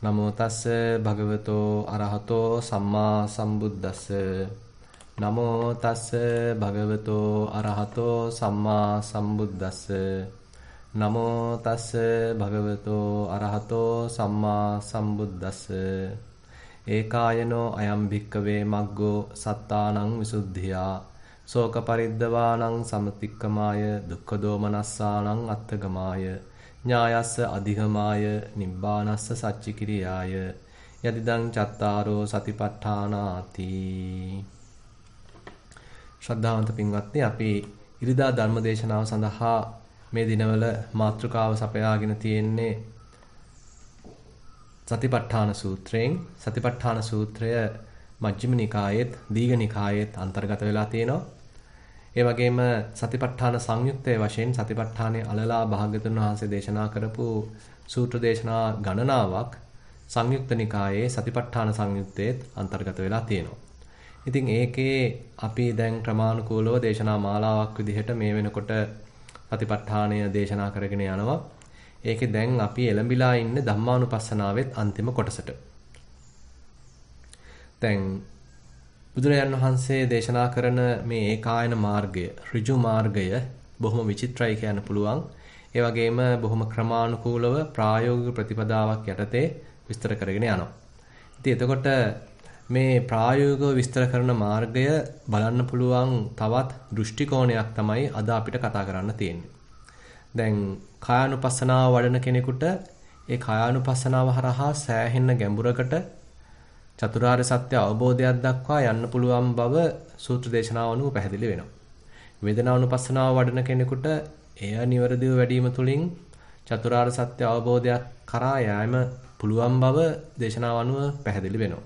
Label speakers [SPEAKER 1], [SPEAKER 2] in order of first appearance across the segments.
[SPEAKER 1] නමෝ තස්ස භගවතෝ අරහතෝ සම්මා සම්බුද්දස්ස නමෝ තස්ස භගවතෝ අරහතෝ සම්මා සම්බුද්දස්ස නමෝ තස්ස භගවතෝ අරහතෝ සම්මා සම්බුද්දස්ස ඒකායනෝ අයම් භික්කවේ මග්ගෝ සත්තානං විසුද්ධියා ශෝක පරිද්දවානං සමතික්කමාය දුක්ඛ දෝමනස්සානං අත්තගමාය ඥායස්ස අධිගමාය නිබ්බානස්ස සච්චිකිරියාය යදිදං චත්තාරෝ සතිපට්ඨානාති. ශ්‍රද්ධාවන්ත පින්වත්නි, අපි ඉරිදා ධර්ම දේශනාව සඳහා මේ දිනවල මාතෘකාව සපයාගෙන තියෙන්නේ සතිපට්ඨාන සූත්‍රයෙන්. සතිපට්ඨාන සූත්‍රය මජ්ක්‍ධිම නිකායේත් දීඝ නිකායේත් අන්තර්ගත වෙලා තියෙනවා. ඒ වගේම සතිපට්ඨාන සංයුත්තේ වශයෙන් සතිපට්ඨානයේ අලලා භාග්‍යතුන් වහන්සේ දේශනා කරපු සූත්‍ර දේශනා ගණනාවක් සංයුක්ත නිකායේ සතිපට්ඨාන සංයුත්තේත් අන්තර්ගත වෙලා තියෙනවා. ඉතින් ඒකේ අපි දැන් ක්‍රමානුකූලව දේශනා මාලාවක් විදිහට මේ වෙනකොට සතිපට්ඨානය දේශනා කරගෙන යනවා. ඒකේ දැන් අපි එළඹිලා ඉන්නේ ධම්මානුපස්සනාවෙත් අන්තිම කොටසට. දැන් බුදුරජාන් වහන්සේ දේශනා කරන මේ ඒකායන මාර්ගය, ඍජු මාර්ගය බොහොම විචිත්‍රයි කියන්න පුළුවන්. ඒ වගේම බොහොම ක්‍රමානුකූලව ප්‍රායෝගික ප්‍රතිපදාවක් යටතේ විස්තර කරගෙන යනවා. ඉතින් එතකොට මේ ප්‍රායෝගිකව විස්තර කරන මාර්ගය බලන්න පුළුවන් තවත් දෘෂ්ටි කෝණයක් තමයි අද අපිට කතා කරන්න තියෙන්නේ. දැන් කායානුපස්සනාව වඩන කෙනෙකුට ඒ කායානුපස්සනාව හරහා සෑහෙන ගැඹුරකට චතුරාර්ය සත්‍ය අවබෝධයක් දක්වා යන්න පුළුවන් බව සූත්‍ර දේශනාව අනුව පැහැදිලි වෙනවා. වේදනානුපස්සනාව වඩන කෙනෙකුට එය නිවැරදිව වැඩිම තුලින් චතුරාර්ය සත්‍ය අවබෝධයක් කරා යෑම පුළුවන් බව දේශනාව අනුව පැහැදිලි වෙනවා.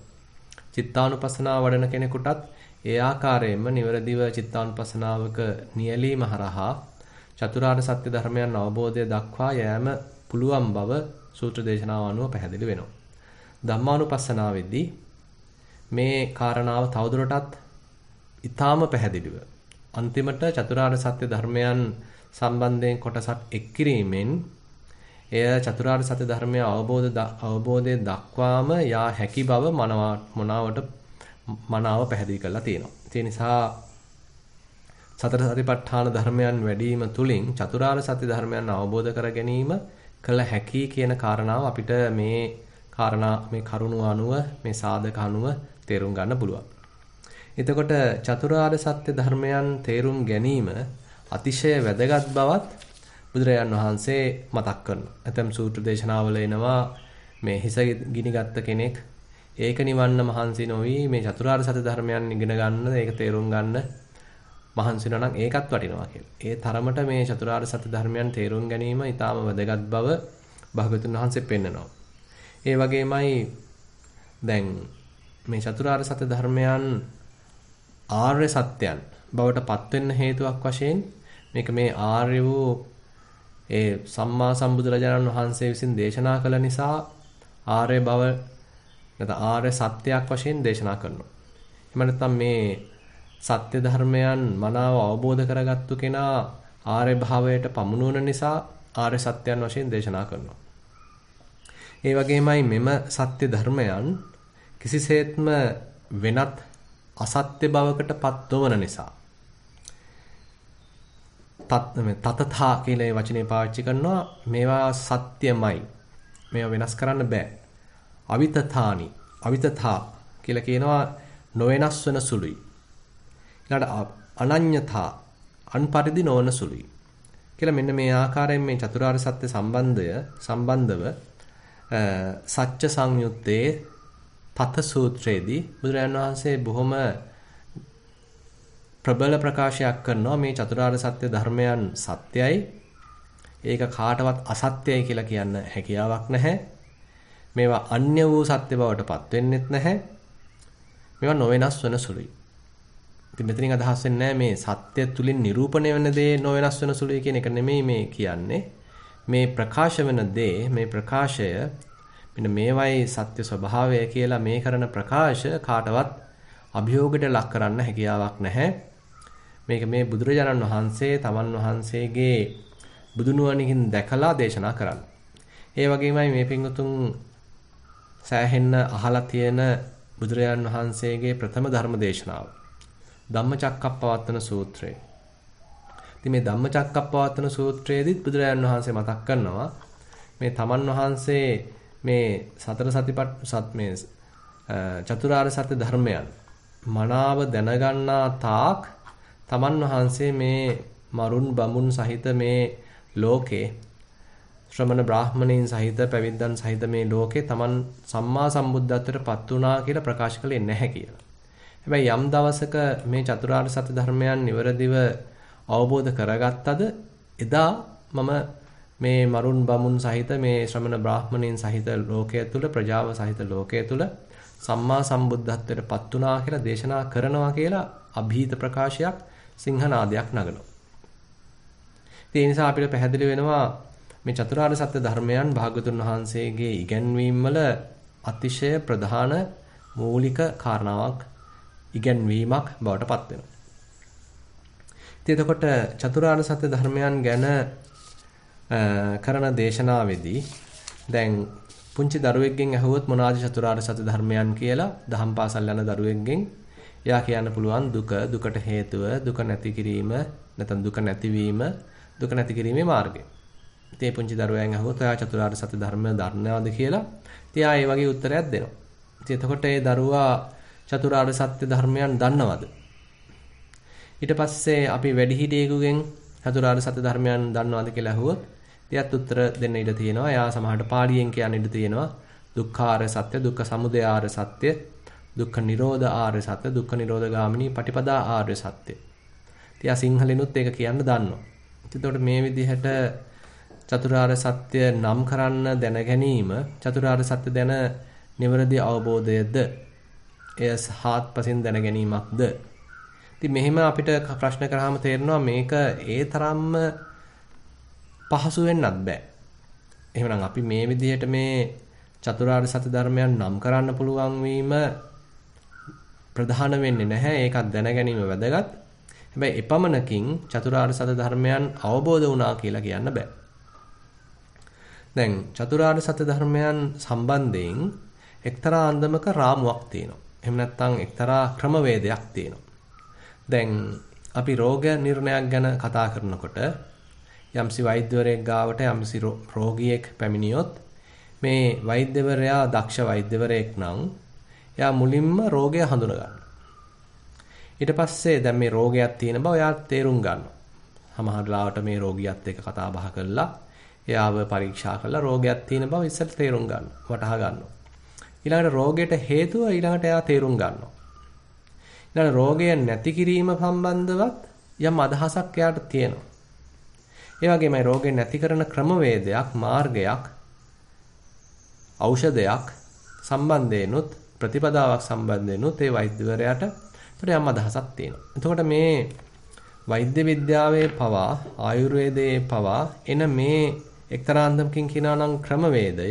[SPEAKER 1] චිත්තානුපස්සනාව වඩන කෙනෙකුටත් ඒ ආකාරයෙන්ම නිවැරදිව චිත්තානුපස්සනාවක නියැලීම හරහා චතුරාර්ය සත්‍ය ධර්මයන් අවබෝධය දක්වා යෑම පුළුවන් බව සූත්‍ර දේශනාව අනුව පැහැදිලි වෙනවා. ධම්මානුපස්සනාවේදී මේ කාරණාව තවදුරටත් ඊටාම පැහැදිලිව අන්තිමට චතුරාර්ය සත්‍ය ධර්මයන් සම්බන්ධයෙන් කොටසක් එක් කිරීමෙන් එය චතුරාර්ය සත්‍ය ධර්මය අවබෝධය දක්වාම යා හැකි බව මනාව පැහැදිලි කරලා තියෙනවා. ඒ නිසා සතර සතිපට්ඨාන ධර්මයන් වැඩිම තුලින් චතුරාර්ය සත්‍ය ධර්මයන් අවබෝධ කර ගැනීම කළ හැකි කියන කාරණාව අපිට මේ කරුණු අනුව මේ සාධක අනුව තේරුම් ගන්න පුළුවන්. එතකොට චතුරාර්ය සත්‍ය ධර්මයන් තේරුම් ගැනීම අතිශය වැදගත් බවත් බුදුරජාන් වහන්සේ මතක් කරනවා. ඇතම් සූත්‍ර දේශනාවල එනවා මේ හිස ගිනිගත් කෙනෙක් ඒක නිවන්න මහන්සි නොවි මේ චතුරාර්ය සත්‍ය ධර්මයන් ඉගෙන ගන්න, ඒක තේරුම් ගන්න මහන්සි වෙනවා නම් ඒකත් වටිනවා කියලා. ඒ තරමට මේ චතුරාර්ය සත්‍ය ධර්මයන් තේරුම් ගැනීම ඊටාම වැදගත් බව භාග්‍යවතුන් වහන්සේ පෙන්නනවා. ඒ වගේමයි දැන් මේ චතුරාර්ය සත්‍ය ධර්මයන් ආර්ය සත්‍යයන් බවට පත් වෙන්න හේතුවක් වශයෙන් මේක මේ ආර්ය වූ ඒ සම්මා සම්බුදුරජාණන් වහන්සේ විසින් දේශනා කළ නිසා ආර්ය බව නැත්නම් ආර්ය සත්‍යයක් වශයෙන් දේශනා කරනවා. එහෙම නැත්නම් මේ සත්‍ය ධර්මයන් මනාව අවබෝධ කරගත්තු කෙනා ආර්ය භාවයට පමුණුවන නිසා ආර්ය සත්‍යයන් වශයෙන් දේශනා කරනවා. ඒ වගේමයි මෙම සත්‍ය ධර්මයන් කිසිසේත්ම වෙනත් අසත්‍ය බවකට පත් නොවන නිසා තතථා කියන වචනේ පාවිච්චි කරනවා. මේවා සත්‍යමයි, මේවා වෙනස් කරන්න බෑ. අවිතථා කියලා කියනවා නොවෙනස් වෙන සුළුයි. ඊළඟට අනඤ්‍යතා අන්පරිදි නොවන සුළුයි කියලා මෙන්න මේ ආකාරයෙන් මේ චතුරාර්ය සත්‍ය සම්බන්ධව සත්‍ය සංයුත්තේ තත සූත්‍රයේදී බුදුරජාණන් වහන්සේ බොහොම ප්‍රබල ප්‍රකාශයක් කරනවා මේ චතුරාර්ය සත්‍ය ධර්මයන් සත්‍යයි. ඒක කාටවත් අසත්‍යයි කියලා කියන්න හැකියාවක් නැහැ. මේවා අන්‍ය වූ සත්‍ය බවට පත් වෙන්නෙත් නැහැ. මේවා නොවෙනස් වෙන සුළුයි. ඉතින් මෙතනින් අදහස් වෙන්නේ මේ සත්‍ය තුලින් නිරූපණය වෙන දේ නොවෙනස් වෙන සුළුයි කියන එක නෙමෙයි මේ කියන්නේ. මේ ප්‍රකාශ වෙන දේ, මේ ප්‍රකාශය මෙන්න මේවයි සත්‍ය ස්වභාවය කියලා මේ කරන ප්‍රකාශ කාටවත් අභියෝගයට ලක් කරන්න හැකියාවක් නැහැ. මේක මේ බුදුරජාණන් වහන්සේ තමන් වහන්සේගේ බුදුනුවණකින් දැකලා දේශනා කරන්නේ. ඒ වගේමයි මේ පින්වතුන් සෑහෙන්න අහලා තියෙන බුදුරජාන් වහන්සේගේ ප්‍රථම ධර්ම දේශනාව. ධම්මචක්කප්පවත්තන සූත්‍රය. ඉතින් මේ ධම්මචක්කප්පවත්තන සූත්‍රයේදීත් බුදුරජාන් වහන්සේ මතක් කරනවා මේ තමන් වහන්සේ මේ චතුරාර්ය සත්‍ය ධර්මයන් මනාව දැනගන්නා තාක් තමන් වහන්සේ මේ මරුන් බමුන් සහිත මේ ලෝකේ ශ්‍රමණ බ්‍රාහ්මණයින් සහිත පැවිද්දන් සහිත මේ ලෝකේ තමන් සම්මා සම්බුද්ධත්වයට පත් වුණා කියලා ප්‍රකාශ කළේ නැහැ කියලා. හැබැයි යම් දවසක මේ චතුරාර්ය සත්‍ය ධර්මයන් නිවරදිව අවබෝධ කරගත්තද එදා මම මේ මරුන් බමුන් සහිත මේ ශ්‍රමණ බ්‍රාහ්මණයින් සහිත ලෝකයේ තුල ප්‍රජාව සහිත ලෝකයේ තුල සම්මා සම්බුද්ධත්වයට පත් වුණා කියලා දේශනා කරනවා කියලා અભීත ප්‍රකාශයක් සිංහනාදයක් නගනවා. ඒ නිසා අපිට පැහැදිලි වෙනවා මේ චතුරාර්ය සත්‍ය ධර්මයන් භාගතුන් වහන්සේගේ ඉගැන්වීම් වල අතිශය ප්‍රධාන මූලික කාරණාවක් ඉගැන්වීමක් බවට පත් වෙනවා. ඉතින් එතකොට චතුරාර්ය සත්‍ය ධර්මයන් ගැන කරන දේශනාවේදී දැන් පුංචි දරුවෙක්ගෙන් අහුවොත් මොනවාද චතුරාර්ය සත්‍ය ධර්මයන් කියලා දහම් පාසල් යන දරුවෙක්ගෙන් එයා කියන්න පුළුවන් දුක, දුකට හේතුව, දුක නැති කිරීම, නැත්නම් දුක නැතිවීම, දුක නැති කිරීමේ මාර්ගය. ඉතින් පුංචි දරුවයන් අහුවොත් ඔයා චතුරාර්ය සත්‍ය ධර්මය දන්නවද කියලා ඉතින් ආ ඒ වගේ උත්තරයක් දෙනවා. ඉතින් එතකොට ඒ දරුවා චතුරාර්ය සත්‍ය ධර්මයන් දන්නවද? ඊට පස්සේ අපි වැඩිහිටියෙකුගෙන් චතුරාර්ය සත්‍ය ධර්මයන් දන්නවද කියලා අහුවොත් එයාත් උත්තර දෙන්න ඉඩ තියෙනවා. එයා සමහරට පාලියෙන් කියන්න ඉඩ තියෙනවා. දුක්ඛාර්ය සත්‍ය, දුක්ඛ සමුදය ආර්ය සත්‍ය, දුක්ඛ නිරෝධ ආර්ය සත්‍ය, දුක්ඛ නිරෝධ ගාමිනී පටිපදා ආර්ය සත්‍ය. ඉතින් සිංහලෙනුත් ඒක කියන්න දන්නවා. එතකොට මේ විදිහට චතුරාර්ය සත්‍ය නම් කරන්න දැන ගැනීම චතුරාර්ය සත්‍ය දැන නිවැරදි අවබෝධයද එය හාත්පසින් දැන ගැනීමක්ද? ඉතින් මෙහෙම අපිට ප්‍රශ්න කරාම තේරෙනවා මේක ඒ තරම්ම පහසු වෙන්නත් බෑ. එහෙමනම් අපි මේ විදිහට මේ චතුරාර්ය සත්‍ය ධර්මයන් නම් කරන්න පුළුවන් වීම ප්‍රධාන වෙන්නේ නැහැ. ඒකත් දැන ගැනීම වැදගත්. හැබැයි එපමණකින් චතුරාර්ය සත්‍ය ධර්මයන් අවබෝධ වුණා කියලා කියන්න බෑ. දැන් චතුරාර්ය සත්‍ය ධර්මයන් සම්බන්ධයෙන් එක්තරා අන්දමක රාමුවක් තියෙනවා. එහෙම නැත්නම් එක්තරා ක්‍රමවේදයක් තියෙනවා. දැන් අපි රෝග නිర్ణයක් ගැන කතා කරනකොට යම්සි වෛද්‍යවරයෙක් ගාවට යම්සි රෝගියෙක් පැමිණියොත් මේ වෛද්‍යවරයා දක්ෂ වෛද්‍යවරයෙක් නම් එයා මුලින්ම රෝගය හඳුන ගන්නවා. ඊට පස්සේ දැන් මේ රෝගයක් තියෙන බව එයා තේරුම් ගන්නවා. සමහර ලාවට මේ රෝගියත් එක්ක කතා බහ කරලා එයාව පරීක්ෂා කරලා රෝගයක් තියෙන බව ඉස්සෙල්ලා තේරුම් ගන්නවා. වටහා ගන්නවා. ඊළඟට රෝගයට හේතුව ඊළඟට එයා තේරුම් ගන්නවා. ඊළඟ රෝගය නැති කිරීම සම්බන්ධවත් යම් අදහසක් එයාට තියෙනවා. ඒ වගේමයි රෝගය නැති කරන ක්‍රමවේදයක්, මාර්ගයක්, ඖෂධයක් සම්බන්ධයෙන්ුත් ප්‍රතිපදාවක් සම්බන්ධයෙන්ුත් ඒ වෛද්‍යවරයාට යම් අදහසක් තියෙනවා. එතකොට මේ වෛද්‍ය විද්‍යාවේ පවා ආයුර්වේදයේ පවා එන මේ එක්තරා අන්දමකින් කියනවා නම් ක්‍රමවේදය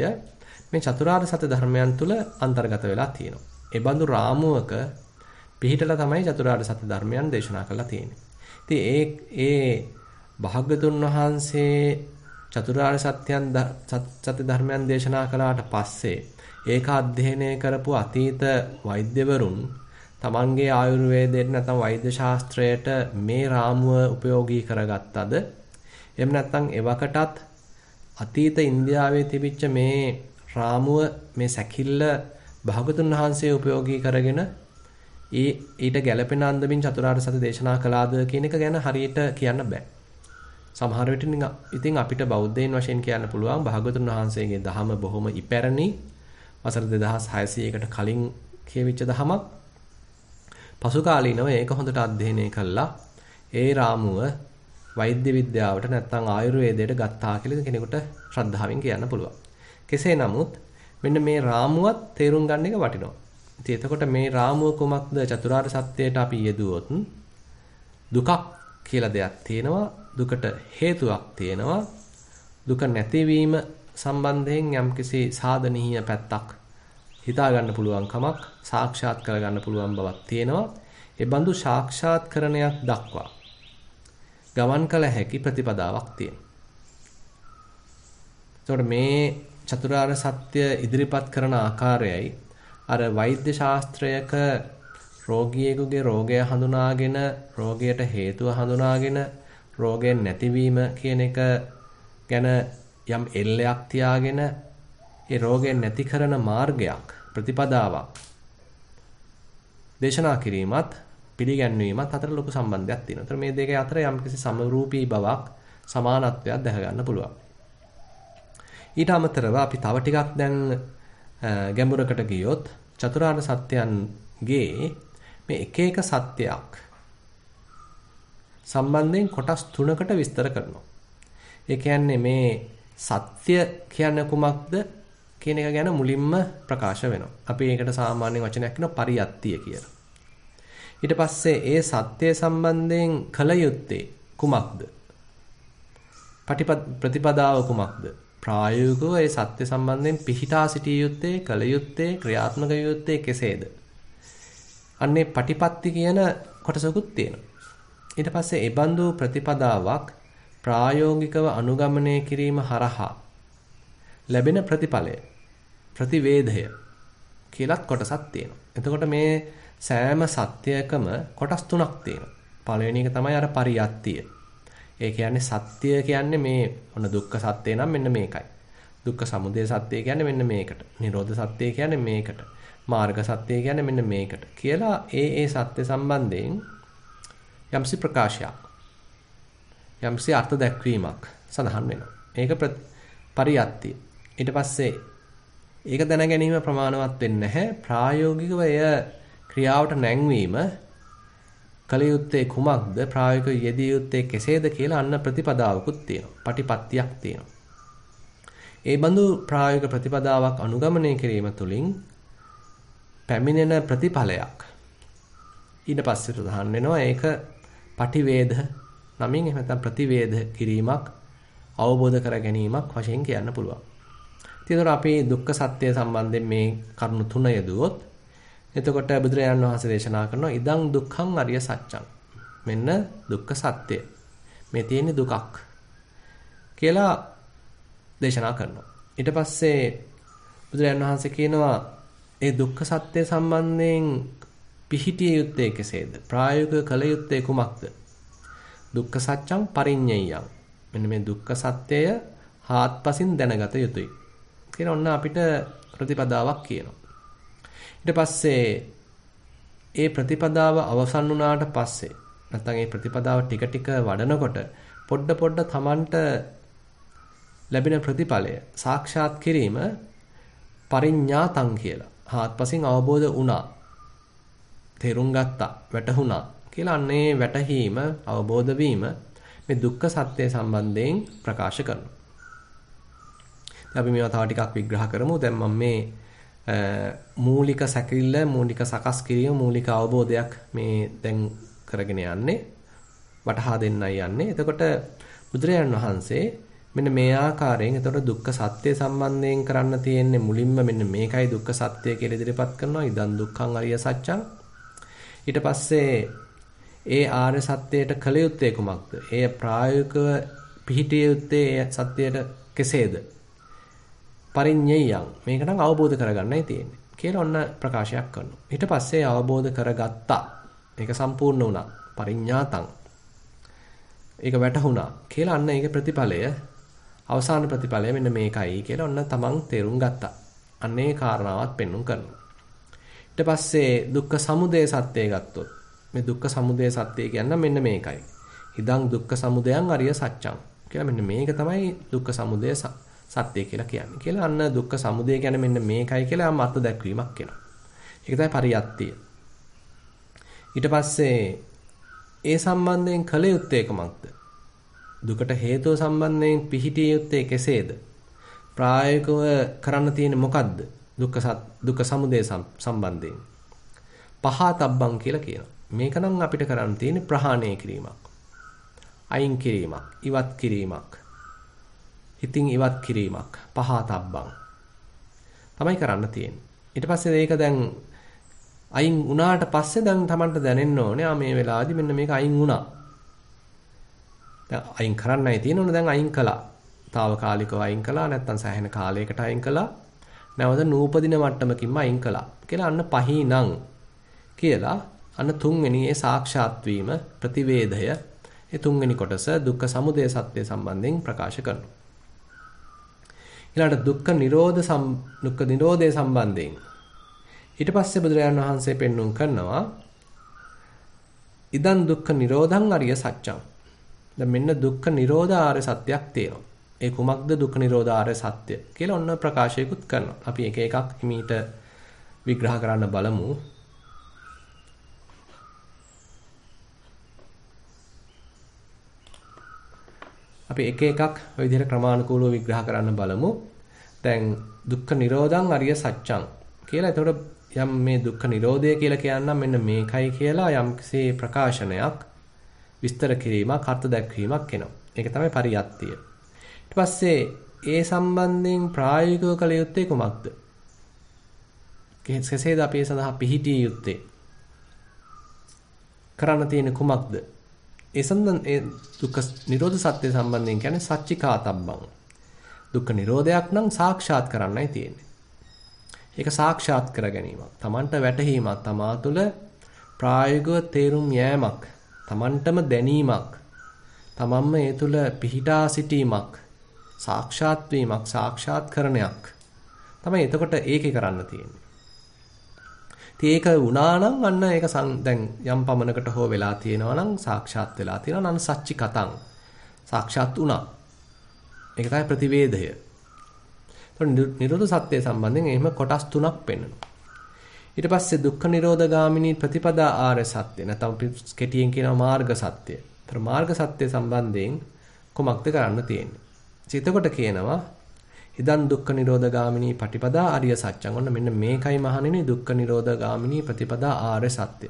[SPEAKER 1] මේ චතුරාර්ය සත්‍ය ධර්මයන් තුල අන්තර්ගත වෙලා තියෙනවා. ඒ බඳු රාමුවක පිහිටලා තමයි චතුරාර්ය සත්‍ය ධර්මයන් දේශනා කරලා තියෙන්නේ. ඉතින් ඒ භාග්‍යතුන් වහන්සේ චතුරාර්ය සත්‍ය ධර්මයන් දේශනා කළාට පස්සේ ඒක අධ්‍යයනය කරපු අතීත වෛද්‍යවරුන් තමන්ගේ ආයුර්වේදයට නැත්නම් වෛද්‍ය ශාස්ත්‍රයට මේ රාමුව ප්‍රයෝගී කරගත්තද? එහෙම නැත්නම් එවකටත් අතීත ඉන්දියාවේ තිබිච්ච මේ රාමුව මේ සැකිල්ල භාගතුන් වහන්සේ ප්‍රයෝගී කරගෙන ඊට ගැළපෙන අන්දමින් චතුරාර්ය සත්‍ය දේශනා කළාද කියන එක ගැන හරියට කියන්න බෑ. සමහර විට ඉතින් අපිට බෞද්ධයන් වශයෙන් කියන්න පුළුවන් භාගතුන් වහන්සේගේ දහම බොහොම ඉපැරණි වසර 2600කට කලින් කියවිච්ච දහමක්. පසු කාලීනව ඒක හොඳට අධ්‍යයනය කළා ඒ රාමුව වෛද්‍ය විද්‍යාවට නැත්නම් ආයුර්වේදයට ගත්තා කියලා කෙනෙකුට ශ්‍රද්ධාවෙන් කියන්න පුළුවන්. කෙසේ නමුත් මෙන්න මේ රාමුවත් තේරුම් ගන්න එක වටිනවා. ඉතින් එතකොට මේ රාමුව කුමක්ද? චතුරාර්ය සත්‍යයට අපි යෙදුවොත් දුකක් කියලා දෙයක් තියෙනවා. දුකට හේතුවක් තියෙනවා. දුක නැතිවීම සම්බන්ධයෙන් යම්කිසි සාධනීය පැත්තක් හිතා ගන්න පුළුවන් කමක් සාක්ෂාත් කර ගන්න පුළුවන් බවක් තියෙනවා. ඒ බඳු සාක්ෂාත්කරණයක් දක්වා ගමන් කළ හැකි ප්‍රතිපදාවක් තියෙනවා. ඒතකොට මේ චතුරාර්ය සත්‍ය ඉදිරිපත් කරන ආකාරයයි අර වෛද්‍ය ශාස්ත්‍රයක රෝගියෙකුගේ රෝගය හඳුනාගෙන රෝගයට හේතුව හඳුනාගෙන රෝගයෙන් නැතිවීම කියන එක ගැන යම් එල්ලයක් තියාගෙන ඒ රෝගයෙන් නැති කරන මාර්ගයක් ප්‍රතිපදාවක් දේශනා කිරීමත් පිළිගැන්වීමත් අතර ලොකු සම්බන්ධයක් තියෙනවා. ඒතර මේ දෙක අතර යම්කිසි සමරූපී බවක් සමානත්වයක් දැක ගන්න පුළුවන්. ඊට අමතරව අපි තව ටිකක් දැන් ගැඹුරකට ගියොත් චතුරාර්ය සත්‍යයන්ගේ මේ එක එක සත්‍යයක් සම්බන්ධයෙන් කොටස් තුනකට විස්තර කරනවා. ඒ කියන්නේ මේ සත්‍ය කියන්නේ කුමක්ද කියන එක ගැන මුලින්ම ප්‍රකාශ වෙනවා. අපි ඒකට සාමාන්‍ය වචනයක් කියනවා පරියත්තිය කියලා. ඊට පස්සේ ඒ සත්‍ය සම්බන්ධයෙන් කල යුත්තේ කුමක්ද? ප්‍රතිපදාව කුමක්ද? ප්‍රායෝගිකව ඒ සත්‍ය සම්බන්ධයෙන් පිහිටා සිටිය යුත්තේ, කල යුත්තේ, ක්‍රියාත්මක යුත්තේ කෙසේද? අන්නේ පටිපත්ති කියන කොටසකුත් තියෙනවා. ඊට පස්සේ ඒ බඳු ප්‍රතිපදාවක් ප්‍රායෝගිකව අනුගමනය කිරීම හරහා ලැබෙන ප්‍රතිඵලය ප්‍රතිවේධය කියලාත් කොටසක් තියෙනවා. එතකොට මේ සෑම සත්‍යයකම කොටස් තුනක් තියෙනවා. පළවෙනි එක තමයි අර පරියත්තිය. ඒ කියන්නේ සත්‍ය කියන්නේ මේ මොන දුක්ඛ සත්‍ය නම් මෙන්න මේකයි. දුක්ඛ සමුදය සත්‍ය කියන්නේ මෙන්න මේකට. නිරෝධ සත්‍ය කියන්නේ මේකට. මාර්ග සත්‍ය කියන්නේ මෙන්න මේකට. කියලා ඒ සත්‍ය සම්බන්ධයෙන් යම්සි ප්‍රකාශයක් යම්සි අර්ථ දැක්වීමක් සඳහන් වෙනවා. ඒක පරියත්තිය. ඊට පස්සේ ඒක දැන ගැනීම ප්‍රමාණවත් වෙන්නේ නැහැ. ප්‍රායෝගිකව එය ක්‍රියාවට නැංවීම කල යුත්තේ කුමක්ද? ප්‍රායෝගිකව යෙදිය යුත්තේ කෙසේද කියලා අන්න ප්‍රතිපදාවකුත් තියෙනවා. පටිපත්තියක් තියෙනවා. ඒ බඳු ප්‍රායෝගික ප්‍රතිපදාවක් අනුගමනය කිරීම තුළින් පැමිණෙන ප්‍රතිඵලයක් ඊට පස්සේ ප්‍රධාන වෙනවා. ඒක පටිවේද නමින් එහෙම නැත්නම් ප්‍රතිවේද කිරීමක් අවබෝධ කර ගැනීමක් වශයෙන් කියන්න පුළුවන්. ඉතින් අපි දුක්ඛ සත්‍ය සම්බන්ධයෙන් මේ කරුණු තුන යෙදුවොත් එතකොට බුදුරජාණන් වහන්සේ දේශනා කරනවා ඉදං දුක්ඛං අරිය සත්‍යං. මෙන්න දුක්ඛ සත්‍ය. මේ තියෙන දුකක් කියලා දේශනා කරනවා. ඊට පස්සේ බුදුරජාණන් වහන්සේ කියනවා ඒ දුක්ඛ සත්‍ය සම්බන්ධයෙන් පිහිටිය යුත්තේ කෙසේද? ප්‍රායෝගික කළ යුත්තේ කුමක්ද? දුක්ඛ සත්‍යං පරිඤ්ඤයං. මෙන්න මේ දුක්ඛ සත්‍යය හාත්පසින් දැනගත යුතුයි. කියලා ඔන්න අපිට ප්‍රතිපදාවක් කියනවා. ඊට පස්සේ ඒ ප්‍රතිපදාව අවසන් වුණාට පස්සේ නැත්නම් ඒ ප්‍රතිපදාව ටික ටික වඩනකොට පොඩ තමන්ට ලැබෙන ප්‍රතිඵලය සාක්ෂාත් කිරීම පරිඤ්ඤාතං කියලා. හාත්පසින් අවබෝධ වුණා. තේරුම් ගත්තා, වැටහුණා කියලා අන්නේ වැටහීම, අවබෝධ වීම මේ දුක්ඛ සත්‍ය සම්බන්ධයෙන් ප්‍රකාශ කරනවා. අපි මේවා තව ටිකක් විග්‍රහ කරමු. දැන් මම මේ මූලික සැකවිල්ල, මූලික සකස් කිරීම, මූලික අවබෝධයක් මේ දැන් කරගෙන යන්නේ. වටහා දෙන්නයි යන්නේ. එතකොට බුදුරජාණන් වහන්සේ මෙන්න මේ ආකාරයෙන් එතකොට දුක්ඛ සත්‍ය සම්බන්ධයෙන් කරන්න තියෙන්නේ මුලින්ම මෙන්න මේකයි දුක්ඛ සත්‍ය කියලා ඉදිරිපත් කරනවා. ඉදන් දුක්ඛං අරිය සත්‍යං. ඊට පස්සේ ඒ ආර්ය සත්‍යයට කළ යුත්තේ කුමක්ද? ඒ ප්‍රායෝගිකව පිහිටිය යුත්තේ ඒ සත්‍යයට කෙසේද? පරිඤ්ඤයං. මේක නම් අවබෝධ කරගන්නයි තියෙන්නේ. කියලා ඔන්න ප්‍රකාශයක් කරනවා. ඊට පස්සේ අවබෝධ කරගත්තා. ඒක සම්පූර්ණ වුණා. පරිඤ්ඤාතං. ඒක වැටහුණා. කියලා අන්න ඒකේ ප්‍රතිඵලය අවසාන ප්‍රතිඵලය මෙන්න මේකයි කියලා ඔන්න තමන් තේරුම් ගත්තා. අන්න ඒ කාරණාවත් පෙන්වුම් කරනවා. ඊට පස්සේ දුක්ඛ සමුදය සත්‍යය ගත්තොත් මේ දුක්ඛ සමුදය සත්‍යය කියන්නේ මෙන්න මේකයි. ඉදං දුක්ඛ සමුදයං අරිය සත්‍යං කියලා මෙන්න මේක තමයි දුක්ඛ සමුදය සත්‍යය කියලා කියන්නේ. කියලා අන්න දුක්ඛ සමුදය කියන්නේ මෙන්න මේකයි කියලා අර්ථ දැක්වීමක් වෙනවා. ඒක තමයි පරියත්තිය. ඊට පස්සේ ඒ සම්බන්ධයෙන් කළ යුත්තේ කුමක්ද? දුකට හේතුව සම්බන්ධයෙන් පිහිටිය යුත්තේ කෙසේද? ප්‍රායෝගිකව කරන්න තියෙන්නේ මොකද්ද? දුක්ඛ සමුදය සම්බන්ධයෙන්. පහතබ්බං කියලා කියනවා. මේක නම් අපිට කරන්න තියෙන්නේ ප්‍රහාණය කිරීමක්. අයින් කිරීමක්, ඉවත් කිරීමක්. හිතින් ඉවත් කිරීමක්. පහතබ්බං. තමයි කරන්න තියෙන්නේ. ඊට පස්සේ මේක දැන් අයින් වුණාට පස්සේ දැන් Tamanට දැනෙන්න ඕනේ මේ වෙලාවේදී මෙන්න මේක අයින් වුණා. දැන් අයින් කරන්නයි තියෙන්නේ. දැන් අයින් කළා. తాවකාලිකව අයින් කළා නැත්නම් සෑහෙන කාලයකට අයින් කළා. නැවත නූපදින මට්ටමකින්ම අයින් කළා. කියලා අන්න පහිනං කියලා අන්න තුන්වෙනි ඒ සාක්ෂාත් වීම ප්‍රතිවේදය ඒ තුන්වෙනි කොටස දුක්ඛ සමුදය සත්‍ය සම්බන්ධයෙන් ප්‍රකාශ කරනවා. ඊළඟට දුක්ඛ නිරෝධය සම්බන්ධයෙන් ඊට පස්සේ බුදුරජාණන් වහන්සේ පෙන්වුම් කරනවා ඉදන් දුක්ඛ නිරෝධං අරිය සත්‍යං. දැන් මෙන්න දුක්ඛ නිරෝධ ආර්ය සත්‍යයක් තියෙනවා. ඒ කුමක්ද දුක්ඛ නිරෝධ ආර්ය සත්‍ය කියලා ඔන්න ප්‍රකාශයකුත් කරනවා. අපි එක එකක් හිමීට විග්‍රහ කරන්න බලමු. අපි එක එකක් ඔය විදිහට ක්‍රමානුකූලව විග්‍රහ කරන්න බලමු. දැන් දුක්ඛ නිරෝධං අරිය සත්‍යං කියලා. එතකොට යම් මේ දුක්ඛ නිරෝධය කියලා කියන්නම් මෙන්න මේකයි කියලා යම්කිසි ප්‍රකාශනයක් විස්තර කිරීමක් අර්ථ දැක්වීමක් එනවා. ඒක තමයි පරියත්තිය. ඊට පස්සේ ඒ සම්බන්ධයෙන් ප්‍රායෝගිකව කළ යුත්තේ කුමක්ද? කෙසේද අපි සඳහා පිහිටිය යුත්තේ? කරන්න තියෙන කුමක්ද? ඒ දුක්ඛ නිරෝධ සත්‍ය සම්බන්ධයෙන් කියන්නේ සච්චිකාතබ්බං. දුක්ඛ නිරෝධයක් නම් සාක්ෂාත් කරන්නයි තියෙන්නේ. ඒක සාක්ෂාත් කර ගැනීමක්. Tamanට වැටහීමක්, තමා තුළ ප්‍රායෝගිකව තේරුම් යෑමක්, Tamanටම දැනීමක්, තමන්ම ඒ තුළ පිහිටා සිටීමක්, සාක්ෂාත් වීමක්, සාක්ෂාත්කරණයක් තමයි එතකොට ඒකේ කරන්න තියෙන්නේ. ඉතින් ඒක වුණා නම් අන්න ඒක දැන් යම් පමණකට හෝ වෙලා තියෙනවා නම් සාක්ෂාත් වෙලා තියෙනවා නම් සච්චිකතං සාක්ෂාත් වුණා. ඒක තමයි ප්‍රතිවේදය. නිරෝධ සත්‍ය සම්බන්ධයෙන් එහෙම කොටස් තුනක් පෙන්වනවා. ඊට පස්සේ දුක්ඛ නිරෝධ ගාමිනී ප්‍රතිපදා ආර්ය සත්‍ය නැත්නම් කෙටියෙන් කියනවා මාර්ග සත්‍ය. ඒතර මාර්ග සත්‍ය සම්බන්ධයෙන් කොමක්ද කරන්න තියෙන්නේ? එතකොට කියනවා ඉදන් දුක්ඛ නිරෝධ ගාමිනී පටිපදා ආර්ය සත්‍යං. ඔන්න මෙන්න මේකයි මහණෙනි දුක්ඛ නිරෝධ ගාමිනී ප්‍රතිපදා ආර්ය සත්‍ය.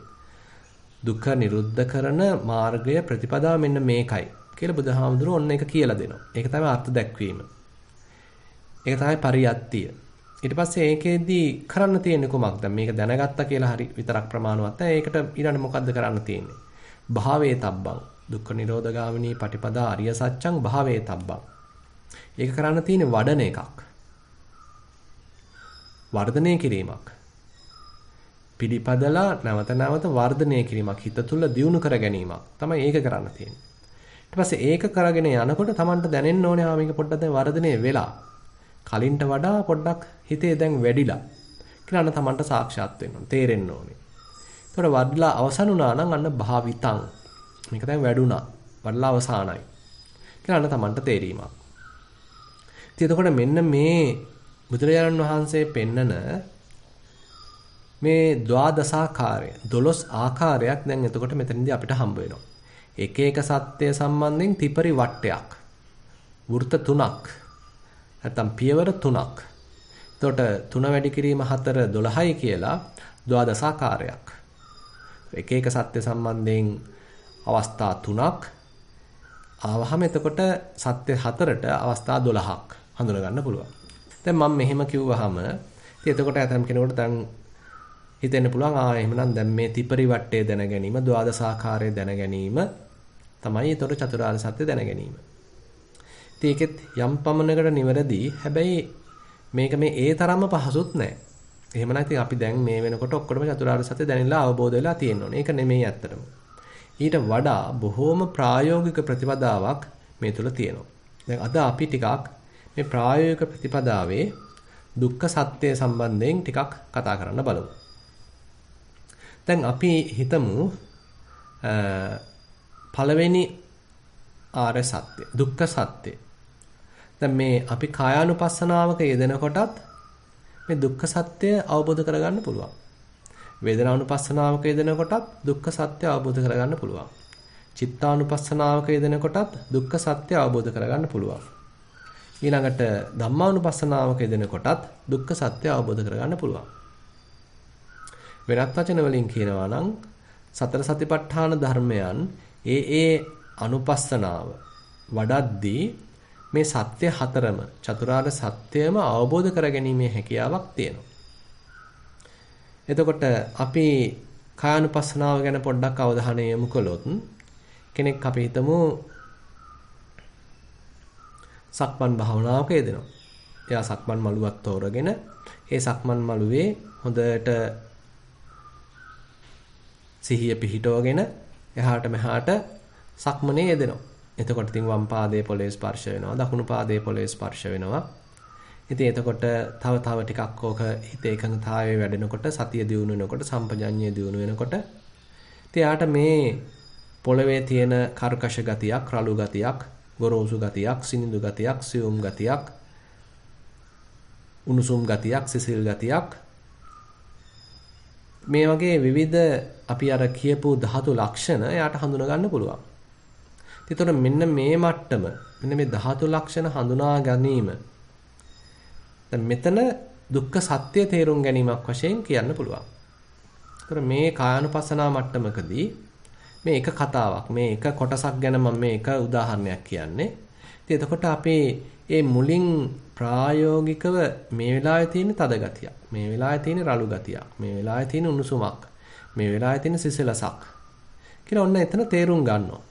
[SPEAKER 1] දුක්ඛ නිරුද්ධ කරන මාර්ගය ප්‍රතිපදා මෙන්න මේකයි කියලා බුදුහාමුදුරුවෝ ඔන්න ඒක කියලා දෙනවා. ඒක තමයි අර්ථ දැක්වීම. ඒක තමයි පරියත්තිය. ඊට පස්සේ ඒකෙදී කරන්න තියෙන්නේ කොමක්ද? මේක දැනගත්තා කියලා හරි විතරක් ප්‍රමාණවත් නැහැ. ඒකට ඊළඟ මොකද්ද කරන්න තියෙන්නේ? භාවේ තබ්බං. දුක්ඛ නිරෝධ ගාමිනී පටිපදා ආර්ය සත්‍යං භාවේ තබ්බං. ඒක කරන්න තියෙන්නේ වඩන එකක්. වර්ධනය කිරීමක්. පිළිපදලා නැවත නැවත වර්ධනය කිරීමක්. හිත තුළ දියුණු කර ගැනීමක්. තමයි ඒක කරන්න තියෙන්නේ. ඊට පස්සේ ඒක කරගෙන යනකොට Tamanට දැනෙන්න ඕනේ මේක පොඩ්ඩක් දැන් වර්ධනය වෙලා. කලින්ට වඩා පොඩ්ඩක් හිතේ දැන් වැඩිලා. කියලා අන්න Tamanට සාක්ෂාත් වෙන්න ඕනේ. තේරෙන්න ඕනේ. ඒතකොට වඩලා අවසන් වුණා නම් අන්න භාවිතං. මේක දැන් වැඩුණා. වඩලා අවසానයි. කියලා අන්න Tamanට තේරීමක්. ඉතින් එතකොට මෙන්න මේ බුදුරජාණන් වහන්සේ පෙන්නන මේ ද්වාදසාකාරය 12 ආකාරයක් දැන් එතකොට මෙතනදී අපිට හම්බ වෙනවා. එක එක සත්‍ය සම්බන්ධයෙන් ත්‍රිපරි වට්ටයක්. වෘත්ත 3ක්. නැත්තම් පියවර 3ක්. එතකොට 3 වැඩි කිරීම 4 12යි කියලා ද්වාදසාකාරයක්. එක එක සත්‍ය සම්බන්ධයෙන් අවස්ථා 3ක් ආවහම එතකොට සත්‍ය 4ට අවස්ථා 12ක් හඳුනා ගන්න පුළුවන්. දැන් මම මෙහෙම කිව්වහම ඉතින් එතකොට ඇතම් කෙනෙකුට දැන් හිතෙන්න පුළුවන් එහෙමනම් දැන් මේ ත්‍රිපරි වට්ටය දැන ගැනීම, ද්වාදසාකාරය දැන ගැනීම තමයි එතකොට චතුරාර්ය සත්‍ය දැන ගැනීම. ඉතින් ඒකෙත් යම් පමණකට නිවැරදි. හැබැයි මේක මේ ඒ තරම්ම පහසුත් නෑ. එහෙම නැත්නම් අපි දැන් මේ වෙනකොට ඔක්කොම චතුරාර්ය සත්‍ය දැනලා අවබෝධ වෙලා තියෙන්න ඕනේ. ඒක නෙමෙයි ඇත්තටම. ඊට වඩා බොහෝම ප්‍රායෝගික ප්‍රතිපදාවක් මේ තුල තියෙනවා. දැන් අද අපි ටිකක් මේ ප්‍රායෝගික ප්‍රතිපදාවේ දුක්ඛ සත්‍ය සම්බන්ධයෙන් ටිකක් කතා කරන්න බලමු. දැන් අපි හිතමු පළවෙනි ආර්ය සත්‍ය දුක්ඛ සත්‍ය. දැන් මේ අපි කායානුපස්සනාවක යෙදෙනකොටත් මේ දුක්ඛ සත්‍ය අවබෝධ කරගන්න පුළුවන්. වේදනානුපස්සනාවක යෙදෙනකොටත් දුක්ඛ සත්‍ය අවබෝධ කරගන්න පුළුවන්. චිත්තානුපස්සනාවක යෙදෙනකොටත් දුක්ඛ සත්‍ය අවබෝධ කරගන්න පුළුවන්. ඊළඟට ධම්මානුපස්සනාවක යෙදෙනකොටත් දුක්ඛ සත්‍ය අවබෝධ කරගන්න පුළුවන්. වෙනත් වචන වලින් කියනවා නම් සතර සතිපට්ඨාන ධර්මයන් ඒ අනුපස්සනාව වඩද්දී මේ සත්‍ය හතරම චතුරාර්ය සත්‍යයම අවබෝධ කරගැනීමේ හැකියාවක් තියෙනවා. එතකොට අපි කායानुපස්සනාව ගැන පොඩ්ඩක් අවධානය යොමු කළොත් කෙනෙක් අපි හිතමු සක්මන් භාවනාවක යෙදෙනවා. එයා සක්මන් මළුවක් තෝරගෙන ඒ සක්මන් මළුවේ හොඳට සිහිය පිහිටවගෙන එහාට මෙහාට සක්මනේ යෙදෙනවා. එතකොට ඉතින් වම් පාදයේ පොළවේ ස්පර්ශ වෙනවා, දකුණු පාදයේ පොළවේ ස්පර්ශ වෙනවා. ඉතින් එතකොට තව ටිකක් ඕක හිත එකඟතාවයේ වැඩෙනකොට සතිය දියුණු වෙනකොට සම්පජඤ්ඤය දියුණු වෙනකොට ඉතින් යාට මේ පොළවේ තියෙන කර්කශ ගතියක්, රළු ගතියක්, ගොරෝසු ගතියක්, සිනිඳු ගතියක්, සියුම් ගතියක්, උණුසුම් ගතියක්, සිසිල් ගතියක් මේ වගේ විවිධ අපි අර කියපු ධාතු ලක්ෂණ යාට හඳුනා ගන්න පුළුවන්. ඒතකොට මෙන්න මේ මට්ටම මෙන්න මේ ධාතු ලක්ෂණ හඳුනා ගැනීම දැන් මෙතන දුක්ඛ සත්‍ය තේරුම් ගැනීමක් වශයෙන් කියන්න පුළුවන්. ඒතකොට මේ කායानुපස්සනා මට්ටමකදී මේ එක කතාවක් මේ එක කොටසක් ගැන මම මේ එක උදාහරණයක් කියන්නේ. ඉතින් එතකොට අපි මේ මුලින් ප්‍රායෝගිකව මේ වෙලාවේ තියෙන තද ගතියක්, මේ වෙලාවේ තියෙන රළු ගතියක්, මේ වෙලාවේ තියෙන උණුසුමක්, මේ වෙලාවේ තියෙන සිසිලසක් කියලා ඔන්න එතන තේරුම් ගන්නවා.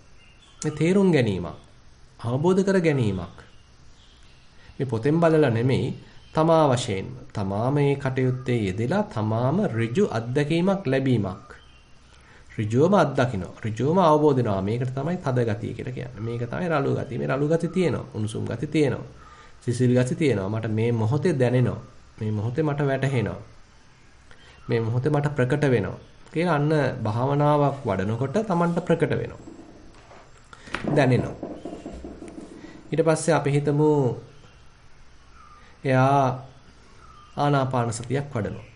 [SPEAKER 1] මේ තේරුම් ගැනීමක්, අවබෝධ කර ගැනීමක්. මේ පොතෙන් බලලා නෙමෙයි තමා වශයෙන් තමා මේ කටයුත්තේ යෙදලා තමාම ඍජු අත්දැකීමක් ලැබීමක්. ඍජුවම අත්දකින්න. ඍජුවම අවබෝධ වෙනවා. මේකට තමයි තද ගතිය කියලා කියන්නේ. මේක තමයි රළු ගතිය. මේ රළු ගතිය තියෙනවා. උණුසුම් ගතිය තියෙනවා. සිසිල් ගතිය තියෙනවා. මට මේ මොහොතේ දැනෙනවා. මේ මොහොතේ මට වැටහෙනවා. මේ මොහොතේ මට ප්‍රකට වෙනවා. කියලා අන්න භාවනාවක් වඩනකොට Tamanට ප්‍රකට වෙනවා. දැනෙනවා. ඊට පස්සේ අපි හිතමු එයා ආනාපාන සතියක් වඩනවා.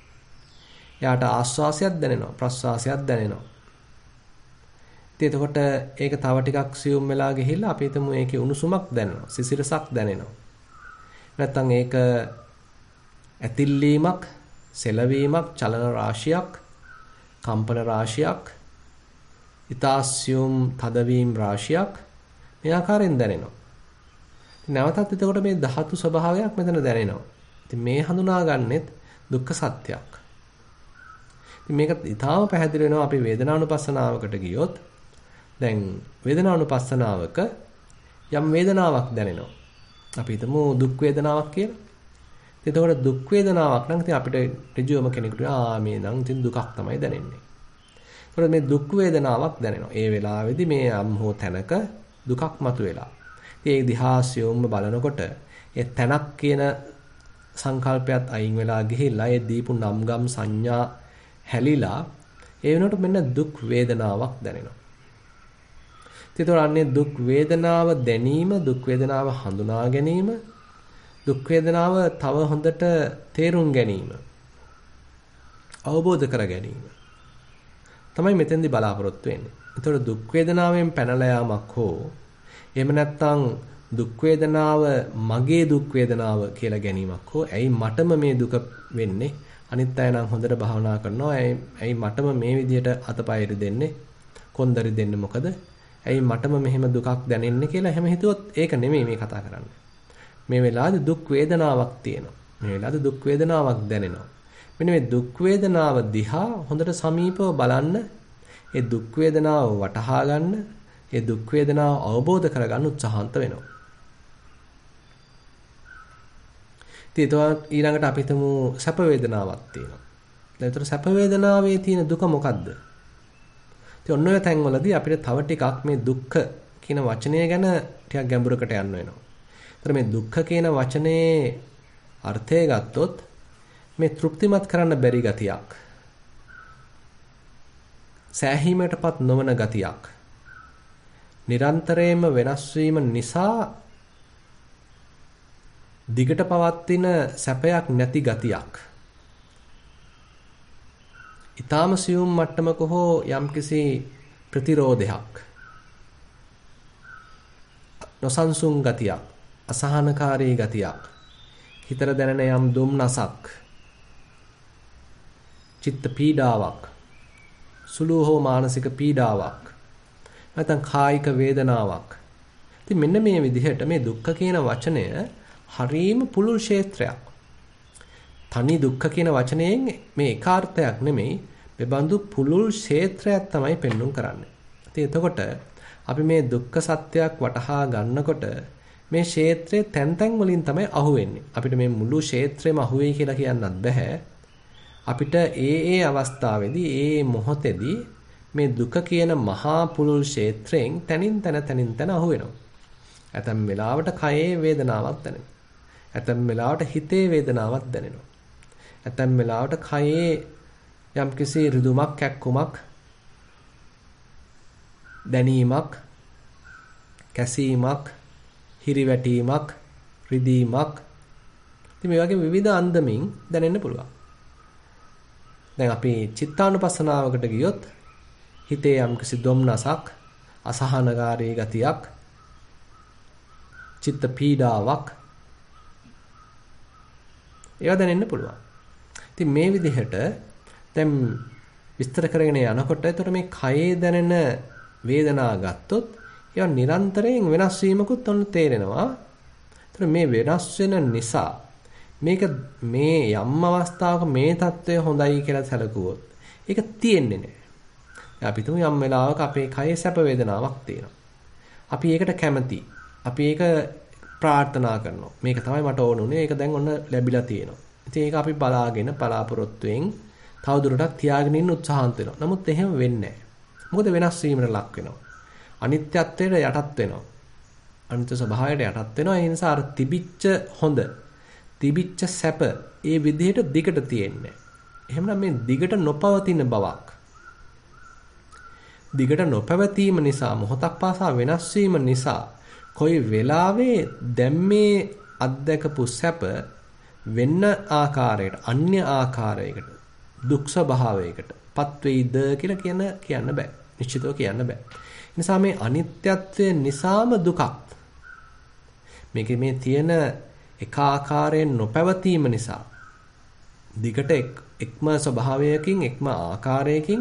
[SPEAKER 1] එයාට ආස්වාසයක් දැනෙනවා, ප්‍රස්වාසයක් දැනෙනවා. ඉතින් එතකොට ඒක තව ටිකක් සියුම් වෙලා ගිහිල්ලා අපි හිතමු ඒකේ උණුසුමක් දැනෙනවා, සිසිරසක් දැනෙනවා. නැත්තම් ඒක ඇතිල්ලීමක්, සෙලවීමක්, චලන රාශියක්, කම්පන රාශියක්, ඊතාස්යුම් තදවීම් රාශියක් මේ ආකාරයෙන් දැනෙනවා. නැවතත් එතකොට මේ ධාතු ස්වභාවයක් මෙතන දැනෙනවා. ඉතින් මේ හඳුනාගන්නෙත් දුක්ඛ සත්‍යයක්. ඉතින් මේක ඊටාම පැහැදිලි වෙනවා අපි වේදනානුපස්සනාවකට ගියොත්. දැන් වේදනානුපස්සනාවක යම් වේදනාවක් දැනෙනවා. අපි හිතමු දුක් වේදනාවක් කියලා. එතකොට දුක් වේදනාවක් නම් ඉතින් අපිට ඍජුවම කෙනෙකුට මේ නම් ඉතින් දුකක් තමයි දැනෙන්නේ. ඒතකොට මේ දුක් වේදනාවක් දැනෙනවා. ඒ වෙලාවේදී මේ යම් හෝ තැනක දුකක් මතුවෙලා. ඉතින් ඒ දිහාසියොම්ම බලනකොට ඒ තැනක් කියන සංකල්පයත් අයින් වෙලා ගිහිල්ලා ඒ දීපු නම්ගම් සංඥා හැලිලා ඒ වෙනකොට මෙන්න දුක් වේදනාවක් දැනෙනවා. ඒතකොට අන්නේ දුක් වේදනාව දැනීම, දුක් වේදනාව හඳුනා ගැනීම, දුක් වේදනාව තව හොඳට තේරුම් ගැනීම, අවබෝධ කර ගැනීම තමයි මෙතෙන්දී බලාපොරොත්තු වෙන්නේ. ඒතකොට දුක් වේදනාවෙන් පැනලා යාමක් හෝ එහෙම නැත්නම් දුක් වේදනාව මගේ දුක් වේදනාව කියලා ගැනීමක් හෝ ඇයි මටම මේ දුක වෙන්නේ? අනිත් අය නම් හොඳට භාවනා කරනවා. ඇයි මටම මේ විදිහට අතපය දෙන්නේ? කොන්දරි දෙන්නේ මොකද? ඇයි මටම මෙහෙම දුකක් දැනෙන්නේ කියලා හැම හිතුවොත් ඒක නෙමෙයි මේ කතා කරන්නේ. මේ වෙලාවේ දුක් වේදනාවක් තියෙනවා. මේ වෙලාවේ දුක් වේදනාවක් දැනෙනවා. මෙන්න මේ දුක් වේදනාව දිහා හොඳට සමීපව බලන්න, ඒ දුක් වේදනාව වටහා ගන්න, ඒ දුක් වේදනාව අවබෝධ කරගන්න උත්සාහන්ත වෙනවා. ඉතින් ඊළඟට අපි හිතමු සැප වේදනාවක් තියෙනවා. දැන් ඒතර සැප වේදනාවේ තියෙන දුක මොකද්ද? ඉතින් ඔන්න ඔය තැන්වලදී අපිට තව ටිකක් මේ දුක්ඛ කියන වචනය ගැන ටිකක් ගැඹුරකට යන්න වෙනවා. ඒතර මේ දුක්ඛ කියන වචනේ අර්ථය ගත්තොත් මේ තෘප්තිමත් කරන්න බැරි ගතියක්. සෑහීමකටපත් නොවන ගතියක්. නිරන්තරයෙන්ම වෙනස් වීම නිසා දිගට පවත්ින සැපයක් නැති ගතියක්. ඊටාම සියුම් මට්ටමක හෝ යම්කිසි ප්‍රතිරෝධයක්. නොසන්සුන් ගතියක්, අසහනකාරී ගතියක්. හිතට දැනෙන යම් දුම්නසක්, චිත්ත පීඩාවක්, සුළු හෝ මානසික පීඩාවක්, නැත්නම් කායික වේදනාවක්. ඉතින් මෙන්න මේ විදිහට මේ දුක්ඛ කියන වචනය හරීම පුළුල් ක්ෂේත්‍රයක්. තනි දුක්ඛ කියන වචනයෙන් මේ ඒකාර්ථයක් නෙමෙයි, බෙබඳු පුළුල් ක්ෂේත්‍රයක් තමයි පෙන්වුම් කරන්නේ. ඉතින් එතකොට අපි මේ දුක්ඛ සත්‍යයක් වටහා ගන්නකොට මේ ක්ෂේත්‍රයේ තැන් තැන් වලින් තමයි අහුවෙන්නේ. අපිට මේ මුළු ක්ෂේත්‍රෙම අහුවෙයි කියලා කියන්නත් බෑ. අපිට ඒ අවස්ථාවේදී ඒ මොහොතේදී මේ දුක කියන මහා පුලුල් ක්ෂේත්‍රයෙන් තනින් තන අහුවෙනවා. ඇතැම් වෙලාවට කයේ වේදනාවක් දැනෙනවා. ඇතැම් වෙලාවට හිතේ වේදනාවක් දැනෙනවා. ඇතැම් වෙලාවට කයේ යම්කිසි රිදුමක් කැක්කුමක් දැනීමක් කැසීමක් හිරිවැටීමක් රිදීමක් ඉතින් මේ වගේ විවිධ අන්දමින් දැනෙන්න පුළුවන්. දැන් අපි චිත්තානුපස්සනාවකට ගියොත් හිතේ යම්කිසි දුම්නසක් අසහනකාරී ගතියක් චිත්ත පීඩාවක් ඒවා දැනෙන්න පුළුවන්. ඉතින් මේ විදිහට දැන් විස්තර කරගෙන යනකොට එතකොට මේ කයේ දැනෙන වේදනා ගත්තොත් ඒවා නිරන්තරයෙන් වෙනස් වීමකුත් ඔන්න තේරෙනවා. එතකොට මේ වෙනස් වෙන නිසා මේක මේ යම් අවස්ථාවක මේ தত্ত্বය හොඳයි කියලා සැලකුවොත් ඒක තියෙන්නේ නැහැ. අපි තුමු යම් වෙලාවක අපේ කයේ සැප වේදනාවක් තියෙනවා. අපි ඒකට කැමති. අපි ඒක ප්‍රාර්ථනා කරනවා. මේක තමයි මට ඕන උනේ. ඒක දැන් ඔන්න ලැබිලා තියෙනවා. ඉතින් ඒක අපි බලාගෙන බලාපොරොත්තුෙන් තවදුරටත් තියාගෙන ඉන්න උත්සාහන්ත වෙනවා. නමුත් එහෙම වෙන්නේ නැහැ. මොකද වෙනස් වීමකට ලක් වෙනවා. අනිත්‍යත්වයට යටත් වෙනවා. අනිත්‍ය ස්වභාවයට යටත් වෙනවා. ඒ නිසා අර තිබිච්ච හොඳ, තිබිච්ච සැප ඒ විදිහට දිගට තියෙන්නේ. එහෙමනම් මේ දිගට නොපවතින බවක්. දිගට නොපැවතීම නිසා මොහොතක් පාසා වෙනස් වීම නිසා කොයි වෙලාවේ දැන් මේ අත්දකපු සැප වෙන්න ආකාරයකට, අන්‍ය ආකාරයකට, දුක් ස්වභාවයකට පත් වෙයිද කියලා කියන්න බෑ. නිශ්චිතව කියන්න බෑ. නිසා මේ අනිත්‍යත්වය නිසාම දුකක්. මේකේ මේ තියෙන එක ආකාරයෙන් නොපැවතීම නිසා දිගට එක්ම ස්වභාවයකින්, එක්ම ආකාරයකින්,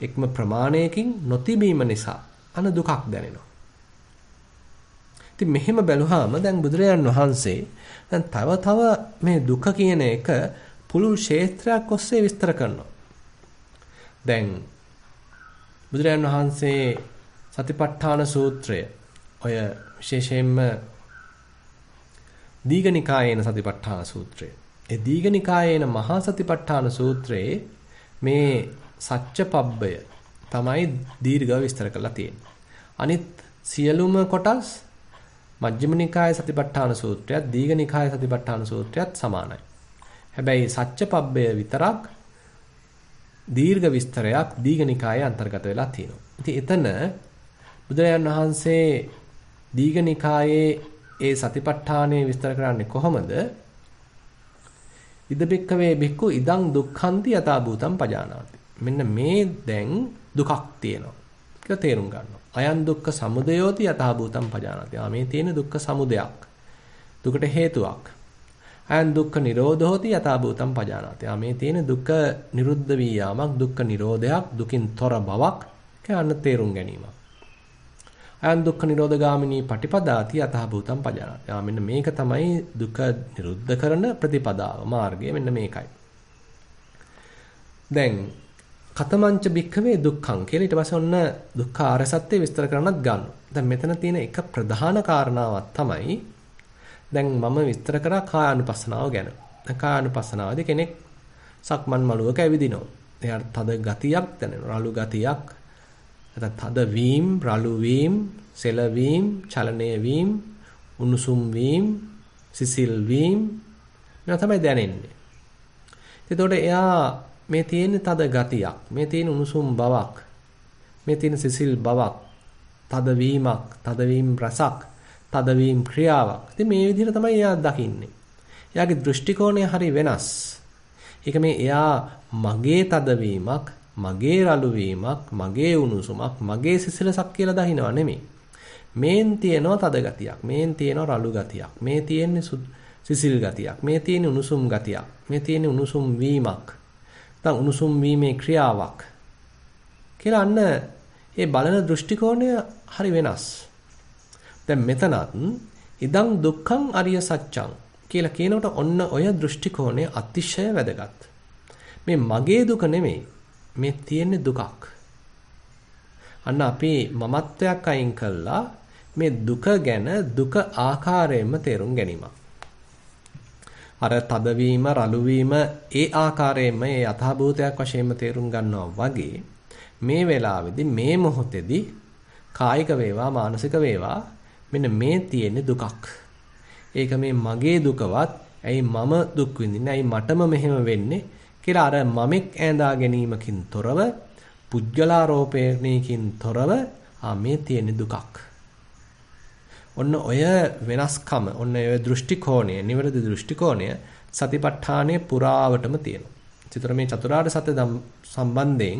[SPEAKER 1] එක්ම ප්‍රමාණයකින් නොතිබීම නිසා අන දුකක් දැනෙනවා. ඉතින් මෙහෙම බැලුවාම දැන් බුදුරජාන් වහන්සේ දැන් තව මේ දුක කියන එක පුළුල් ක්ෂේත්‍රයක් ඔස්සේ විස්තර කරනවා. දැන් බුදුරජාන් වහන්සේ සතිපට්ඨාන සූත්‍රය ඔය විශේෂයෙන්ම දීඝනිකායේන සතිපට්ඨාන සූත්‍රය. ඒ දීඝනිකායේන මහා සතිපට්ඨාන සූත්‍රයේ මේ සච්චපබ්බය තමයි දීර්ඝව විස්තර කරලා තියෙන්නේ. අනිත් සියලුම කොටස් මජ්ක්‍ධිම නිකායේ සතිපට්ඨාන සූත්‍රයත් දීඝනිකායේ සතිපට්ඨාන සූත්‍රයත් සමානයි. හැබැයි සච්චපබ්බය විතරක් දීර්ඝ විස්තරයක් දීඝනිකායේ අන්තර්ගත වෙලා තියෙනවා. ඉතින් එතන බුදුරජාණන් වහන්සේ දීඝනිකායේ ඒ සතිපට්ඨානය විස්තර කරන්නේ කොහොමද? ඉදබික්කවේ බික්කු ඉදං දුක්ඛන්ති යථා භූතං පජානාති. මෙන්න මේ දැන් දුකක් තියෙනවා කියලා තේරුම් ගන්නවා. අයං දුක්ඛ සමුදයෝති යථා භූතං පජානාති. මේ තියෙන දුක්ඛ සමුදයක්. දුකට හේතුවක්. අයං දුක්ඛ නිරෝධෝති යථා භූතං පජානාති. මේ තියෙන දුක්ඛ නිරුද්ධ වී යාමක්, දුක්ඛ නිරෝධයක්, දුකින් තොර බවක් කියන තේරුම් ගැනීමක්. අයං දුක්ඛ නිරෝධගාමිනී පටිපදාති යථා භූතං පජානාති. මෙන්න මේක තමයි දුක නිරුද්ධ කරන ප්‍රතිපදාව, මාර්ගය මෙන්න මේකයි. දැන් කතමංච භික්ඛවේ දුක්ඛං කියලා ඊට පස්සේ ඔන්න දුක්ඛ ආර්ය සත්‍ය විස්තර කරන්නත් ගන්නවා. දැන් මෙතන තියෙන එක ප්‍රධාන කාරණාවක් තමයි දැන් මම විස්තර කරා කායානුපස්සනාව ගැන. දැන් කායානුපස්සනාවේදී කෙනෙක් සක්මන් මළුවක ඇවිදිනවා. එයාට තද ගතියක් දැනෙනවා. රළු ගතියක්. නැත්නම් තද වීම, රළු වීම, සෙල වීම, චලනය වීම, උණුසුම් වීම, සිසිල් වීම මේවා තමයි දැනෙන්නේ. එතකොට එයා මේ තියෙන තද ගතියක්, මේ තියෙන උණුසුම් බවක්, මේ තියෙන සිසිල් බවක්, තද වීමක්, තද වීම රසක්, තද වීම ක්‍රියාවක්. ඉතින් මේ විදිහට තමයි එයා දකින්නේ. එයාගේ දෘෂ්ටි කෝණය හරි වෙනස්. ඒක මේ එයා මගේ තද වීමක්, මගේ රළු වීමක්, මගේ උණුසුමක්, මගේ සිසිලසක් කියලා දහිනව නෙමෙයි. මේන් තියෙනවා තද ගතියක්, මේන් තියෙනවා රළු ගතියක්, මේ තියෙන්නේ සිසිල් ගතියක්, මේ තියෙන්නේ උණුසුම් ගතියක්, මේ තියෙන්නේ උණුසුම් වීමක්. නැත්නම් උණුසුම් වීමේ ක්‍රියාවක් කියලා අන්න ඒ බලන දෘෂ්ටි කෝණය හරි වෙනස්. දැන් මෙතනත් ඉදං දුක්ඛං අරිය සත්‍යං කියලා කියනකොට ඔන්න ඔය දෘෂ්ටි කෝණය අතිශය වැදගත්. මේ මගේ දුක නෙමෙයි, මේ තියෙන්නේ දුකක්. අන්න අපි මමත්වයක් අයින් කළා මේ දුක ගැන දුක ආකාරයෙන්ම තේරුම් ගැනීමක්. අර තදවීම, රළු වීම ඒ ආකාරයෙන්ම ඒ යථාභූතයක් වශයෙන්ම තේරුම් ගන්නවා වගේ මේ වෙලාවේදී මේ මොහොතේදී කායික වේවා මානසික වේවා මෙන්න මේ තියෙන දුකක්. ඒක මේ මගේ දුකවත් ඇයි මම දුක් විඳින්නේ? ඇයි මටම මෙහෙම වෙන්නේ? කියලා අර මමෙක් ඈඳා ගැනීමකින් තොරව පුජ්‍යලාරෝපණයකින් තොරව මේ තියෙන දුකක්. ඔන්න ඔය වෙනස්කම, ඔන්න ඔය දෘෂ්ටි කෝණය, නිවැරදි දෘෂ්ටි කෝණය සතිපට්ඨානයේ පුරාවටම තියෙනවා. ඒතර මේ චතුරාර්ය සත්‍ය සම්බන්ධයෙන්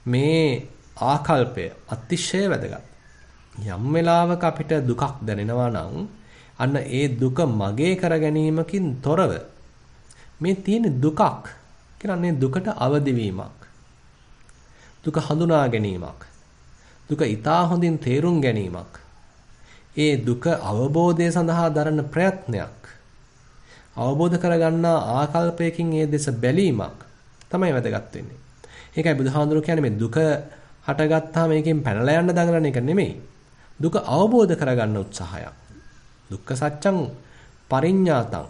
[SPEAKER 1] මේ ආකල්පය අතිශය වැදගත්. යම් වෙලාවක අපිට දුකක් දැනෙනවා නම් අන්න ඒ දුක මගේ කර ගැනීමකින් තොරව මේ තියෙන දුකක් කියන්නේ දුකට අවදි වීමක්. දුක හඳුනා ගැනීමක්. දුක ඊටා හොඳින් තේරුම් ගැනීමක්. ඒ දුක අවබෝධය සඳහා දරන ප්‍රයත්නයක්. අවබෝධ කරගන්නා ආකල්පයකින් ඒ දෙස බැලීමක් තමයි වැදගත් වෙන්නේ. ඒකයි බුදුහාඳුරු කියන්නේ මේ දුක හටගත්තාම මේකෙන් පැනලා යන්න දඟලන එක නෙමෙයි. දුක අවබෝධ කරගන්න උත්සාහයක්. දුක්ඛ සත්‍යං පරිඤ්ඤාතං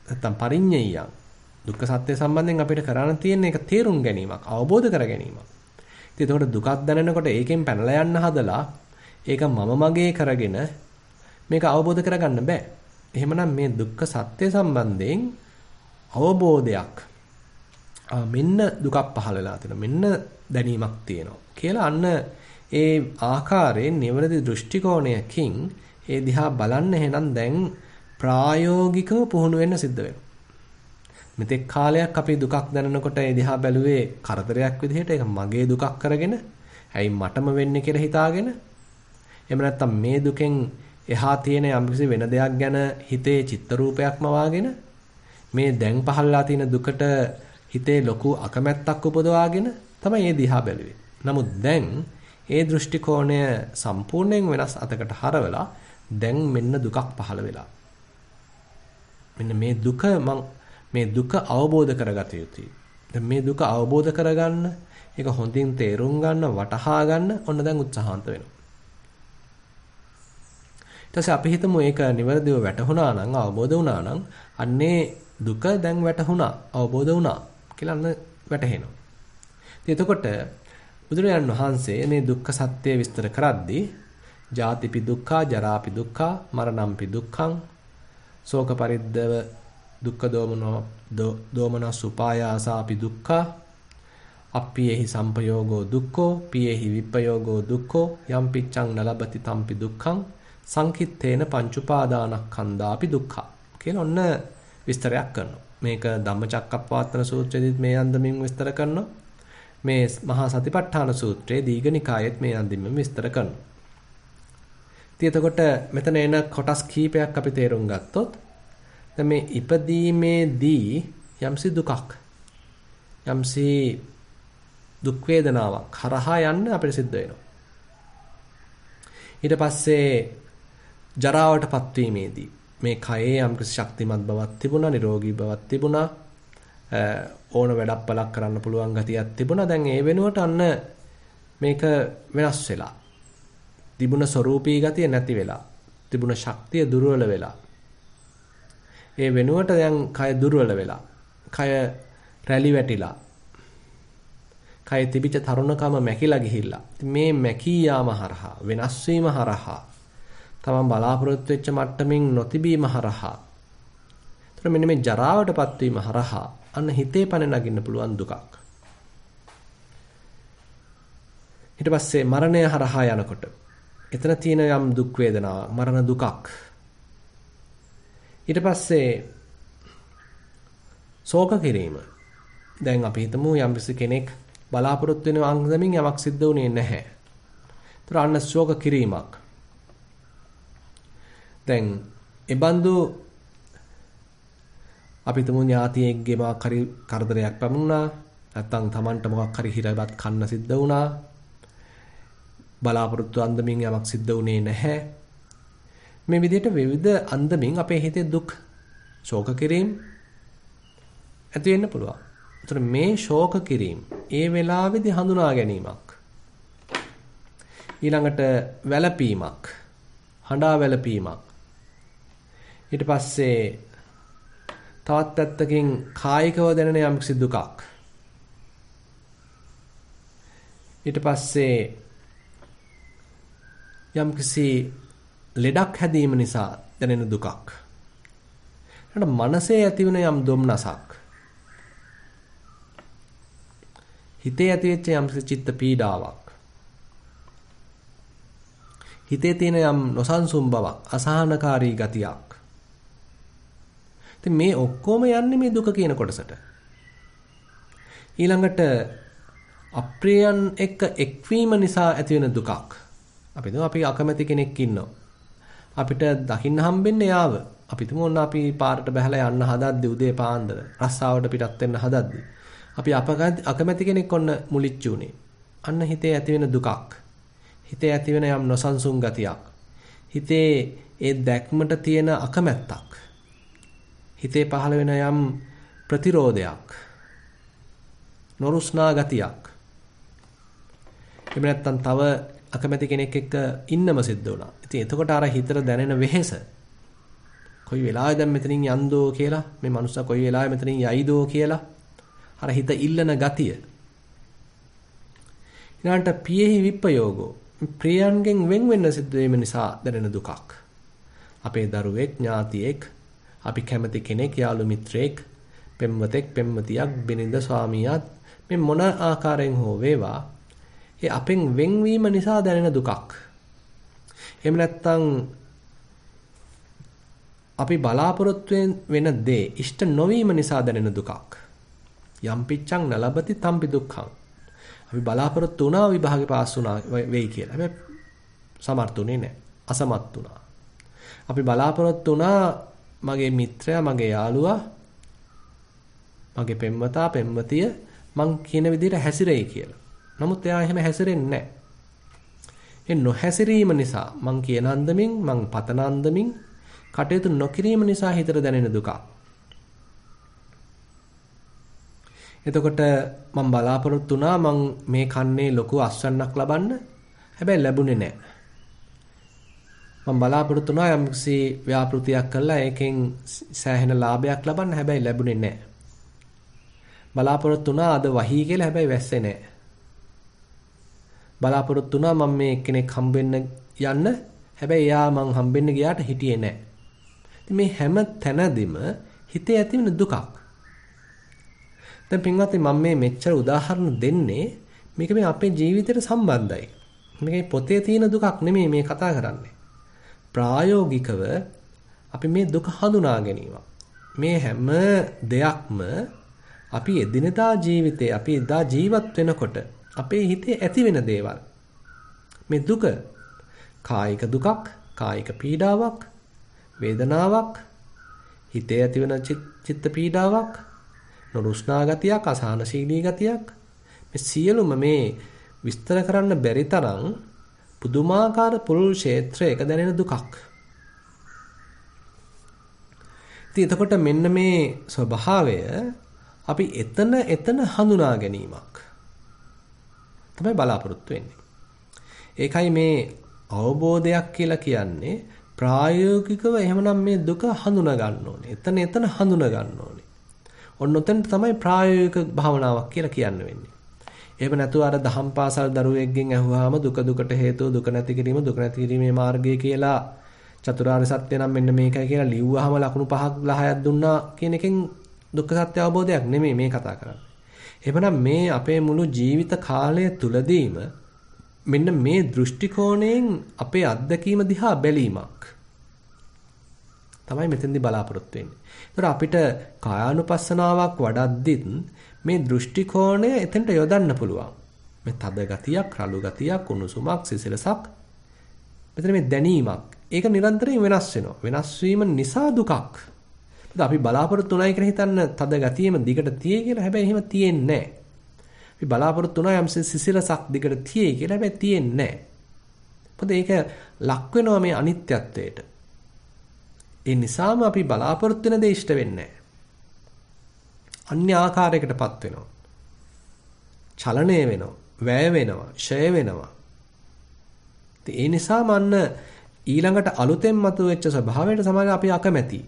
[SPEAKER 1] නැත්නම් පරිඤ්ඤයං. දුක්ඛ සත්‍ය සම්බන්ධයෙන් අපිට කරන්න තියෙන එක තේරුම් ගැනීමක්, අවබෝධ කර ගැනීමක්. ඉතින් ඒකට දුකක් දැනෙනකොට ඒකෙන් පැනලා යන්න හදලා ඒක මම මගේ කරගෙන මේක අවබෝධ කරගන්න බෑ. එහෙමනම් මේ දුක්ඛ සත්‍ය සම්බන්ධයෙන් අවබෝධයක් මෙන්න දුකක් පහළ වෙලා තියෙනවා. මෙන්න දැනීමක් තියෙනවා කියලා අන්න ඒ ආකාරයෙන් නිවැරදි දෘෂ්ටි කෝණයකින් ඒ දිහා බලන්න එහෙනම් දැන් ප්‍රායෝගිකව පුහුණු වෙන්න සිද්ධ වෙනවා. මෙතෙක් කාලයක් අපි දුකක් දැනනකොට ඒ දිහා බැලුවේ කරදරයක් විදිහට, ඒක මගේ දුකක් කරගෙන, ඇයි මටම වෙන්නේ කියලා හිතාගෙන. එහෙම නැත්නම් මේ දුකෙන් එහා තියෙන යම්කිසි වෙන දෙයක් ගැන හිතේ චිත්ත රූපයක්ම වාගෙන, මේ දැන් පහළලා තියෙන දුකට හිතේ ලොකු අකමැත්තක් උපදවාගෙන තමයි මේ දිහා බැලුවේ. නමුත් දැන් ඒ දෘෂ්ටි කෝණය සම්පූර්ණයෙන් වෙනස් අතකට හරවලා දැන් මෙන්න දුකක් පහළ වෙලා. මෙන්න මේ දුක අවබෝධ කරගත යුතුයි. දැන් මේ දුක අවබෝධ කරගන්න, ඒක හොඳින් තේරුම් ගන්න, වටහා ගන්න ඔන්න දැන් උත්සාහන්ත වෙනවා. ඊට පස්සේ අපි හිතමු ඒක නිවැරදිව වැටහුණා නම්, අවබෝධ වුණා නම්, අන්නේ දුක දැන් වැටහුණා, අවබෝධ වුණා කියලා අන්න වැටහෙනවා. ඉතින් එතකොට බුදුරජාණන් වහන්සේ මේ දුක්ඛ සත්‍ය විස්තර කරද්දී ජාතිපි දුක්ඛා, ජරාපි දුක්ඛා, මරණම්පි දුක්ඛං, ශෝක පරිද්දව දුක්ඛ දෝමනස් උපායාසාපි දුක්ඛා, අප්පියේහි සම්පයෝගෝ දුක්ඛෝ, පියේහි විප්පයෝගෝ දුක්ඛෝ, යම් පිච්ඡං නලබති තම්පි දුක්ඛං, සංකිට්ඨේන පංචඋපාදානස්කන්ධාපි දුක්ඛා කියලා ඔන්න විස්තරයක් කරනවා. මේක ධම්මචක්කප්පවත්තන සූත්‍රයේදීත් මේ අන්දමින් විස්තර කරනවා. මේ මහා සතිපට්ඨාන සූත්‍රයේ දීඝනිකායෙත් මේ අන්දමින් විස්තර කරනවා. ඉතින් එතකොට මෙතන එන කොටස් කීපයක් අපි තේරුම් ගත්තොත් දැන් මේ ඉපදීමේදී යම්සි දුකක්, යම්සි දුක් වේදනාවක් හරහා යන්න අපිට සිද්ධ වෙනවා. ඊට පස්සේ ජරාවටපත් වීමේදී මේ කයේ යම්කිසි ශක්තිමත් බවක් තිබුණා, නිරෝගී බවක් තිබුණා, ඕන වැඩක් පලක් කරන්න පුළුවන් ගතියක් තිබුණා. දැන් ඒ වෙනුවට අන්න මේක වෙනස් වෙලා. තිබුණ ස්වરૂපී ගතිය නැති වෙලා. තිබුණ ශක්තිය දුර්වල වෙලා. ඒ වෙනුවට දැන් කය දුර්වල වෙලා. කය රැලි වැටිලා. කය තිබිච්ච තරුණකම මැකිලා ගිහිල්ලා. මේ මැකී යාම හරහා, වෙනස් වීම හරහා, තමන් බලාපොරොත්තු වෙච්ච මට්ටමින් නොතිබීම හරහා, එතන මෙන්න මේ ජරාවටපත් වීම හරහා අන්න හිතේ පැන නගින්න පුළුවන් දුකක්. ඊට පස්සේ මරණය හරහා යනකොට එතන තියෙන යම් දුක් වේදනාවක්, මරණ දුකක්. ඊට පස්සේ ශෝක කිරීම. දැන් අපි හිතමු යම් කෙනෙක් බලාපොරොත්තු වෙන අංගදමින් යමක් සිද්ධ වුණේ නැහැ. ඒතර අන්න ශෝක කිරීමක්. දැන් එබඳු අපි තුමු ඥාතියෙක්ගේ මොකක් හරි කරදරයක් පැමුණා, නැත්නම් Tamanට මොකක් හරි හිරවත් කන්න සිද්ධ වුණා, බලාපොරොත්තු අන්දමින් යමක් සිද්ධ වුණේ නැහැ. මේ විදිහට විවිධ අන්දමින් අපේ හිතේ දුක්, ශෝක කිරීම ඇති වෙන්න පුළුවන්. ඒතර මේ ශෝක කිරීම ඒ වෙලාවේදී හඳුනා ගැනීමක්. ඊළඟට වැළපීමක්. හඬා වැළපීමක්. ඊට පස්සේ තවත් පැත්තකින් කායිකව දැනෙන යම්කිසි දුකක්. ඊට පස්සේ යම්කිසි ලෙඩක් හැදීම නිසා දැනෙන දුකක්. ඊට මනසේ ඇතිවන යම් දුම්නසක්. හිතේ ඇතිවෙච්ච යම්කිසි චිත්ත පීඩාවක්. හිතේ තියෙන යම් නොසන්සුන් බවක්, අසහනකාරී ගතියක්. ඉතින් මේ ඔක්කොම යන්නේ මේ දුක කියන කොටසට. ඊළඟට අප්‍රියයන් එක්ක එක්වීම නිසා ඇතිවෙන දුකක්. අපි අකමැති කෙනෙක් ඉන්නවා. අපිට දකින්න හම්බෙන්නේ යාව. අපි තුමු අපි පාරට බහලා යන්න හදද්දි උදේ පාන්දර රස්සාවට පිටත් වෙන්න හදද්දි අපි අකමැති කෙනෙක් ඔන්න මුලිච්චු උනේ. අන්න හිතේ ඇතිවෙන දුකක්. හිතේ ඇතිවෙන යම් නොසන්සුන් ගතියක්. හිතේ ඒ දැක්මට තියෙන අකමැත්තක්. හිතේ පහළ වෙන යම් ප්‍රතිරෝධයක්. නොරුස්නා ගතියක්. එහෙම නැත්නම් තව අකමැති කෙනෙක් එක්ක ඉන්නම සිද්ධ වුණා. ඉතින් එතකොට අර හිතට දැනෙන වෙහෙස කොයි වෙලාවෙ දැන් මෙතනින් යන්දෝ කියලා මේ මනුස්සා කොයි වෙලාවෙ මෙතනින් යයිදෝ කියලා අර හිත ඉල්ලන ගතිය. ඊළඟට පියෙහි විප්පයෝගෝ ප්‍රියයන්ගෙන් වෙන් වෙන්න සිද්ධ වීම නිසා දැනෙන දුකක්. අපේ දරුවෙක්, ඥාතියෙක්, අපි කැමති කෙනෙක්, යාළු මිත්‍රයෙක්, පෙම්වතෙක්, පෙම්වතියක්, බිරිඳ, ස්වාමියාත් මේ මොන ආකාරයෙන් හෝ වේවා ඒ අපෙන් වෙන්වීම නිසා දැනෙන දුකක්. එහෙම නැත්නම් අපි බලාපොරොත්තු වෙන දේ ඉෂ්ට නොවීම නිසා දැනෙන දුකක්. යම් පිච්ඡං නලබති තම්පි දුක්ඛං. අපි බලාපොරොත්තු වුණා විභාගේ පාස් වුණා වෙයි කියලා. හැබැයි සමර්ථුනේ නැහැ. අසමත් වුණා. අපි බලාපොරොත්තු වුණා මගේ මිත්‍රයා, මගේ යාළුවා, මගේ පෙම්වතා, පෙම්වතිය මං කියන විදිහට හැසිරෙයි කියලා. නමුත් එයා එහෙම හැසිරෙන්නේ නැහැ. ඒ නොහැසිරීම නිසා මං කියන අන්දමින්, මං පතන අන්දමින් කටයුතු නොකිරීම නිසා හිතට දැනෙන දුක. එතකොට මම බලාපොරොත්තු වුණා මං මේ කන්නේ ලොකු අස්වැන්නක් ලබන්න. හැබැයි ලැබුණේ නැහැ. මම බලාපොරොත්තු වුණා යම්කිසි ව්‍යාපෘතියක් කළා ඒකෙන් සෑහෙන ලාභයක් ලබන්න. හැබැයි ලැබුණේ නැහැ. බලාපොරොත්තු වුණා අද වහී කියලා. හැබැයි වැස්සේ නැහැ. බලාපොරොත්තු වුණා මම මේ කෙනෙක් හම්බෙන්න යන්න. හැබැයි එයා මං හම්බෙන්න ගියාට හිටියේ නැහැ. ඉතින් මේ හැම තැනදීම හිතේ ඇතිවෙන දුකක්. දැන් පින්වත්නි මම මේ මෙච්චර උදාහරණ දෙන්නේ මේක මේ අපේ ජීවිතයට සම්බන්ධයි. මේකේ පොතේ තියෙන දුකක් නෙමෙයි මේ කතා කරන්නේ. ප්‍රායෝගිකව අපි මේ දුක හඳුනා ගැනීම. මේ හැම දෙයක්ම අපි එදිනදා ජීවිතේ අපි එදා ජීවත් වෙනකොට අපේ හිතේ ඇති වෙන දේවල්. මේ දුක කායික දුකක්, කායික පීඩාවක්, වේදනාවක්, හිතේ ඇතිවන චිත්ත පීඩාවක්, නොරුස්නා ගතියක්, අසහනශීලී ගතියක්. මේ සියලුම මේ විස්තර කරන්න බැරි තරම් පුදුමාකාර පුරුල් ක්ෂේත්‍රයක දැනෙන දුකක්. ඉතින් එතකොට මෙන්න මේ ස්වභාවය අපි එතන හඳුනා ගැනීමක් තමයි බලාපොරොත්තු වෙන්නේ. ඒකයි මේ අවබෝධයක් කියලා කියන්නේ ප්‍රායෝගිකව එහෙමනම් මේ දුක හඳුනා ගන්න ඕනේ. එතන හඳුනා ගන්න ඕනේ. ඔන්න ඔතෙන් තමයි ප්‍රායෝගික භාවනාවක් කියලා කියන්න වෙන්නේ. එහෙම නැතුව අර දහම් පාසල් දරුවෙක්ගෙන් අහුවාම දුකට හේතුව දුක නැති කිරීමේ මාර්ගය කියලා චතුරාර්ය සත්‍ය නම් මෙන්න මේකයි කියලා ලිව්වහම ලකුණු 5ක් 10ක් දුන්නා කියන එකෙන් දුක්ඛ සත්‍ය අවබෝධයක් නෙමෙයි මේ කතා කරන්නේ. එහෙමනම් මේ අපේ මුළු ජීවිත කාලය තුලදීම මෙන්න මේ දෘෂ්ටි කෝණයෙන් අපේ අත්දැකීම දිහා බැලීමක් තමයි මෙතෙන්දී බලාපොරොත්තු වෙන්නේ. ඒතර අපිට කායානුපස්සනාවක් වඩද්දිත් මේ දෘෂ්ටි කෝණය එතෙන්ට යොදන්න පුළුවන්. මේ තද ගතියක්, රළු ගතියක්, උණුසුමක්, සිසිලසක්. මෙතන මේ දැනීමක්. ඒක නිරන්තරයෙන් වෙනස් වෙනවා. වෙනස් වීම නිසා දුකක්. අපි බලාපොරොත්තු උනායි කියලා හිතන්න තද ගතියෙම දිගට තියේ කියලා. හැබැයි එහෙම තියෙන්නේ නැහැ. අපි බලාපොරොත්තු උනා යම් සිසිලසක් දිගට තියේ කියලා. හැබැයි තියෙන්නේ නැහැ. මොකද ඒක ලක් වෙනවා මේ අනිත්‍යත්වයට. ඒ නිසාම අපි බලාපොරොත්තු වෙන දේ ඉෂ්ට වෙන්නේ නැහැ. අන්‍ය ආකාරයකටපත් වෙනවා. චලනය වෙනවා, වැය වෙනවා, ෂය වෙනවා. ඒ නිසාම අන්න ඊළඟට අලුතෙන් මතුවෙච්ච ස්වභාවයට සමානව අපි අකමැති.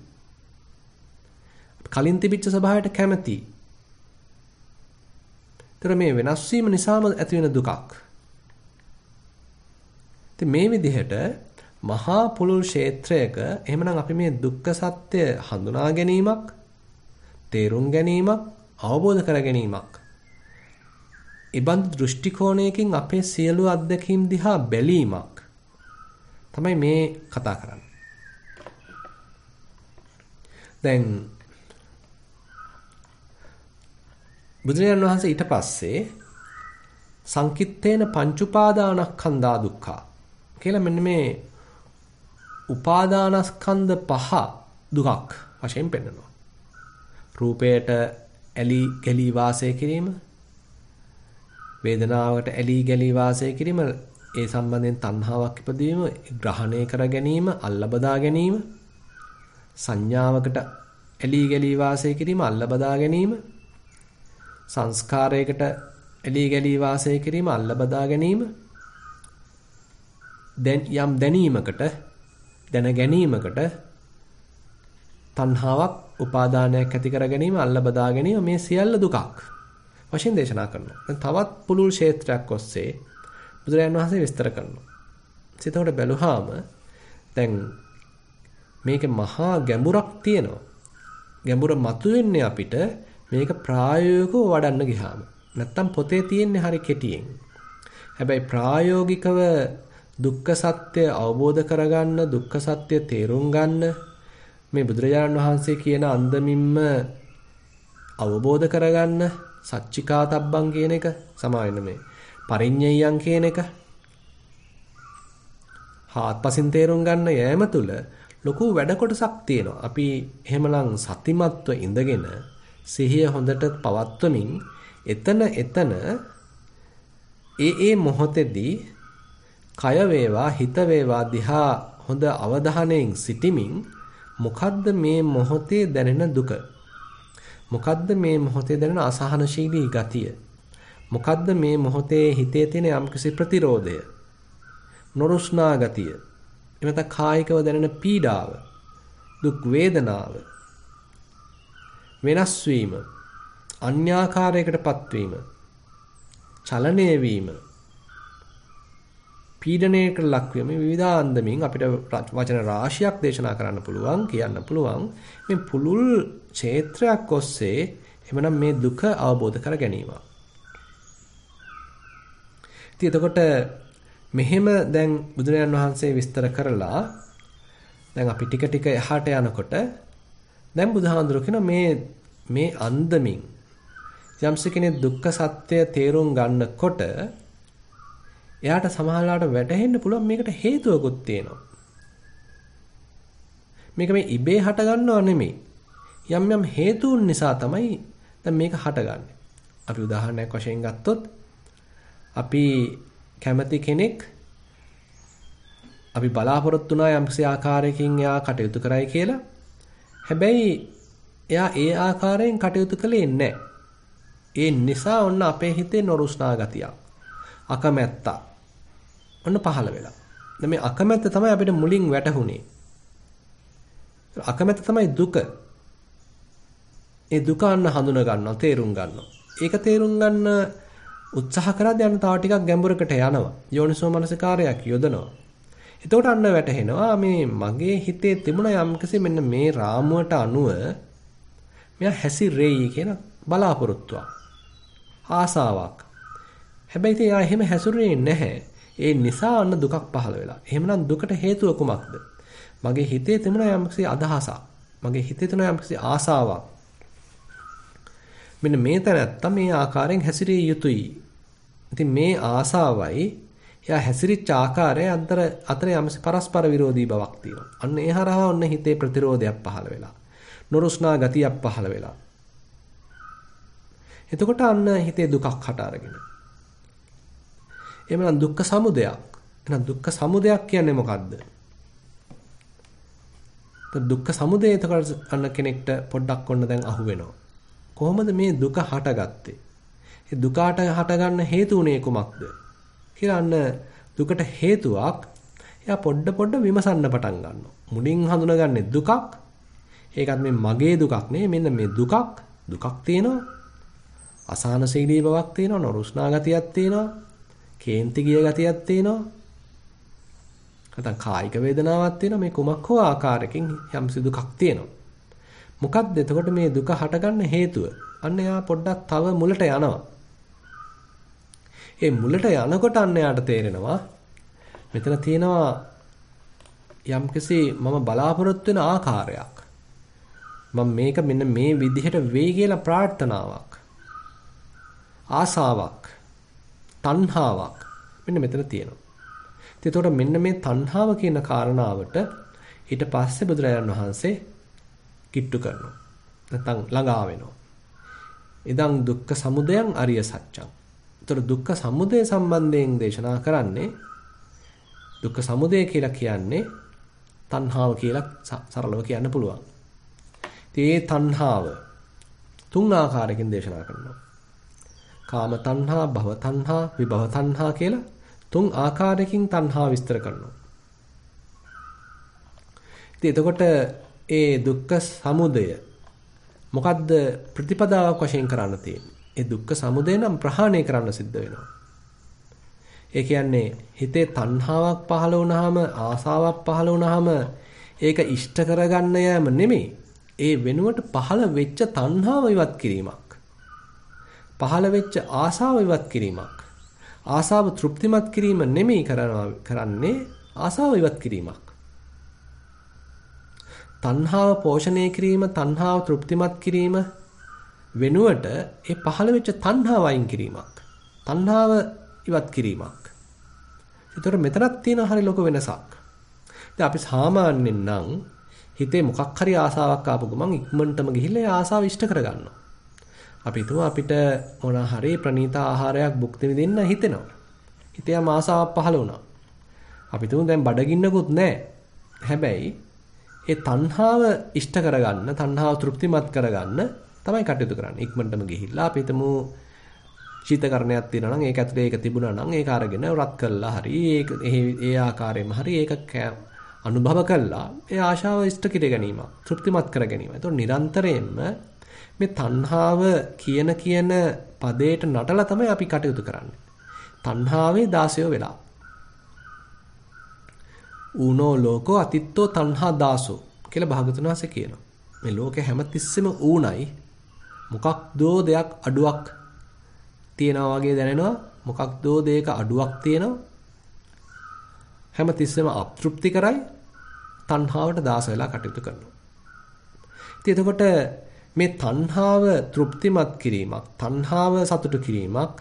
[SPEAKER 1] කලින් තිබිච්ච ස්වභාවයට කැමැති. ඒතර මේ වෙනස් වීම නිසාම ඇති වෙන දුකක්. ඉතින් මේ විදිහට මහා පුළුල් ක්ෂේත්‍රයක එහෙමනම් අපි මේ දුක්ඛ සත්‍ය හඳුනා ගැනීමක්, තේරුම් ගැනීමක්, අවබෝධ කර ගැනීමක්. ඉබඳු දෘෂ්ටි කෝණයකින් අපේ සියලු අත්දැකීම් දිහා බැලීමක් තමයි මේ කතා කරන්නේ. දැන් බුදුරජාණන් වහන්සේ ඊට පස්සේ සංකිට්ඨේන පංච උපාදානස්කන්ධා දුක්ඛා කියලා මෙන්න මේ උපාදානස්කන්ධ පහ දුකක් වශයෙන් පෙන්නනවා. රූපයට ඇලී ගැලී වාසය කිරීම, වේදනාවකට ඇලී ගැලී වාසය කිරීම, ඒ සම්බන්ධයෙන් තණ්හාවක් ඉපදවීම, ග්‍රහණය කර ගැනීම, අල්ලබදා ගැනීම, සංඥාවකට ඇලී ගැලී වාසය කිරීම, අල්ලබදා ගැනීම, සංස්කාරයකට ඇලී ගැලී වාසය කිරීම, අල්ලබදා ගැනීම, යම් දැනීමකට, දැන ගැනීමකට තණ්හාවක්, උපාදානයක් ඇති කර ගැනීම, අල්ලබදා ගැනීම මේ සියල්ල දුකක් වශයෙන් දේශනා කරනවා. දැන් තවත් පුළුල් ක්ෂේත්‍රයක් ඔස්සේ බුදුරජාණන් වහන්සේ විස්තර කරනවා. සිතවට බැලුවාම දැන් මේක මහා ගැඹුරක් තියෙනවා. ගැඹුර මතුවෙන්නේ අපිට මේක ප්‍රායෝගිකව වඩන්න ගියාම. නැත්තම් පොතේ තියෙන්නේ හරි කෙටියෙන්. හැබැයි ප්‍රායෝගිකව දුක්ඛ සත්‍ය අවබෝධ කරගන්න, දුක්ඛ සත්‍ය තේරුම් ගන්න මේ බුදුරජාණන් වහන්සේ කියන අන්දමින්ම අවබෝධ කරගන්න සච්චිකාතබ්බං කියන එක සමාවෙන්න මේ පරිඤ්ඤයයන් කියන එක හාත්පසින් තේරුම් ගන්න යෑම තුළ ලොකු වැඩ කොටසක් තියෙනවා. අපි එහෙමනම් සතිමත්ව ඉඳගෙන සිහිය හොඳට පවත්වමින් එතන ඒ මොහොතේදී කය වේවා හිත වේවා දිහා හොඳ අවධානයෙන් සිටිමින් මොකද්ද මේ මොහොතේ දැනෙන දුක? මොකද්ද මේ මොහොතේ දැනෙන අසහනශීලී ගතිය? මොකද්ද මේ මොහොතේ හිතේ තියෙන යම්කිසි ප්‍රතිරෝධය? නොරුස්නා ගතිය. එමෙත කායිකව දැනෙන පීඩාව, දුක් වේදනාව, වෙනස් වීම, අන්‍යාකාරයකටපත් වීම, චලනය වීම, පීඩණයකට ලක්වීම විවිධාන්දමින් අපිට වචන රාශියක් දේශනා කරන්න පුළුවන්, කියන්න පුළුවන්. මේ පුළුල් ක්ෂේත්‍රයක් ඔස්සේ එමනම් මේ දුක අවබෝධ කර ගැනීම. ඉතින් එතකොට මෙහෙම දැන් බුදුරජාණන් වහන්සේ විස්තර කරලා දැන් අපි ටික ටික එහාට යනකොට දැන් බුදුහාඳුර කියන මේ අන්දමින් යම්ස කෙනෙක් දුක්ඛ සත්‍ය තේරුම් ගන්නකොට එයාට සමහරවිට වැටහෙන්න පුළුවන් මේකට හේතුවකුත් තියෙනවා. මේක මේ ඉබේ හට ගන්නව නෙමෙයි. යම් හේතුන් නිසා තමයි දැන් මේක හටගන්නේ. අපි උදාහරණයක් වශයෙන් ගත්තොත් අපි කැමති කෙනෙක් අපි බලාපොරොත්තු වුණා යම්කිසි ආකාරයකින් එයා කටයුතු කරයි කියලා. හැබැයි එයා ඒ ආකාරයෙන් කටයුතු කළේ නැහැ. ඒ නිසා ඔන්න අපේ හිතේ නොරුස්නා ගතියක්, අකමැත්ත ඔන්න පහළ වෙලා. දැන් මේ අකමැත්ත තමයි අපිට මුලින් වැටහුනේ. අකමැත්ත තමයි දුක. ඒ දුක අන්න හඳුනා ගන්නවා, තේරුම් ගන්නවා. ඒක තේරුම් ගන්න උත්සාහ කරද්දී අන්න තව ටිකක් ගැඹුරකට යනවා. යෝනිසෝ මනසිකාරයක් යොදනවා. එතකොට අන්න වැටහෙනවා මේ මගේ හිතේ තිබුණ යම්කිසි මෙන්න මේ රාමුවට අනුව මෙයා හැසිරෙයි කියන බලාපොරොත්තුවක්, ආසාවක්. හැබැයි ඉතින් එයා එහෙම හැසිරෙන්නේ නැහැ. ඒ නිසා අන්න දුකක් පහළ වෙලා. එහෙමනම් දුකට හේතුව කුමක්ද? මගේ හිතේ තිබුණ යම්කිසි අදහසක්, මගේ හිතේ තිබුණ යම්කිසි ආසාවක්. මෙන්න මේ තැනත්තා මේ ආකාරයෙන් හැසිරිය යුතුයි. ඉතින් මේ ආසාවයි එයා හැසිරිච්ච ආකාරය අතර යම්සි පරස්පර විරෝධී බවක් තියෙනවා. අන්න ඒ හරහා ඔන්න හිතේ ප්‍රතිරෝධයක් පහළ වෙලා. නොරුස්නා ගතියක් පහළ වෙලා. එතකොට අන්න හිතේ දුකක් හට අරගෙන. එහෙනම් දුක්ඛ සමුදයක්. එහෙනම් දුක්ඛ සමුදයක් කියන්නේ මොකද්ද? දුක්ඛ සමුදය එතකොට අන්න කෙනෙක්ට පොඩ්ඩක් ඔන්න දැන් අහු වෙනවා. කොහොමද මේ දුක හටගත්තේ? ඒ දුකට හටගන්න හේතු උනේ කුමක්ද? කියලා අන්න දුකට හේතුවක් එයා පොඩ විමසන්න පටන් ගන්නවා. මුලින් හඳුනගන්නේ දුකක්. ඒකත් මේ මගේ දුකක් නෙවෙයි. මෙන්න මේ දුකක් තියෙනවා. අසහනශීලී බවක් තියෙනවා. නොරුස්නා ගතියක් තියෙනවා. කේන්ති ගිය ගතියක් තියෙනවා. නැත්නම් කායික වේදනාවක් තියෙනවා. මේ කුමක් හෝ ආකාරයකින් යම්සි දුකක් තියෙනවා. මොකක්ද එතකොට මේ දුක හටගන්න හේතුව? අන්න එයා පොඩ්ඩක් තව මුලට යනවා. ඒ මුලට යනකොට අන්න එයාට තේරෙනවා මෙතන තියෙනවා යම්කිසි මම බලාපොරොත්තු වෙන ආකාරයක්. මම මේක මෙන්න මේ විදිහට වෙයි කියලා ප්‍රාර්ථනාවක්. ආසාවක්. තණ්හාවක්. මෙන්න මෙතන තියෙනවා. එතකොට මෙන්න මේ තණ්හාව කියන කාරණාවට ඊට පස්සේ බුදුරජාණන් වහන්සේ කිට්ටු කරනවා. නැත්නම් ළඟා වෙනවා. ඉදං දුක්ඛ සමුදයං අරිය සත්‍යං. එතකොට දුක්ඛ සමුදය සම්බන්ධයෙන් දේශනා කරන්නේ දුක්ඛ සමුදය කියලා කියන්නේ තණ්හාව කියලා සරලව කියන්න පුළුවන්. ඉතින් මේ තණ්හාව තුන් ආකාරයකින් දේශනා කරනවා. කාම තණ්හා, භව තණ්හා, විභව තණ්හා කියලා තුන් ආකාරයකින් තණ්හා විස්තර කරනවා. ඉතින් එතකොට ඒ දුක්ඛ සමුදය මොකද්ද ප්‍රතිපදාවක් වශයෙන් කරන්න තියෙන්නේ? ඒ දුක්ඛ සමුදය නම් ප්‍රහාණය කරන්න සිද්ධ වෙනවා. ඒ කියන්නේ හිතේ තණ්හාවක් පහළ වුණාම, ආසාවක් පහළ වුණාම ඒක ඉෂ්ට කරගන්න යෑම නෙමෙයි. ඒ වෙනුවට පහළ වෙච්ච තණ්හාව ඉවත් කිරීමක්. පහළ වෙච්ච ආසාව ඉවත් කිරීමක්. ආසාව තෘප්තිමත් කිරීම නෙමෙයි කරන්නේ ආසාව ඉවත් කිරීමක්. තණ්හාව පෝෂණය කිරීම, තණ්හාව තෘප්තිමත් කිරීම වෙනුවට ඒ පහළ වෙච්ච තණ්හාව අයින් කිරීමක්. තණ්හාව ඉවත් කිරීමක්. ඒතර මෙතනක් තියෙන හරිය ලොකු වෙනසක්. දැන් අපි සාමාන්‍යයෙන් නම් හිතේ මොකක් හරි ආසාවක් ආපු ගමන් ඉක්මනටම ගිහිල්ලා ඒ ආසාව ඉෂ්ට කරගන්නවා. අපි හිතුවා අපිට මොන හරි ප්‍රණීත ආහාරයක් භුක්ති විඳින්න හිතෙනවා. හිතේ ආසාවක් පහළ වුණා. අපි හිතුවා දැන් බඩගින්නකුත් නැහැ. හැබැයි ඒ තණ්හාව ඉෂ්ට කරගන්න, තණ්හාව තෘප්තිමත් කරගන්න තමයි කටයුතු කරන්නේ. ඉක්මනටම ගිහිල්ලා අපි හිතමු ශීතකරණයක් තියෙනවා නම් ඒක ඇතුලේ ඒක තිබුණා නම් ඒක අරගෙන රත් කළා හරි ඒක ඒ ආකාරයෙන්ම හරි ඒක අනුභව කළා ඒ ආශාව ඉෂ්ට කර ගැනීම, තෘප්තිමත් කර ගැනීම. ඒතකොට නිරන්තරයෙන්ම මේ තණ්හාව කියන පදයට නටලා තමයි අපි කටයුතු කරන්නේ. තණ්හාවේ දාසයෝ වෙලා. ඌනෝ ලෝකෝ අතිත්තෝ තණ්හා දාසෝ කියලා භාගතුන් වහන්සේ කියනවා. මේ ලෝකේ හැමතිස්සෙම ඌණයි මොකක්දෝ දෙයක් අඩුවක් තියෙනවා වගේ දැනෙනවා. මොකක්දෝ දෙයක අඩුවක් තියෙනවා. හැමතිස්සෙම අප්තෘප්ති කරයි තණ්හාවට දාස වෙලා කටයුතු කරනවා. ඉතින් එතකොට මේ තණ්හාව තෘප්තිමත් කිරීමක්, තණ්හාව සතුටු කිරීමක්,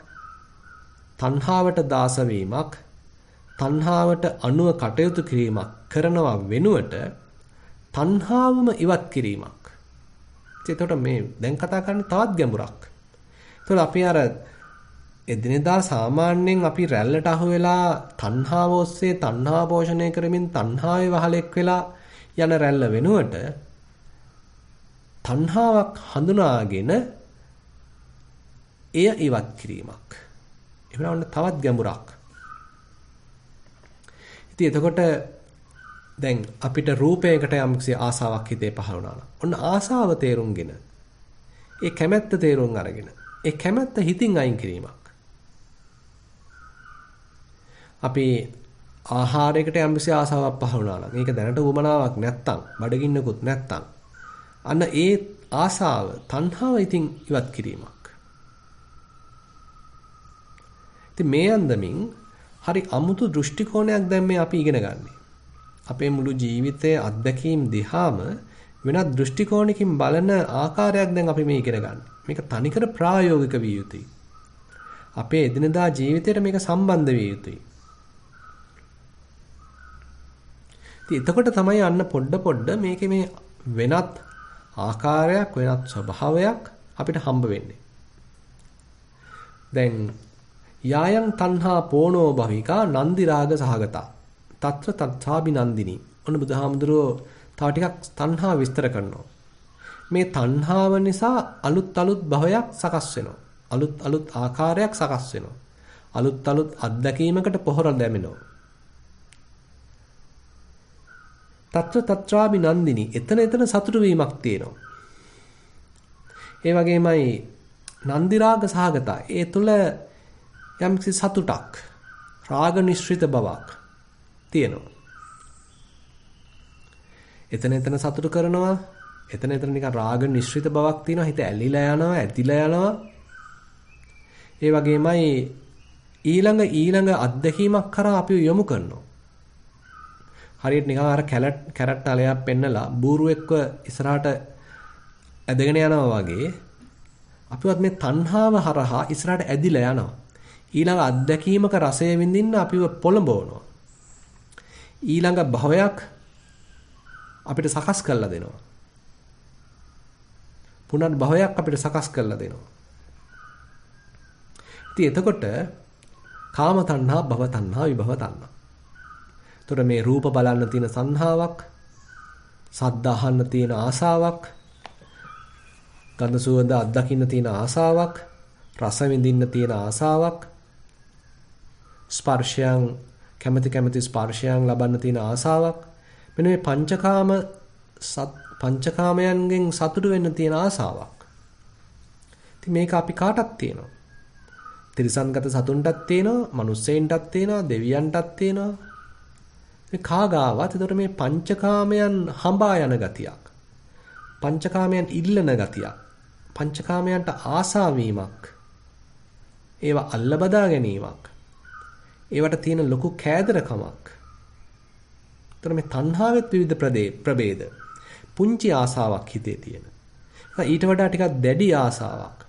[SPEAKER 1] තණ්හාවට දාස වීමක්, තණ්හාවට අනුව කටයුතු කිරීමක් කරනවා වෙනුවට තණ්හාවම ඉවත් කිරීමක්. එතකොට මේ දැන් කතා කරන්නේ තවත් ගැඹුරක්. එතකොට අපි අර එදිනෙදා සාමාන්‍යයෙන් අපි රැල්ලට අහු වෙලා තණ්හාව ඔස්සේ තණ්හා පෝෂණය කරමින් තණ්හාවේ වහලෙක් වෙලා යන රැල්ල වෙනුවට තණ්හාවක් හඳුනාගෙන එය ඉවත් කිරීමක්. එහෙනම් තවත් ගැඹුරක්. ඉතින් එතකොට දැන් අපිට රූපයකට යම්කිසි ආසාවක් හිතේ පහළ වුණා නම් ඔන්න ආසාව තේරුම්ගෙන ඒ කැමැත්ත තේරුම් අරගෙන ඒ කැමැත්ත හිතින් අයින් කිරීමක්. අපි ආහාරයකට යම්කිසි ආසාවක් පහළ වුණා නම් ඒක දැනට උවමනාවක් නැත්තම් බඩගින්නකුත් නැත්තම් අන්න ඒ ආසාව තණ්හාව ඉතින් ඉවත් කිරීමක්. ඉතින් මේ අන්දමින් හරි අමුතු දෘෂ්ටි කෝණයක් දැන් මේ අපි ඉගෙන ගන්නෙ. අපේ මුළු ජීවිතයේ අත්දැකීම් දිහාම වෙනත් දෘෂ්ටි කෝණකින් බලන ආකාරයක් දැන් අපි මේ ඉගෙන ගන්න. මේක තනිකර ප්‍රායෝගික විය යුතුයි. අපේ එදිනදා ජීවිතයට මේක සම්බන්ධ විය යුතුයි. ඉතින් එතකොට තමයි අන්න පොඩ මේකේ මේ වෙනත් ආකාරයක්, වෙනත් ස්වභාවයක් අපිට හම්බ වෙන්නේ. දැන් යායන් තණ්හා පෝනෝ භවිකා නන්දි රාග සහගතා తත්‍ර තත්ථාබි නන්දිනී. ඔන්න බුදුහාමුදුරුවෝ තව ටිකක් තණ්හා විස්තර කරනවා. මේ තණ්හාව නිසා අලුත් භවයක් සකස් වෙනවා. අලුත් ආකාරයක් සකස් වෙනවා. අලුත් අත්දැකීමකට පොහොර දැමෙනවා. తත්‍ර తත්‍රාබිනන්දිනී එතන එතන සතුටු වීමක් තියෙනවා. ඒ වගේමයි නන්දි රාග සහගතා. ඒ තුල යම්කිසි සතුටක්, රාග නිශ්චිත බවක් තියෙනවා. එතන එතන සතුටු කරනවා. එතන එතන නිකන් රාග නිශ්චිත බවක් තියෙනවා. හිත ඇලිලා යනවා, ඇතිලා යනවා. ඒ වගේමයි ඊළඟ අත්දැකීමක් කරා අපි යොමු කරනවා. හරියට නිකන් අර කැරට් අලයක් පෙන්නලා බූරුවෙක්ව ඉස්සරහට ඇදගෙන යනවා වගේ අපිවත් මේ තණ්හාව හරහා ඉස්සරහට ඇදිලා යනවා. ඊළඟ අත්දැකීමක රසය විඳින්න අපිව පොළඹවනවා. ඊළඟ භවයක් අපිට සකස් කරලා දෙනවා. පුනර්භවයක් අපිට සකස් කරලා දෙනවා. ඉතින් එතකොට කාම තණ්හා, භව තණ්හා, විභව තණ්හා. එතකොට මේ රූප බලන්න තියෙන සංහාවක්, සද්ද අහන්න තියෙන ආසාවක්, ගන්ධ සුවඳ අත්දකින්න තියෙන ආසාවක්, රස විඳින්න තියෙන ආසාවක්, ස්පර්ශයන් කැමැති ස්පර්ශයන් ලබන්න තියෙන ආසාවක්. මෙන්න මේ පංචකාමයන්ගෙන් සතුටු වෙන්න තියෙන ආසාවක්. ඉතින් මේක අපි කාටත් තියෙනවා. තිරිසන්ගත සතුන්ටත් තියෙනවා, මනුස්සයින්ටත් තියෙනවා, දෙවියන්ටත් තියෙනවා. මේ කාගාවත් ඒතර මේ පංචකාමයන් හඹා යන ගතියක්. පංචකාමයන් ඉල්ලන ගතියක්. පංචකාමයන්ට ආසා වීමක්. ඒවා අල්ල බදා ගැනීමක්. ඒවට තියෙන ලොකු කෑදරකමක්. ඒතර මේ තණ්හාවෙත් විවිධ ප්‍රභේද. පුංචි ආසාවක් හිතේ තියෙන. ඊට වඩා ටිකක් දැඩි ආසාවක්.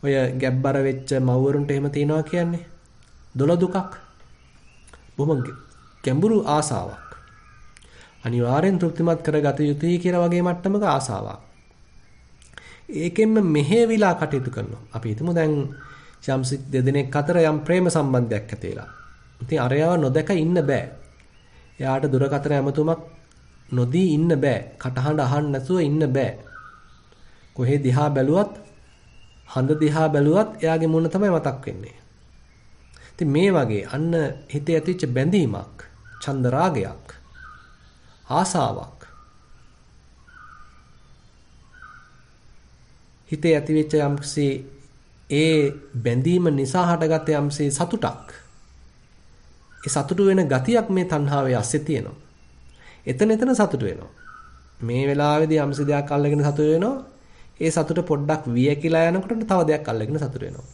[SPEAKER 1] ඔය ගැබ්බර වෙච්ච මව්වරුන්ට එහෙම තියනවා කියන්නේ දොළ දුකක්. බොහොම ගැඹුරු ආසාවක්. අනිවාර්යෙන් තෘප්තිමත් කරගත යුතුයි කියලා වගේ මට්ටමක ආසාවක්. ඒකෙන්ම මෙහෙවිලා කටයුතු කරනවා. අපි හිතමු දැන් යම් දෙදෙනෙක් අතර යම් ප්‍රේම සම්බන්ධයක් ඇති වෙලා. ඉතින් අරයව නොදක ඉන්න බෑ. එයාට දුරකථන ඇමතුමක් නොදී ඉන්න බෑ. කටහඬ අහන්න නැතුව ඉන්න බෑ. කොහේ දිහා බැලුවත්, හඳ දිහා බැලුවත් එයාගේ මුණ තමයි මතක් වෙන්නේ. ඉතින් මේ වගේ අන්න හිතේ ඇතිවෙච්ච බැඳීමක්, ඡන්ද රාගයක්, ආසාවක්. හිතේ ඇතිවෙච්ච යම්කිසි ඒ බැඳීම නිසා හටගත් යම්කිසි සතුටක්. ඒ සතුටු වෙන ගතියක් මේ තණ්හාවේ ඇස්සේ තියෙනවා. එතන සතුට වෙනවා. මේ වෙලාවේදී යම්කිසි දෙයක් අල්ලගෙන සතුට වෙනවා. ඒ සතුට පොඩ්ඩක් වියකිලා යනකොට තව දෙයක් අල්ලගෙන සතුට වෙනවා.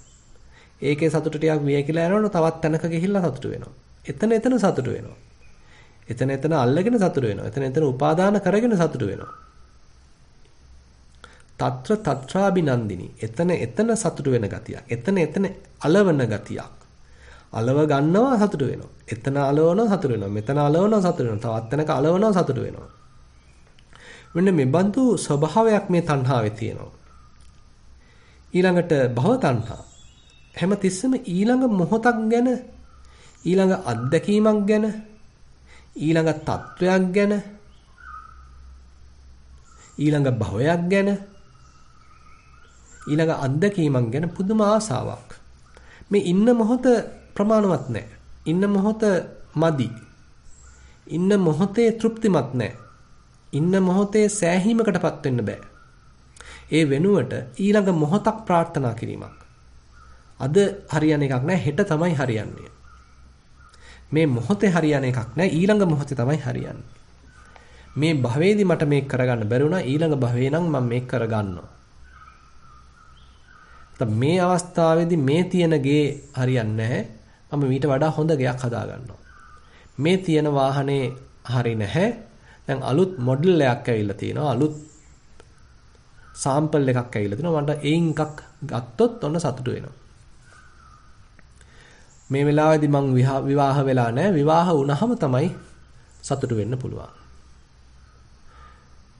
[SPEAKER 1] ඒකේ සතුට ටිකක් වියකිලා යනකොට තවත් තැනක ගිහිල්ලා සතුට වෙනවා. එතන සතුට වෙනවා. එතන අල්ලගෙන සතුට වෙනවා. එතන උපාදාන කරගෙන සතුට වෙනවා. తත්‍ර తත්‍රාබිනන්දිනී. එතන සතුට වෙන ගතියක්. එතන අලවන ගතියක්. අලව ගන්නවා සතුට වෙනවා. එතන අලවනවා සතුට වෙනවා. මෙතන අලවනවා සතුට වෙනවා. තවත් තැනක අලවනවා සතුට වෙනවා. මෙන්න මේ බඳු ස්වභාවයක් මේ තණ්හාවේ තියෙනවා. ඊළඟට භව තණ්හා. හැම තිස්සෙම ඊළඟ මොහොතක් ගැන, ඊළඟ අත්දැකීමක් ගැන, ඊළඟ තත්වයක් ගැන, ඊළඟ භවයක් ගැන, ඊළඟ අත්දැකීමක් ගැන පුදුම ආසාවක්. මේ ඉන්න මොහොත ප්‍රමාණවත් නැහැ. ඉන්න මොහොත මදි. ඉන්න මොහොතේ තෘප්තිමත් නැහැ. ඉන්න මොහොතේ සෑහීමකටපත් වෙන්න බෑ. ඒ වෙනුවට ඊළඟ මොහොතක් ප්‍රාර්ථනා කිරීමක්. අද හරියන එකක් නෑ, හෙට තමයි හරියන්නේ. මේ මොහොතේ හරියන එකක් නෑ, ඊළඟ මොහොතේ තමයි හරියන්නේ. මේ භවයේදී මට මේක කරගන්න බැරි වුණා, ඊළඟ භවයේ නම් මම මේක කරගන්නවා. මේ අවස්ථාවේදී මේ තියෙන ගේ හරියන්නේ නැහැ. මම ඊට වඩා හොඳ ගයක් හදා ගන්නවා. මේ තියෙන වාහනේ හරි නැහැ. දැන් අලුත් මොඩල් එකක් ඇවිල්ලා තිනවා. අලුත් සාම්පල් එකක් ඇවිල්ලා තිනවා. මට ඒන් එකක් ගත්තොත් ඔන්න සතුටු වෙනවා. මේ වෙලාවේදී මං විවාහ වෙලා නැහැ. විවාහ වුණාම තමයි සතුටු වෙන්න පුළුවන්.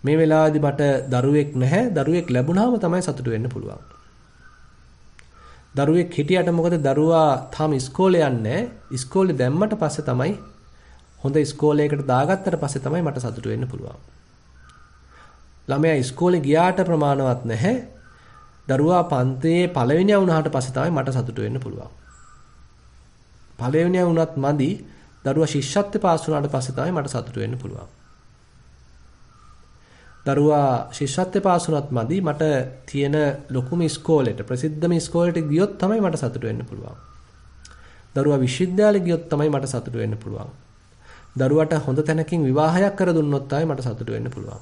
[SPEAKER 1] මේ වෙලාවේදී මට දරුවෙක් නැහැ. දරුවෙක් ලැබුණාම තමයි සතුටු වෙන්න පුළුවන්. දරුවෙක් හිටියට මොකද දරුවා තාම ඉස්කෝලේ යන්නේ. ඉස්කෝලේ දැම්මට පස්සේ තමයි, හොඳ ඉස්කෝලේකට දාගත්තට පස්සේ තමයි මට සතුටු වෙන්න පුළුවන්. ළමයා ඉස්කෝලේ ගියාට ප්‍රමාණවත් නැහැ. දරුවා පන්තියේ පළවෙනියා වුණාට පස්සේ තමයි මට සතුටු වෙන්න පුළුවන්. පළවෙනියා වුණත් මදි, දරුවා ශිෂ්‍යත්වයට පාස් වුණාට පස්සේ තමයි මට සතුටු වෙන්න පුළුවන්. දරුවා ශිෂ්‍යත්වයට පාස් වුණත් මදි මට තියෙන ලොකුම ඉස්කෝලේට ප්‍රසිද්ධම ඉස්කෝලේට ගියොත් තමයි මට සතුටු වෙන්න පුළුවන්. දරුවා විශ්වවිද්‍යාලෙ ගියොත් තමයි මට සතුටු වෙන්න පුළුවන්. දරුවට හොඳ තැනකින් විවාහයක් කර දුන්නොත් තමයි මට සතුටු වෙන්න පුළුවන්.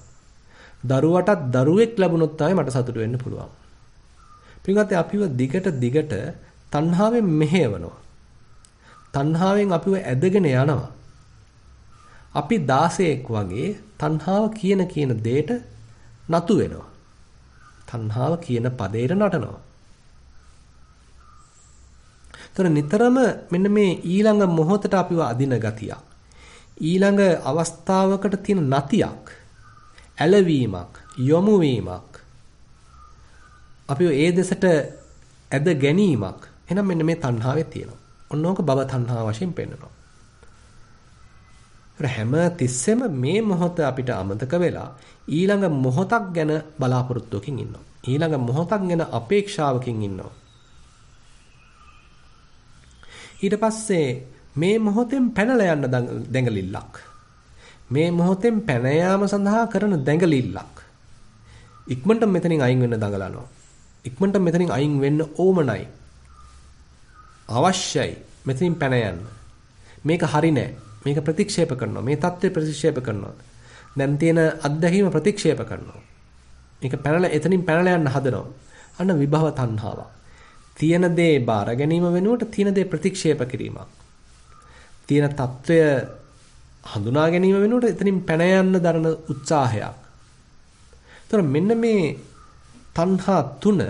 [SPEAKER 1] දරුවටත් දරුවෙක් ලැබුණොත් තමයි මට සතුටු වෙන්න පුළුවන්. පින්වත්නි අපිව දිගට තණ්හාවෙන් මෙහෙයවනවා. තණ්හාවෙන් අපිව ඇදගෙන යනවා. අපි 16ක් වගේ තණ්හාව කියන දෙයට නතු වෙනවා. තණ්හාව කියන පදේට නටනවා. ඒතර නිතරම මෙන්න මේ ඊළඟ මොහොතට අපිව අදින ගතියක්. ඊළඟ අවස්ථාවකට තියෙන නතියක්, ඇලවීමක්, යොමු වීමක්, අපිව ඒ දෙසට ඇද ගැනීමක්. එහෙනම් මෙන්න මේ තණ්හාවේ තියෙනවා. ඔන්නෝක භව තණ්හාව වශයෙන් පෙන්නනවා. හැම තිස්සෙම මේ මොහොත අපිට අමතක වෙලා ඊළඟ මොහොතක් ගැන බලාපොරොත්තුවකින් ඉන්නවා. ඊළඟ මොහොතක් ගැන අපේක්ෂාවකින් ඉන්නවා. ඊට පස්සේ මේ මොහොතෙන් පැනලා යන්න දැඟලිල්ලක්. මේ මොහොතෙන් පැන යාම සඳහා කරන දැඟලිල්ලක්. ඉක්මනට මෙතනින් අයින් වෙන්න දඟලනවා. ඉක්මනට මෙතනින් අයින් වෙන්න ඕමනයි. අවශ්‍යයි මෙතනින් පැන යන්න. මේක හරි නෑ. මේක ප්‍රතික්ෂේප කරනවා. මේ தත්ත්වය ප්‍රතික්ෂේප කරනවා. දැන් තියෙන අත්දැකීම ප්‍රතික්ෂේප කරනවා. මේක පැනලා එතනින් පැනලා යන්න හදනවා. අන්න විභව තණ්හාව. තියෙන දේ බාර ගැනීම වෙනුවට තියෙන දේ ප්‍රතික්ෂේප කිරීමක්. තියෙන తত্ত্বය හඳුනා ගැනීම වෙනුවට එතනින් පැන යන්න දරන උත්සාහයක්. ඒතර මෙන්න මේ තණ්හා තුන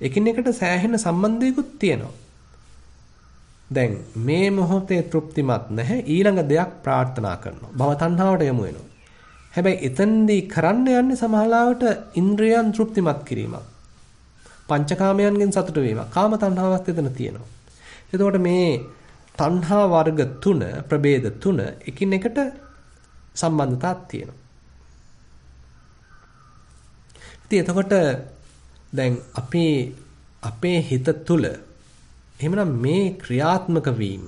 [SPEAKER 1] එකිනෙකට සෑහෙන සම්බන්ධයකුත් තියෙනවා. දැන් මේ මොහොතේ තෘප්තිමත් නැහැ ඊළඟ දෙයක් ප්‍රාර්ථනා කරනවා. භව තණ්හාවට යමු වෙනවා. හැබැයි එතෙන්දී කරන්න යන්නේ සමහරවිට ඉන්ද්‍රියයන් තෘප්තිමත් කිරීමක්. පංචකාමයන්ගෙන් සතුට වීමක්. කාම තණ්හාවක් එතන තියෙනවා. එතකොට මේ තණ්හා වර්ග තුන ප්‍රභේද තුන එකිනෙකට සම්බන්ධතාවක් තියෙනවා. ඉතින් එතකොට දැන් අපි අපේ හිත තුල එහෙමනම් මේ ක්‍රියාත්මක වීම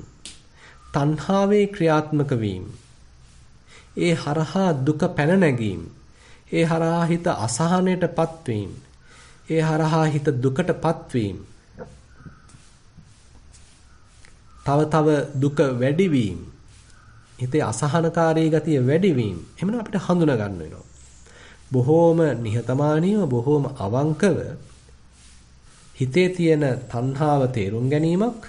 [SPEAKER 1] තණ්හාවේ ක්‍රියාත්මක වීම ඒ හරහා දුක පැන නැගීම ඒ හරහා හිත අසහනයටපත් වීම ඒ හරහා හිත දුකටපත් වීම තව දුක වැඩි වීම හිතේ අසහනකාරී ගතිය වැඩි වීම එහෙමනම් අපිට හඳුනා ගන්න වෙනවා. බොහෝම නිහතමානීව බොහෝම අවංකව හිතේ තියෙන තණ්හාව තේරුම් ගැනීමක්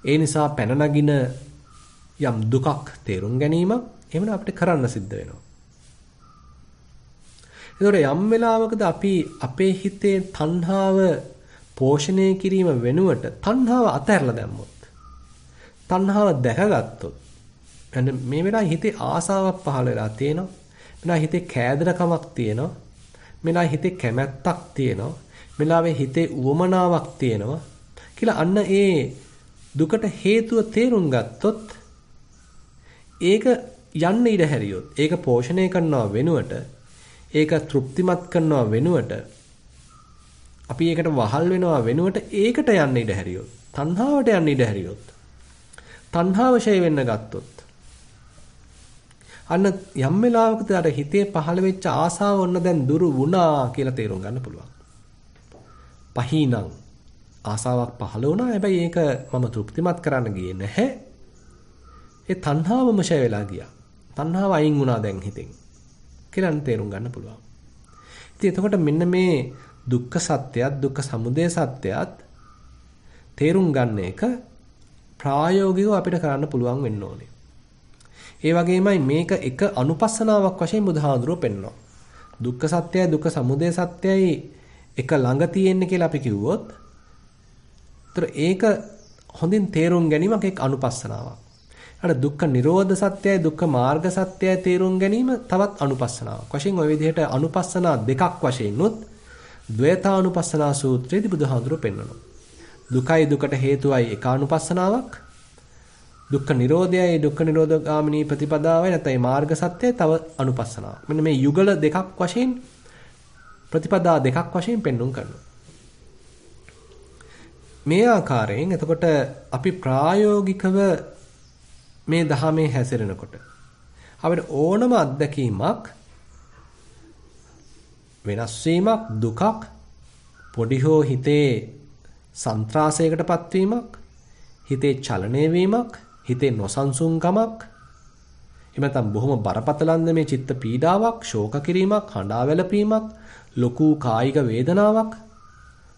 [SPEAKER 1] ඒ නිසා පැන නගින යම් දුකක් තේරුම් ගැනීමක් එහෙමනම් අපිට කරන්න සිද්ධ වෙනවා. ඒතකොට යම් වෙලාවකද අපි අපේ හිතේ තණ්හාව පෝෂණය කිරීම වෙනුවට තණ්හාව අතහැරලා දැම්මොත් තණ්හාව දැකගත්තොත් එන්න මේ වෙලාවේ හිතේ ආසාවක් පහළ වෙලා තියෙනවා. මෙලා හිතේ කෑදරකමක් තියෙනවා. මෙලා හිතේ කැමැත්තක් තියෙනවා. මෙලාවේ හිතේ උවමනාවක් තියෙනවා කියලා අන්න ඒ දුකට හේතුව තේරුම් ගත්තොත් ඒක යන්න ඉඩ හැරියොත් ඒක පෝෂණය කරනවා වෙනුවට ඒක තෘප්තිමත් කරනවා වෙනුවට අපි ඒකට වහල් වෙනවා වෙනුවට ඒකට යන්න ඉඩ හැරියොත් තණ්හාවට යන්න ඉඩ හැරියොත් තණ්හාව ෂය වෙන්න ගත්තොත් අන්න යම් වෙලාවකද අර හිතේ පහළ වෙච්ච ආසාව ඔන්න දැන් දුරු වුණා කියලා තේරුම් ගන්න පුළුවන්. පහීනං ආසාවක් පහළ වුණා. හැබැයි ඒක මම තෘප්තිමත් කරන්න ගියේ නැහැ. ඒ තණ්හාවම ෂය වෙලා ගියා. තණ්හාව අයින් වුණා දැන් හිතෙන්. කියලා තේරුම් ගන්න පුළුවන්. ඉතින් එතකොට මෙන්න මේ දුක්ඛ සත්‍යයත් දුක්ඛ සමුදය සත්‍යයත් තේරුම් ගන්න එක ප්‍රායෝගිකව අපිට කරන්න පුළුවන් වෙන්න ඕනේ. ඒ වගේමයි මේක එක අනුපස්සනාවක් වශයෙන් බුදුහාඳුරෝ පෙන්වනවා. දුක්ඛ සත්‍යයි දුක්ඛ සමුදය සත්‍යයි එක ළඟ තියෙන්නේ කියලා අපි කිව්වොත් ඒතර ඒක හොඳින් තේරුම් ගැනීමක් එක් අනුපස්සනාවක්. අර දුක්ඛ නිරෝධ සත්‍යයි දුක්ඛ මාර්ග සත්‍යයි තේරුම් ගැනීම තවත් අනුපස්සනාවක්. වශයෙන් ওই විදිහට අනුපස්සනා දෙකක් වශයෙන් උත් ද්වේතානුපස්සනා සූත්‍රයේදී බුදුහාඳුරෝ පෙන්වනවා. දුකයි දුකට හේතුවයි එක අනුපස්සනාවක්. දුක්ඛ නිරෝධයයි දුක්ඛ නිරෝධගාමිනී ප්‍රතිපදාවයි නැත්නම් මාර්ග සත්‍යයි තව අනුපස්සනාවක්. මෙන්න මේ යුගල දෙකක් වශයෙන් ප්‍රතිපදා දෙකක් වශයෙන් පෙන්වුම් කරනවා. මේ ආකාරයෙන් එතකොට අපි ප්‍රායෝගිකව මේ දහමේ හැසිරෙනකොට අපිට ඕනම අත්දැකීමක් වෙනස් වීමක් දුකක් පොඩි හෝ හිතේ සන්ත්‍රාසයකටපත් වීමක් හිතේ චලනය වීමක් හිතේ නොසන්සුන්කමක් එහෙම නැත්නම් බොහොම බරපතලන්ද මේ චිත්ත පීඩාවක් ශෝක කිරීමක් හඬා වැළපීමක් ලොකු කායික වේදනාවක්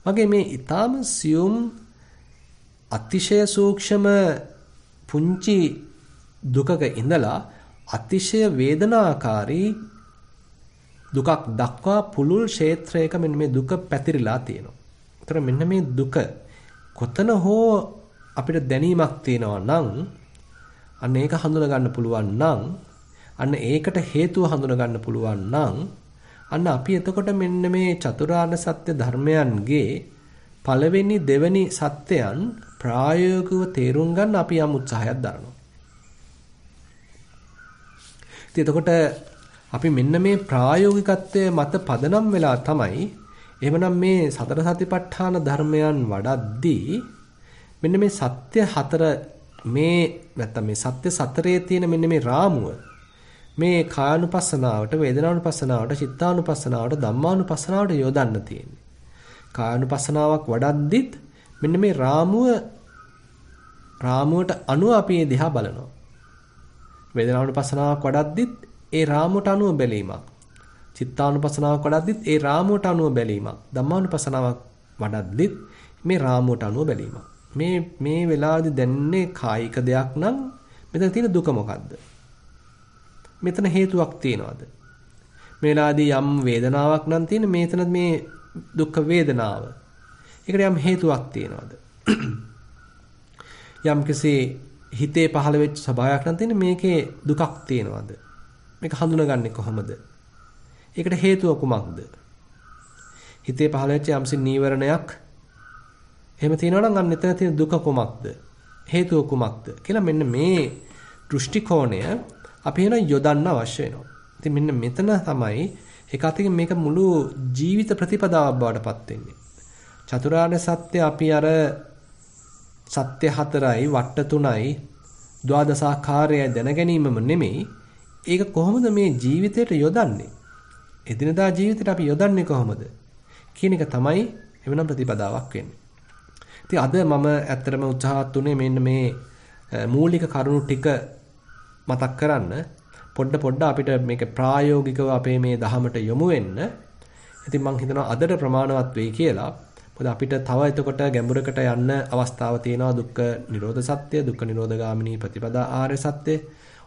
[SPEAKER 1] වගේ මේ ඊටාම සියුම් අතිශය සූක්ෂම පුංචි දුකක ඉඳලා අතිශය වේදනාකාරී දුකක් දක්වා පුළුල් ක්ෂේත්‍රයක මෙන්න මේ දුක පැතිරිලා තියෙනවා. ඒතර මෙන්න මේ දුක කොතන හෝ අපිට දැනීමක් තියෙනවා නම් අන්න ඒක හඳුනා ගන්න පුළුවන් නම් අන්න ඒකට හේතුව හඳුනා ගන්න පුළුවන් නම් අන්න අපි එතකොට මෙන්න මේ චතුරාර්ය සත්‍ය ධර්මයන්ගේ පළවෙනි දෙවෙනි සත්‍යයන් ප්‍රායෝගිකව තේරුම් ගන්න අපි යම් උත්සාහයක් දරනවා. ඉතින් එතකොට අපි මෙන්න මේ ප්‍රායෝගිකත්වයේ මත පදනම් වෙලා තමයි එහෙමනම් මේ සතර සතිපට්ඨාන ධර්මයන් වඩද්දී මෙන්න මේ සත්‍ය හතර මේ නැත්තම් මේ සත්‍ය සතරේ තියෙන මෙන්න මේ රාමුව මේ කායानुපස්සනාවට වේදනානුපස්සනාවට චිත්තානුපස්සනාවට ධම්මානුපස්සනාවට යොදන්න තියෙන්නේ. කායानुපස්සනාවක් වඩද්දිත් මෙන්න මේ රාමුවට අනුව අපි මේ දිහා බලනවා. වේදනානුපස්සනාවක් වඩද්දිත් ඒ රාමුවට අනුව බැලීමක්. චිත්තානුපස්සනාවක් වඩද්දිත් ඒ රාමුවට අනුව බැලීමක්. ධම්මානුපස්සනාවක් වඩද්දිත් මේ රාමුවට අනුව බැලීමක්. මේ වෙලාවේදී දැනන්නේ කායික දෙයක් නම් මෙතන තියෙන දුක මොකද්ද? මෙතන හේතුවක් තියනවාද? මේ වෙලාවේදී යම් වේදනාවක් නම් තියෙන මෙතන මේ දුක් වේදනාව. ඒකට යම් හේතුවක් තියනවාද? යම් කිසි හිතේ පහළ වෙච්ච ස්වභාවයක් නම් තියෙන මේකේ දුකක් තියනවාද? මේක හඳුනගන්නේ කොහොමද? ඒකට හේතුව කුමක්ද? හිතේ පහළ වෙච්ච යම්සි නීවරණයක් එහෙම තියෙනවා නම් අන්න එතන තියෙන දුක කුමක්ද? හේතුව කුමක්ද? කියලා මෙන්න මේ දෘෂ්ටි කෝණය අපි එන යොදන්න අවශ්‍ය වෙනවා. ඉතින් මෙන්න මෙතන තමයි ඒක අතින් මේක මුළු ජීවිත ප්‍රතිපදාවක් බවට පත් වෙන්නේ. චතුරාර්ය සත්‍ය අපි අර සත්‍ය හතරයි වට තුනයි ද්වාදසාකාරයයි දැන ගැනීමම නෙමෙයි ඒක කොහොමද මේ ජීවිතයට යොදන්නේ? එදිනදා ජීවිතයට අපි යොදන්නේ කොහොමද? කියන එක තමයි එවනම් ප්‍රතිපදාවක් වෙන්නේ. ඉතින් අද මම ඇත්තටම උත්සාහවත් උනේ මෙන්න මේ මූලික කරුණු ටික මතක් කරන්න පොඩ අපිට මේක ප්‍රායෝගිකව අපේ මේ දහමට යොමු වෙන්න. ඉතින් මම හිතනවා අදට ප්‍රමාණවත් වෙයි කියලා. මොකද අපිට තව එතකොට ගැඹුරකට යන්න අවස්ථාව තියෙනවා දුක්ඛ නිරෝධ සත්‍ය, දුක්ඛ නිරෝධ ගාමිනී ප්‍රතිපදා ආර්ය සත්‍ය.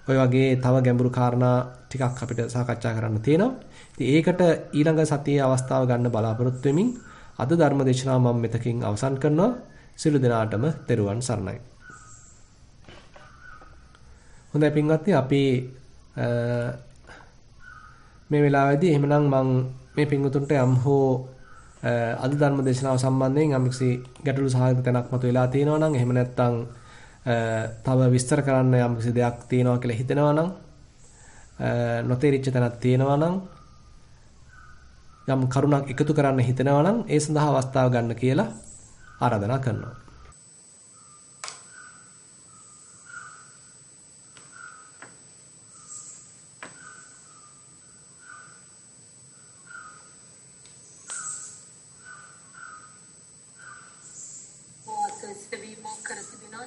[SPEAKER 1] ඔය වගේ තව ගැඹුරු කාරණා ටිකක් අපිට සාකච්ඡා කරන්න තියෙනවා. ඉතින් ඒකට ඊළඟ සතියේ අවස්ථාව ගන්න බලාපොරොත්තු වෙමින් අද ධර්ම දේශනාව මම මෙතකින් අවසන් කරනවා. සියලු දෙනාටම තෙරුවන් සරණයි. හොඳයි පින්වත්නි අපි මේ වෙලාවේදී එහෙමනම් මම මේ පින්වතුන්ට යම් හෝ අද ධර්ම දේශනාව සම්බන්ධයෙන් යම්කිසි ගැටලු සහගත තැනක් මතුවලා තියෙනවා නම් එහෙම නැත්නම් තව විස්තර කරන්න යම්කිසි දෙයක් තියෙනවා කියලා හිතෙනවා නම් නොතේරිච්ච තැනක් තියෙනවා නම් යම් කරුණක් එකතු කරන්න හිතෙනවා නම් ඒ සඳහා අවස්ථාව ගන්න කියලා ආරාධනා කරනවා.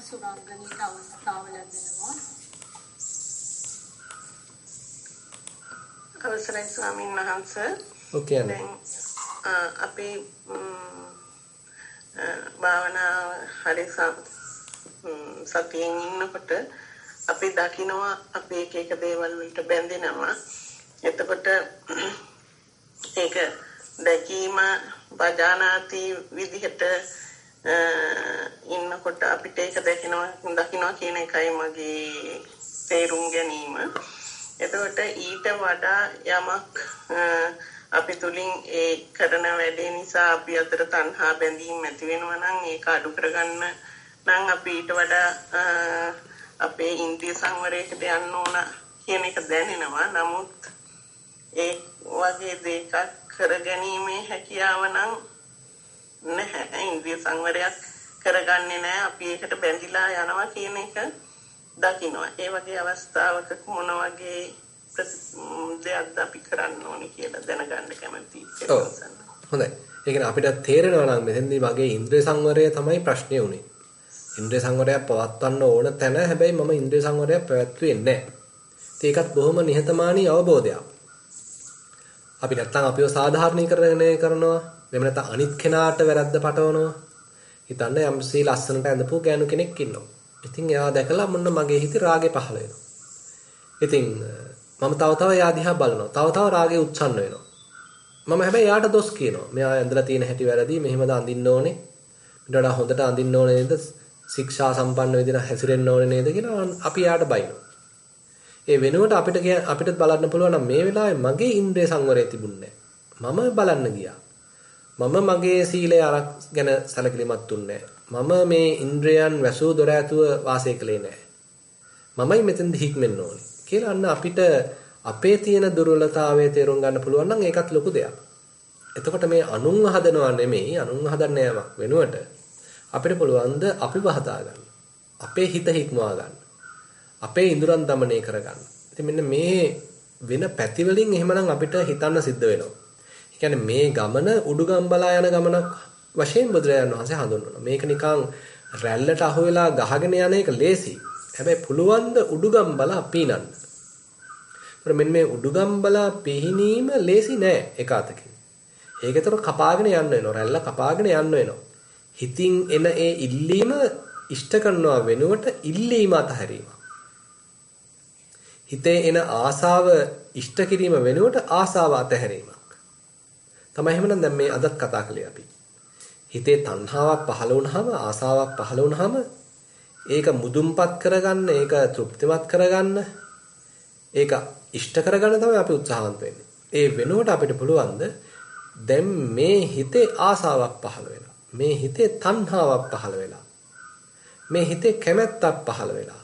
[SPEAKER 2] සුරංගනීට අවස්ථාව ලැබෙනවා. අවසරයි ස්වාමීන් වහන්සේ.
[SPEAKER 1] ඔකේ.
[SPEAKER 2] දැන් අපි භාවනා හරි සතියෙන් ඉන්නකොට අපි දකිනවා අපි එක දේවල් වලට බැඳෙනවා. එතකොට ඒක දැකීම බජානාති විදිහට ඉන්නකොට අපිට ඒක දකින්නවා කියන එකයි මගේ තේරුම් ගැනීම. එතකොට ඊට වඩා යමක් අපි තුලින් ඒ කරන වැඩේ නිසා අපි අතර තණ්හා බැඳීම් ඇති වෙනවා නම් ඒක අඩු කරගන්න නම් අපි ඊට වඩා අපේ ඉන්ද්‍රිය සංවරයකට යන්න ඕන කියන එක දැනෙනවා. නමුත් ඒ වගේ දෙයක් කරගැනීමේ හැකියාව නම් නැහැ. ඉන්ද්‍රිය සංවරයක් කරගන්නේ නැහැ. අපි ඒකට බැඳිලා යනවා කියන එක දකින්නවා. ඒ වගේ අවස්ථාවක මොන වගේ දෙයක්ද අපි කරන්න ඕනේ කියලා දැනගන්න කැමතියි.
[SPEAKER 1] ඔව්. හොඳයි. ඒ කියන්නේ අපිට තේරෙනවා නම් මෙතෙන්දී මගේ ඉන්ද්‍රිය සංවරය තමයි ප්‍රශ්නේ උනේ. ඉන්ද්‍රිය සංවරයක් පවත්වන්න ඕන තැන හැබැයි මම ඉන්ද්‍රිය සංවරයක් පැවැත්වුවේ නැහැ. ඒකත් බොහොම නිහතමානී අවබෝධයක්. අපි නැත්තම් අපිව සාධාරණීකරණය කරනවා. එහෙම නැත්නම් අනිත් කෙනාට වැරද්ද පටවනවා. හිතන්න යම්සී ලස්සනට ඇඳපු ගෑනු කෙනෙක් ඉන්නවා. ඉතින් එයා දැකලා මොන්න මගේ හිතේ රාගේ පහළ වෙනවා. ඉතින් මම තව තව එයා දිහා බලනවා. තව තව රාගේ උත්සන්න වෙනවා. මම හැබැයි එයාට දොස් කියනවා. මෙයා ඇඳලා තියෙන හැටි වැරදි. මෙහෙමද අඳින්න ඕනේ. ඊට වඩා හොඳට අඳින්න ඕනේ නේද? ශික්ෂා සම්පන්න විදිහට හැසිරෙන්න ඕනේ නේද කියලා අපි එයාට බයිනවා. ඒ වෙනුවට අපිට බලන්න පුළුවන් නම් මේ වෙලාවේ මගේ ඉන්ද්‍රිය සංවරය තිබුණේ නැහැ. මම බලන්න ගියා. මම මගේ සීලය ගැන සැලකිලිමත් දුන්නේ නැහැ. මම මේ ඉන්ද්‍රයන් වැසූ දොර ඇතුව වාසය කළේ නැහැ. මමයි මෙතෙන්ද හික්මෙන්න ඕනේ කියලා අන්න අපිට අපේ තියෙන දුර්වලතාවය තේරුම් ගන්න පුළුවන් නම් ඒකත් ලොකු දෙයක්. එතකොට මේ අනුන්ව හදනවා නෙමෙයි අනුන්ව හදන්න යමක් වෙනුවට අපිට පුළුවන් ද අපිව හදා ගන්න. අපේ හිත හික්මවා ගන්න. අපේ ඉඳුරන් দমনය කර ගන්න. ඉතින් මෙන්න මේ වෙන පැති වලින් එහෙමනම් අපිට හිතන්න සිද්ධ වෙනවා. ඒ කියන්නේ මේ ගමන උඩුගම්බලා යන ගමනක් වශයෙන් බුදුරජාණන් වහන්සේ හඳුන්වනවා. මේක නිකන් රැල්ලට අහු වෙලා ගහගෙන යන එක ලේසි. හැබැයි පුළුවන් ද උඩුගම්බලා පීනන්න. ඒතර මෙන්න මේ උඩුගම්බලා පිහිනීම ලේසි නෑ එක අතකින්. ඒකතර කපාගෙන යන්න වෙනවා. රැල්ල කපාගෙන යන්න වෙනවා. හිතින් එන ඒ ඉල්ලීම ඉෂ්ට කරනවා වෙනුවට ඉල්ලීම අතහැරීම. හිතේ එන ආසාව ඉෂ්ට කිරීම වෙනුවට ආසාව අතහැරීමක්. තමයි එහෙමනම් දැන් මේ අදත් කතා කළේ අපි. හිතේ තණ්හාවක් පහළ වුණාම ආසාවක් පහළ වුණාම ඒක මුදුන්පත් කරගන්න, ඒක තෘප්තිමත් කරගන්න, ඒක ඉෂ්ට කරගන්න තමයි අපි උත්සාහවන්ත වෙන්නේ. ඒ වෙනුවට අපිට පුළුවන් දැන් මේ හිතේ ආසාවක් පහළ වෙලා. මේ හිතේ තණ්හාවක් පහළ වෙලා. මේ හිතේ කැමැත්තක් පහළ වෙලා.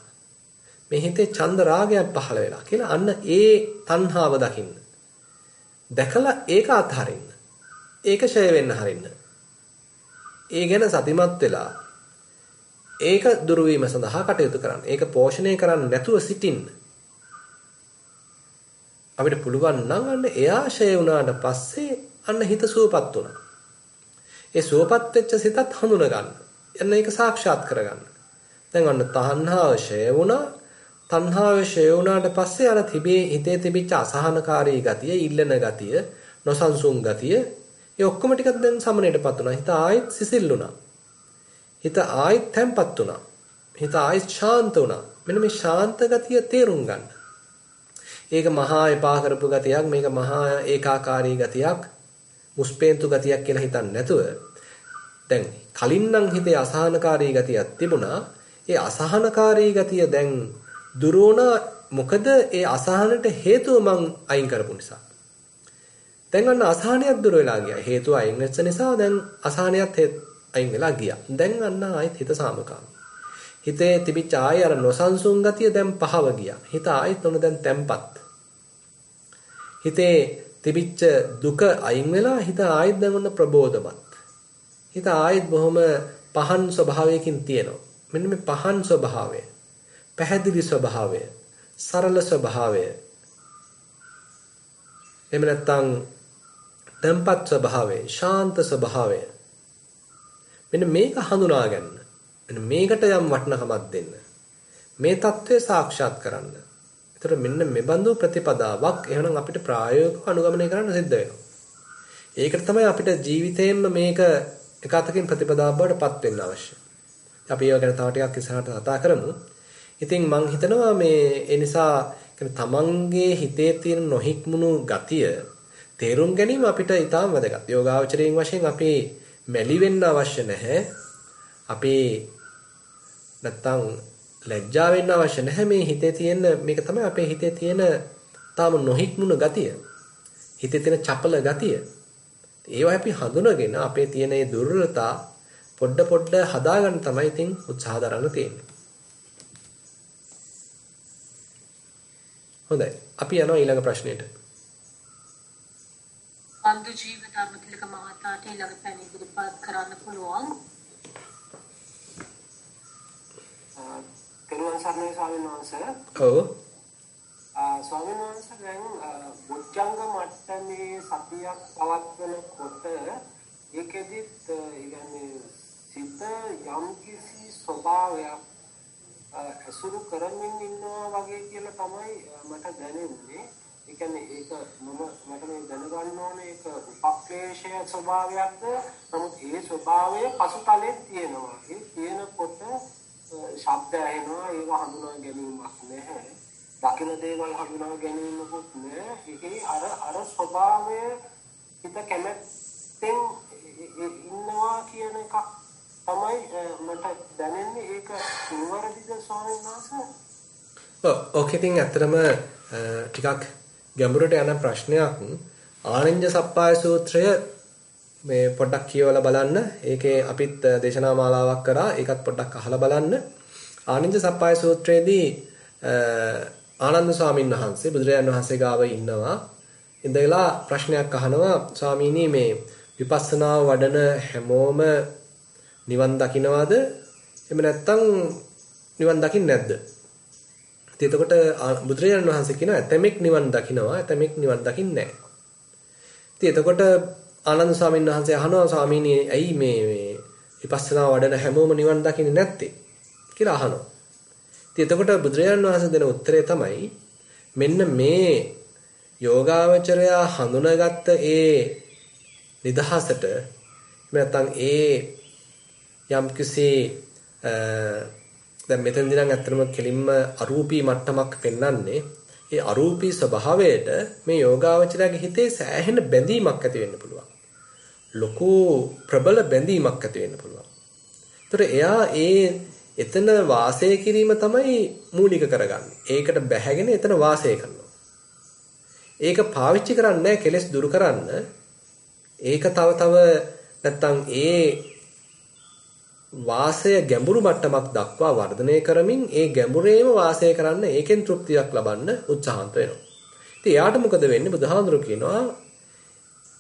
[SPEAKER 1] මේ හිතේ චන්ද රාගයක් පහළ වෙලා කියලා අන්න ඒ තණ්හාව දකින්න. දැකලා ඒක අත්හරින්න. ඒක ෂය වෙන්න හරින්න. ඒ ගැන සතිමත් වෙලා ඒක දුරු වීම සඳහා කටයුතු කරන්න. ඒක පෝෂණය කරන්න නැතුව සිටින්න. අපිට පුළුවන් නම් අන්න එයා ෂය වුණාට පස්සේ අන්න හිත සුවපත් වුණා. ඒ සුවපත් වෙච්ච සිතත් හඳුන ගන්න. එන්න ඒක සාක්ෂාත් කරගන්න. දැන් අන්න තණ්හාව ෂය වුණා. තණ්හාව ෂය වුණාට පස්සේ අර හිතේ තිබිච්ච අසහනකාරී ගතිය, ඉල්ලන ගතිය, නොසන්සුන් ගතිය, ඒ ඔක්කොම ටිකක් දැන් සමනයටපත් වුණා. හිත ආයෙත් සිසිල් වුණා. හිත ආයෙත් තැම්පත් වුණා. හිත ආයෙත් ශාන්ත වුණා. මෙන්න මේ ශාන්ත ගතිය තේරුම් ගන්න. ඒක මහා එපා කරපු ගතියක්, මේක මහා ඒකාකාරී ගතියක්, මුස්පේන්තු ගතියක් කියලා හිතන්නේ නැතුව දැන් කලින් නම් හිතේ අසහනකාරී ගතියක් තිබුණා. ඒ අසහනකාරී ගතිය දැන් දුර වුණා. මොකද ඒ අසහනට හේතුව මං අයින් කරපු නිසා. දැන් අන්න අසහනයක් දුර වෙලා ගියා. හේතුව අයින් වෙච්ච නිසා දැන් අසහනයත් අයින් වෙලා ගියා. දැන් අන්න ආයෙත් හිත සාමකාමී. හිතේ තිබිච්ච ආයෙ අර නොසන්සුන් ගතිය දැන් පහව ගියා. හිත ආයෙත් ඔන්න දැන් තැම්පත්. හිතේ තිබිච්ච දුක අයින් වෙලා හිත ආයෙත් දැන් ඔන්න ප්‍රබෝධමත්. හිත ආයෙත් බොහොම පහන් ස්වභාවයකින් තියෙනවා. මෙන්න මේ පහන් ස්වභාවය, පැහැදිලි ස්වභාවය, සරල ස්වභාවය, එහෙම නැත්නම් තැම්පත් ස්වභාවය, ශාන්ත ස්වභාවය. මෙන්න මේක හඳුනා ගන්න. මෙන්න මේකට යම් වටිනකමක් දෙන්න. මේ தત્ත්වය සාක්ෂාත් කරන්න. ඒතර මෙන්න මේ බඳු ප්‍රතිපදාවක් එහෙනම් අපිට ප්‍රායෝගිකව අනුගමනය කරන්න සිද්ධ වෙනවා. ඒකට තමයි අපිට ජීවිතේෙම මේක එකතකින් ප්‍රතිපදාවක් බවට පත් වෙන්න අවශ්‍ය. අපි ඒව ගැන තව ටිකක් ඉස්සරහට කතා කරමු. ඉතින් මම හිතනවා මේ ඒ නිසා තමන්ගේ හිතේ තියෙන නොහික්මුණු ගතිය තේරුම් ගැනීම අපිට ඊටාම් වැදගත්. යෝගාවචරයෙන් වශයෙන් අපි මැලි වෙන්න අවශ්‍ය නැහැ. අපි නැත්තම් ලැජ්ජා වෙන්න අවශ්‍ය නැහැ. මේ හිතේ තියෙන මේක තමයි අපේ හිතේ තියෙන තාම නොහික්මුණු ගතිය. හිතේ තියෙන චපල ගතිය. ඒවා අපි හඳුනගෙන අපේ තියෙන මේ දුර්වලතා පොඩ හදාගන්න තමයි ඉතින් උත්සාහ දරන්න තියෙන්නේ. හොඳයි. අපි යනවා ඊළඟ ප්‍රශ්නෙට.
[SPEAKER 3] අන්දු ජීව ධර්මතිලක මහතාට ඊළඟ පැන ඉදිරිපත් කරන්න පුළුවන්.
[SPEAKER 4] පෙරවන් තෙරුවන් සරණයි ස්වාමීන් වහන්සේ.
[SPEAKER 1] ඔව්.
[SPEAKER 4] ස්වාමීන් වහන්සේ දැන් බොජ්ජංග මට්ටමේ සතියක් පවත්වනකොට ඒකෙදිත් يعني සිත යම් කිසි ස්වභාවයක් අසුරු කරමින් ඉන්නවා වගේ කියලා තමයි මට දැනෙන්නේ. ඒ කියන්නේ ඒක මට මේ දැනගන්න ඕනේ ඒක උපක්ලේශය ස්වභාවයක්ද? නමුත් ඒ ස්වභාවය පසුතලයේ තියෙනවා. ඒ තියෙනකොට ශබ්ද ඇහෙනවා, ඒක හඳුනා ගැනීමක් නැහැ. දකින දේවල් හඳුනා ගැනීමකුත් නැහැ. ඒකේ අර ස්වභාවය හිත කැමැත්තෙන් ඉන්නවා කියන එකක් තමයි මට දැනෙන්නේ. ඒක නිවැරදිද ස්වාමීන් වහන්සේ?
[SPEAKER 1] ඔකේ තින් ඇත්තටම ටිකක් ගැඹුරට යන ප්‍රශ්නයක්. ආනන්ද සප්පාය සූත්‍රය මේ පොඩ්ඩක් කියවලා බලන්න. ඒකේ අපිත් දේශනා මාලාවක් කරා. ඒකත් පොඩ්ඩක් අහලා බලන්න. ආනන්ද සප්පාය සූත්‍රයේදී ආනන්ද ස්වාමීන් වහන්සේ බුදුරජාණන් වහන්සේ ගාව ඉන්නවා. ඉඳලා ප්‍රශ්නයක් අහනවා, ස්වාමීනි මේ විපස්සනා වඩන හැමෝම නිවන් දකින්නවද? එහෙම නැත්නම් නිවන් දකින්නේ නැද්ද? ඉතින් එතකොට බුදුරජාණන් වහන්සේ කියනවා ඇතමෙක් නිවන් දකින්නවා, ඇතමෙක් නිවන් දකින්නේ නැහැ. ඉතින් එතකොට ආනන්ද ස්වාමීන් වහන්සේ අහනවා, ස්වාමීනි ඇයි මේ විපස්සනා වඩන හැමෝම නිවන් දකින්නේ නැත්තේ කියලා අහනවා. ඉතින් එතකොට බුදුරජාණන් වහන්සේ දෙන උත්තරය තමයි මෙන්න මේ යෝගාවචරයා හඳුනාගත්ත ඒ නිදහසට නැත්නම් ඒ යම්කිසි දැන් මෙතනදී නම් ඇත්තටම කෙලින්ම අරූපී මට්ටමක් පෙන්වන්නේ. ඒ අරූපී ස්වභාවයට මේ යෝගාවචරයාගේ හිතේ සෑහෙන බැඳීමක් ඇති වෙන්න පුළුවන්. ලොකු ප්‍රබල බැඳීමක් ඇති වෙන්න පුළුවන්. ඒතර එයා එතන වාසය කිරීම තමයි මූලික කරගන්නේ. ඒකට බැහැගෙන එතන වාසය කරනවා. ඒක පාවිච්චි කරන්නේ නැහැ කෙලෙස් දුරු කරන්න. ඒක තව නැත්තම් ඒ වාසය ගැඹුරු මට්ටමක් දක්වා වර්ධනය කරමින් ඒ ගැඹුරේම වාසය කරන්න, ඒකෙන් තෘප්තියක් ලබන්න උත්සාහන්ත වෙනවා. ඉතින් එයාට මොකද වෙන්නේ? බුදුහාඳුරු කියනවා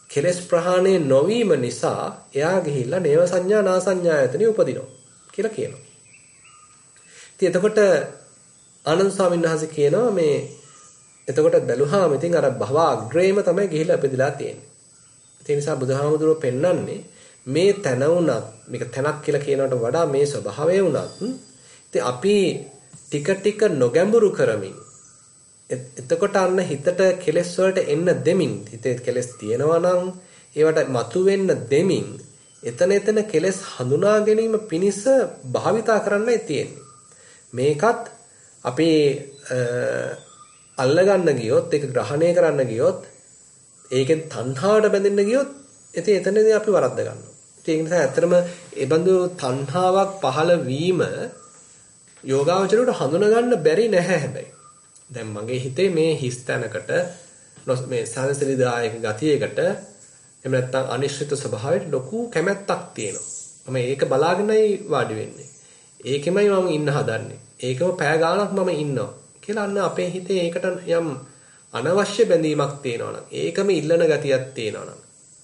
[SPEAKER 1] කෙලෙස් ප්‍රහාණය නොවීම නිසා එයා ගිහිල්ලා නේව සංඥා නා සංඥායතනෙ උපදිනවා කියලා කියනවා. ඉතින් එතකොට ආනන්ද ස්වාමීන් වහන්සේ කියනවා මේ එතකොට බැලුවාම ඉතින් අර භව අග්‍රේම තමයි ගිහිල්ලා උපදිලා තියෙන්නේ. ඒ නිසා බුදුහාමුදුරුවෝ පෙන්වන්නේ මේ තන උනත් මේක තනක් කියලා කියනකට වඩා මේ ස්වභාවය උනත් ඉතින් අපි ටික ටික නොගැඹුරු කරමින් එතකොට අන්න හිතට කෙලෙස් වලට එන්න දෙමින් හිතේ කෙලෙස් තියෙනවා නම් ඒවට මතුවෙන්න දෙමින් එතන කෙලෙස් හඳුනා ගැනීම පිණිස භාවිතා කරන්නයි තියෙන්නේ. මේකත් අපි අල්ලගන්න ගියොත් ඒක ග්‍රහණය කරන්න ගියොත් ඒකෙන් තණ්හාවට බැඳෙන්න ගියොත් ඉතින් එතනදී අපි වරද්ද ගන්නවා. ඒ නිසා ඇත්තටම ඒ බඳු තණ්හාවක් පහළ වීම යෝගාවචරයට හඳුනා ගන්න බැරි නැහැ හැබැයි. දැන් මගේ හිතේ මේ හිස් තැනකට මේ සංසලිදායක ගතියකට එහෙම නැත්නම් අනිශ්චිත ස්වභාවයට ලොකු කැමැත්තක් තියෙනවා. මම ඒක බලාගෙනයි වාඩි වෙන්නේ. ඒකෙමයි මම ඉන්න හදන්නේ. ඒකම පෑ ගාණක් මම ඉන්නවා කියලා අන්න අපේ හිතේ ඒකට යම් අනවශ්‍ය බැඳීමක් තියෙනවා නම්, ඒකම ඉල්ලන ගතියක් තියෙනවා නම්,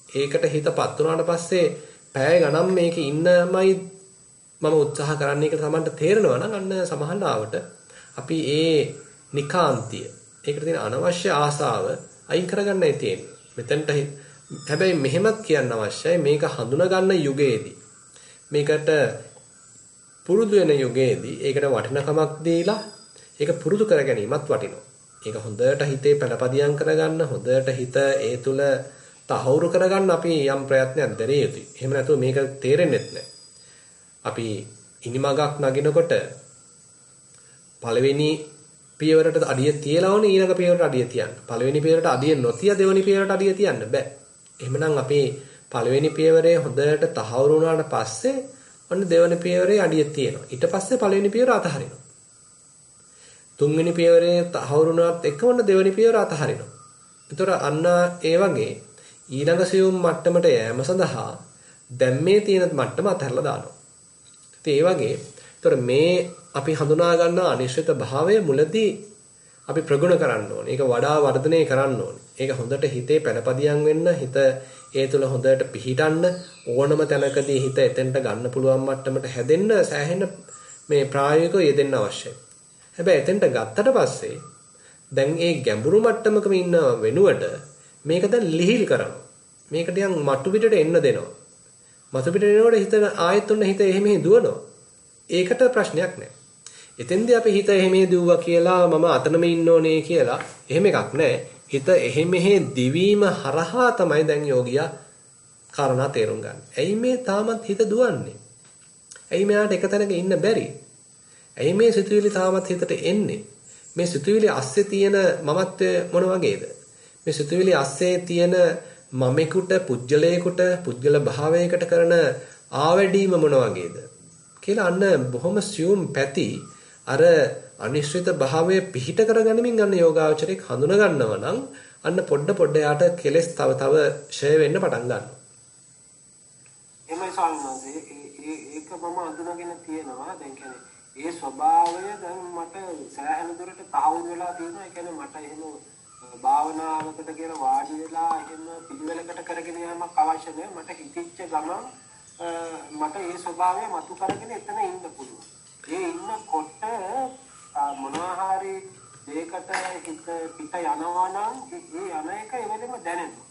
[SPEAKER 1] ඒකට හිතපත් වුණාට පස්සේ පැය ගණන් මේකේ ඉන්නමයි මම උත්සාහ කරන්නේ කියලා තමන්ට තේරෙනවා නම් අන්න සමහරවිට අපි ඒ නිකාන්තිය, ඒකට තියෙන අනවශ්‍ය ආසාව අයින් කරගන්නයි තියෙන්නේ. මෙතනට හැබැයි මෙහෙමත් කියන්න අවශ්‍යයි, මේක හඳුනා ගන්න යුගයේදී, මේකට පුරුදු වෙන යුගයේදී ඒකට වටිනකමක් දීලා ඒක පුරුදු කර ගැනීමත් වටිනවා. ඒක හොඳට හිතේ පළපදියම් කරගන්න, හොඳට හිත ඒ තුල තහවුරු කරගන්න අපි යම් ප්‍රයත්නයක් දැරිය යුතුයි. එහෙම නැතුව මේක තේරෙන්නේ නැහැ. අපි ඉනිමගක් නගිනකොට පළවෙනි පියවරට අඩිය තියලා ඕනේ ඊළඟ පියවරට අඩිය තියන්න. පළවෙනි පියවරට අඩිය නොතිය දෙවෙනි පියවරට අඩිය තියන්න බෑ. එහෙමනම් අපි පළවෙනි පියවරේ හොඳට තහවුරු වුණාට පස්සේ ඔන්න දෙවෙනි පියවරේ අඩිය තියෙනවා. ඊට පස්සේ පළවෙනි පියවර අතහරිනවා. තුන්වෙනි පියවරේ තහවුරු වුණාත් එක්ක ඔන්න දෙවෙනි පියවර අතහරිනවා. ඒතර අන්න ඒ වගේ ඊළඟ සියුම් මට්ටමට යෑම සඳහා දැන් මේ තියෙන මට්ටම අතහැරලා දානවා. ඉතින් ඒ වගේ ඒතර මේ අපි හඳුනා ගන්න අනිශ්චිත භාවය මුලදී අපි ප්‍රගුණ කරන්න ඕනේ. ඒක වඩා වර්ධනය කරන්න ඕනේ. ඒක හොඳට හිතේ පළපදියම් වෙන්න, හිත ඒ තුළ හොඳට පිහිටන්න, ඕනම තැනකදී හිත එතෙන්ට ගන්න පුළුවන් මට්ටමට හැදෙන්න සෑහෙන මේ ප්‍රායෝගිකව යෙදෙන්න අවශ්‍යයි. හැබැයි එතෙන්ට ගත්තට පස්සේ දැන් ඒ ගැඹුරු මට්ටමකම ඉන්න වෙනුවට මේක දැන් ලිහිල් කරනවා. මේක ටිකක් මට්ටු පිටට එන්න දෙනවා. මතු පිටට එනකොට හිත ආයෙත් උන්න හිත එහෙම දුවනවා. ඒකට ප්‍රශ්නයක් නැහැ. එතෙන්දී අපි හිත එහෙම දුවුවා කියලා මම අතනම ඉන්න ඕනේ කියලා එහෙම එකක් නැහැ. හිත එහෙම දිවීම හරහා තමයි දැන් යෝගියා කාරණා තේරුම් ගන්න. ඇයි මේ තාමත් හිත දුවන්නේ? ඇයි මෙයාට එක තැනක ඉන්න බැරි? ඇයි මේ සිතුවිලි තාමත් හිතට එන්නේ? මේ සිතුවිලි අස්සේ තියෙන මමත්වය මොන වගේද? මේ සිතුවිලි අස්සේ තියෙන මමෙකුට පුජ්‍යලයකට පුජ්‍යල භාවයකට කරන ආවැඩීම මොන වගේද? කියලා අන්න බොහොම සියුම් පැති අර අනිශ්චිත භාවයේ පිහිට කරගනිමින් අන්න යෝගාචරයක් හඳුන ගන්නවා නම් අන්න පොඩ යාට කෙලස් තව ෂය වෙන්න පටන් ගන්නවා.
[SPEAKER 4] එමේ සල්මන්සේ ඒක මම අඳුනගෙන තියෙනවා. දැන් කියන්නේ ඒ ස්වභාවය දැන් මට සෑහෙන දුරට තහවුරු වෙලා තියෙනවා. ඒ කියන්නේ මට එහෙම භාවනාවකට කියලා වාඩි වෙලා එහෙම පිළිවෙලකට කරගෙන යෑමක් අවශ්‍ය නැහැ. මට හිතිච්ච ගමන් මට ඒ ස්වභාවය මතු කරගෙන එතන ඉන්න පුළුවන්. ඒ ඉන්නකොට මොනවා හරි දෙයකට හිත පිට යනවා නම් ඒ යන එක එවෙලෙම දැනෙනවා.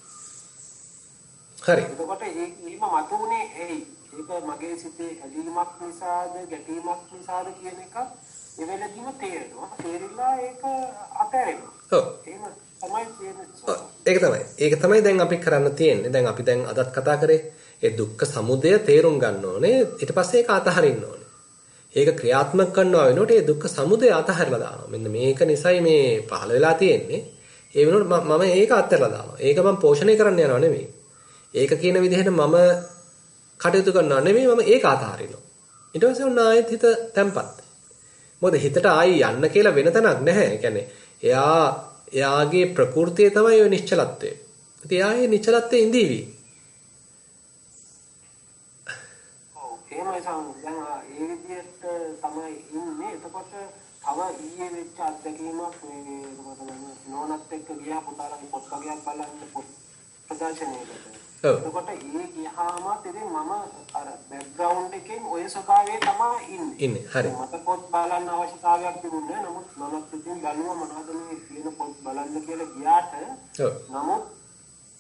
[SPEAKER 1] හරි.
[SPEAKER 4] එතකොට ඒකම මතුනේ ඒක මගේ සිතේ ඇලීමක් නිසාද ගැටීමක් නිසාද කියන එක එවෙලදීම තේරෙනවා. තේරිලා ඒක අතහැරෙනවා.
[SPEAKER 1] ඔව්.
[SPEAKER 4] එහෙම තමයි තියෙන්නේ.
[SPEAKER 1] ඒක තමයි දැන් අපි කරන්න තියෙන්නේ. දැන් අපි දැන් අදත් කතා කරේ ඒ දුක්ඛ සමුදය තේරුම් ගන්න ඕනේ. ඊට පස්සේ ඒක අතහරින්න ඕනේ. ඒක ක්‍රියාත්මක කරනවා වෙනකොට ඒ දුක්ඛ සමුදය අතහැරලා දානවා. මෙන්න මේක නිසයි මේ පහළ වෙලා තියෙන්නේ. ඒ වෙනකොට මම ඒක අත්හැරලා දානවා. ඒක මම පෝෂණය කරන්න යනවා නෙමෙයි. ඒක කියන විදිහට මම කටයුතු කරනවා නෙමෙයි මම ඒක අතහරිනවා. ඊට පස්සේ ඔන්න ආයෙත් හිත තැම්පත්. මොකද හිතට ආයි යන්න කියලා වෙන තැනක් නැහැ. ඒ කියන්නේ එයාගේ ප්‍රകൃතිය තමයි ඔය නිශ්චලත්වය. ඉතින් එයාගේ නිශ්චලත්වයේ ඉඳීවි.
[SPEAKER 4] ඔව් එහෙමයි සම්මන්. ඒ විදිහට තමයි ඉන්නේ. එතකොට තව ඊයේ වෙච්ච අත්දැකීමක් මේ නෝනත් එක්ක ගියා පුතාලගේ පොත් වගේක් බලන්න පොත් ප්‍රදර්ශනයකට. එතකොට ඒ ගියාම ඉතින් මම අර බෑග්ග්‍රවුන්ඩ් එකෙන් ඔය ස්වභාවයේ තමයි
[SPEAKER 1] ඉන්නේ. හරි.
[SPEAKER 4] මට පොත් බලන්න අවශ්‍යතාවයක් තිබුණේ නැහැ. නමුත් මමත් ඉතින් බලුවා මොනවද මේ කියන පොත් බලන්න කියලා ගියාට. නමුත්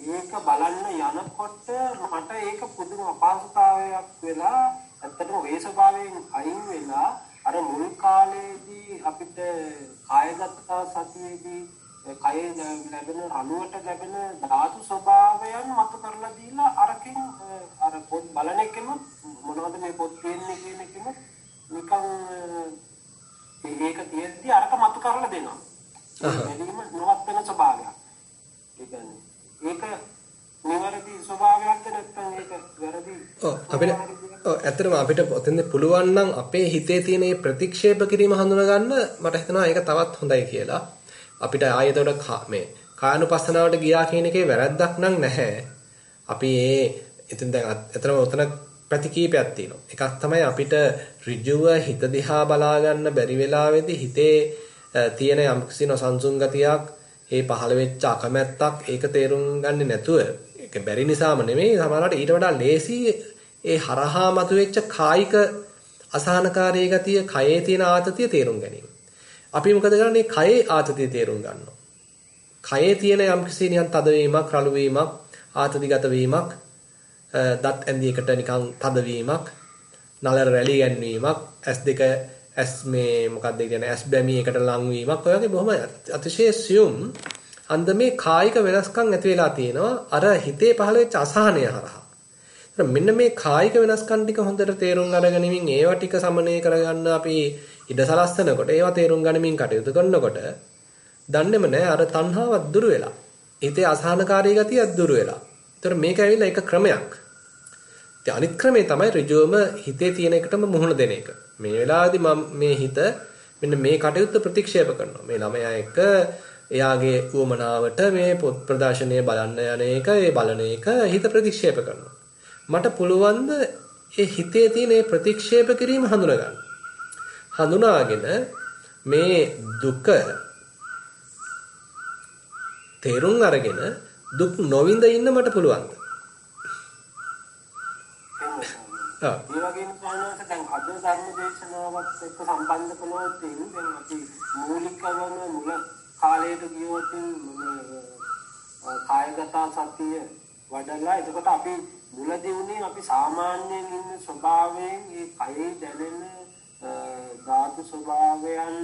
[SPEAKER 4] ඒක බලන්න යනකොට මට ඒක පුදුම අපහසුතාවයක් වෙලා ඇත්තටම ඒ ස්වභාවයෙන් අයින් වෙලා අර මුල් කාලේදී අපිට කායගත සතියේදී කයේ ලැබෙන අණුවට ලැබෙන ධාතු ස්වභාවයන් මත කරලා දීලා අරකින් අර පොත් බලන එකෙම මොනවද මේ පොත් කියන්නේ කියන එකෙම නිකන් ඒක තියෙද්දි අරක මත කරලා දෙනවා. එළිම නවත් වෙන ස්වභාවයක්. ඒ කියන්නේ ඒක නිවැරදි ස්වභාවයක්ද නැත්නම් ඒක වැරදි?
[SPEAKER 1] ඇත්තටම අපිට ඔතෙන්ද පුළුවන් නම් අපේ හිතේ තියෙන මේ ප්‍රතික්ෂේප කිරීම හඳුනා ගන්න මට හිතෙනවා ඒක තවත් හොඳයි කියලා. අපිට ආයෙතකොට මේ කායනුපස්සනාවට ගියා කියන එකේ වැරද්දක් නම් නැහැ. අපි එතෙන් දැන් අතරම උතන පැති කීපයක් තියෙනවා. එකක් තමයි අපිට ඍජුව හිත දිහා බලා ගන්න බැරි වෙලාවේදී හිතේ තියෙන යම්කිසි නොසන්සුන් ගතියක්, ඒ පහළ වෙච්ච අකමැත්තක් ඒක තේරුම් ගන්නේ නැතුව ඒක බැරි නිසාම නෙමෙයි සමහරවිට ඊට වඩා ලේසි ඒ හරහා මතුවෙච්ච කායික අසහනකාරී ගතිය, කයේ තියෙන ආතතිය තේරුම් ගැනීම. අපි මොකද කරන්නේ? කයේ ආතතිය තේරුම් ගන්නවා. කයේ තියෙන යම්කිසි නිකන් තදවීමක්, රළු වීමක්, ආතතිගත වීමක්, දත් ඇඳියකට නිකන් තදවීමක්, නලර රැලි ගැන්වීමක්, S2 මේ මොකක්ද කියන්නේ S බැමි එකට ලං වීමක්, ඔය වගේ බොහොම අතිශය සියුම් අන්දමේ කායික වෙනස්කම් ඇති වෙලා තියෙනවා අර හිතේ පහළ වෙච්ච අසහනය හරහා. මෙන්න මේ කායික වෙනස්කම් ටික හොඳට තේරුම් අරගෙනමින් ඒවා ටික සමනය කරගන්න අපි ඉඩ සලස්සනකොට ඒවා තේරුම් ගනිමින් කටයුතු කරනකොට දන්නේම නැහැ අර තණ්හාවක් දුරු වෙලා. හිතේ අසහනකාරී ගතියක් දුරු වෙලා. ඒතර මේක ඇවිල්ලා එක ක්‍රමයක්. ඉතින් අනිත් ක්‍රමේ තමයි ඍජුවම හිතේ තියෙන එකටම මුහුණ දෙන එක. මේ වෙලාවේදී මම මේ හිත මෙන්න මේ කටයුත්ත ප්‍රතික්ෂේප කරනවා. මේ ළමයා එක්ක එයාගේ උවමනාවට මේ පොත් ප්‍රදර්ශනය බලන්න යන එක, ඒ බලන එක හිත ප්‍රතික්ෂේප කරනවා. මට පුළුවන් ද ඒ හිතේ තියෙන ප්‍රතික්ෂේප කිරීම හඳුනා ගන්න. හඳුනාගෙන මේ දුක තේරුම් අරගෙන දුක් නොවිඳ ඉන්න මට පුළුවන්ද?
[SPEAKER 4] ඒ වගේම සාමාන්‍යයෙන් දැන් අද ධර්ම දේශනාවත් එක්ක සම්බන්ධ කළොත් දැන් අපි මූලිකවම මුල කාලයට ගියොත් කායගත සතිය වඩලා එතකොට අපි මුලදී උනේ අපි සාමාන්‍යයෙන් ඉන්න ස්වභාවයෙන් ඒ කයේ දැනෙන ධාතු ස්වභාවයන්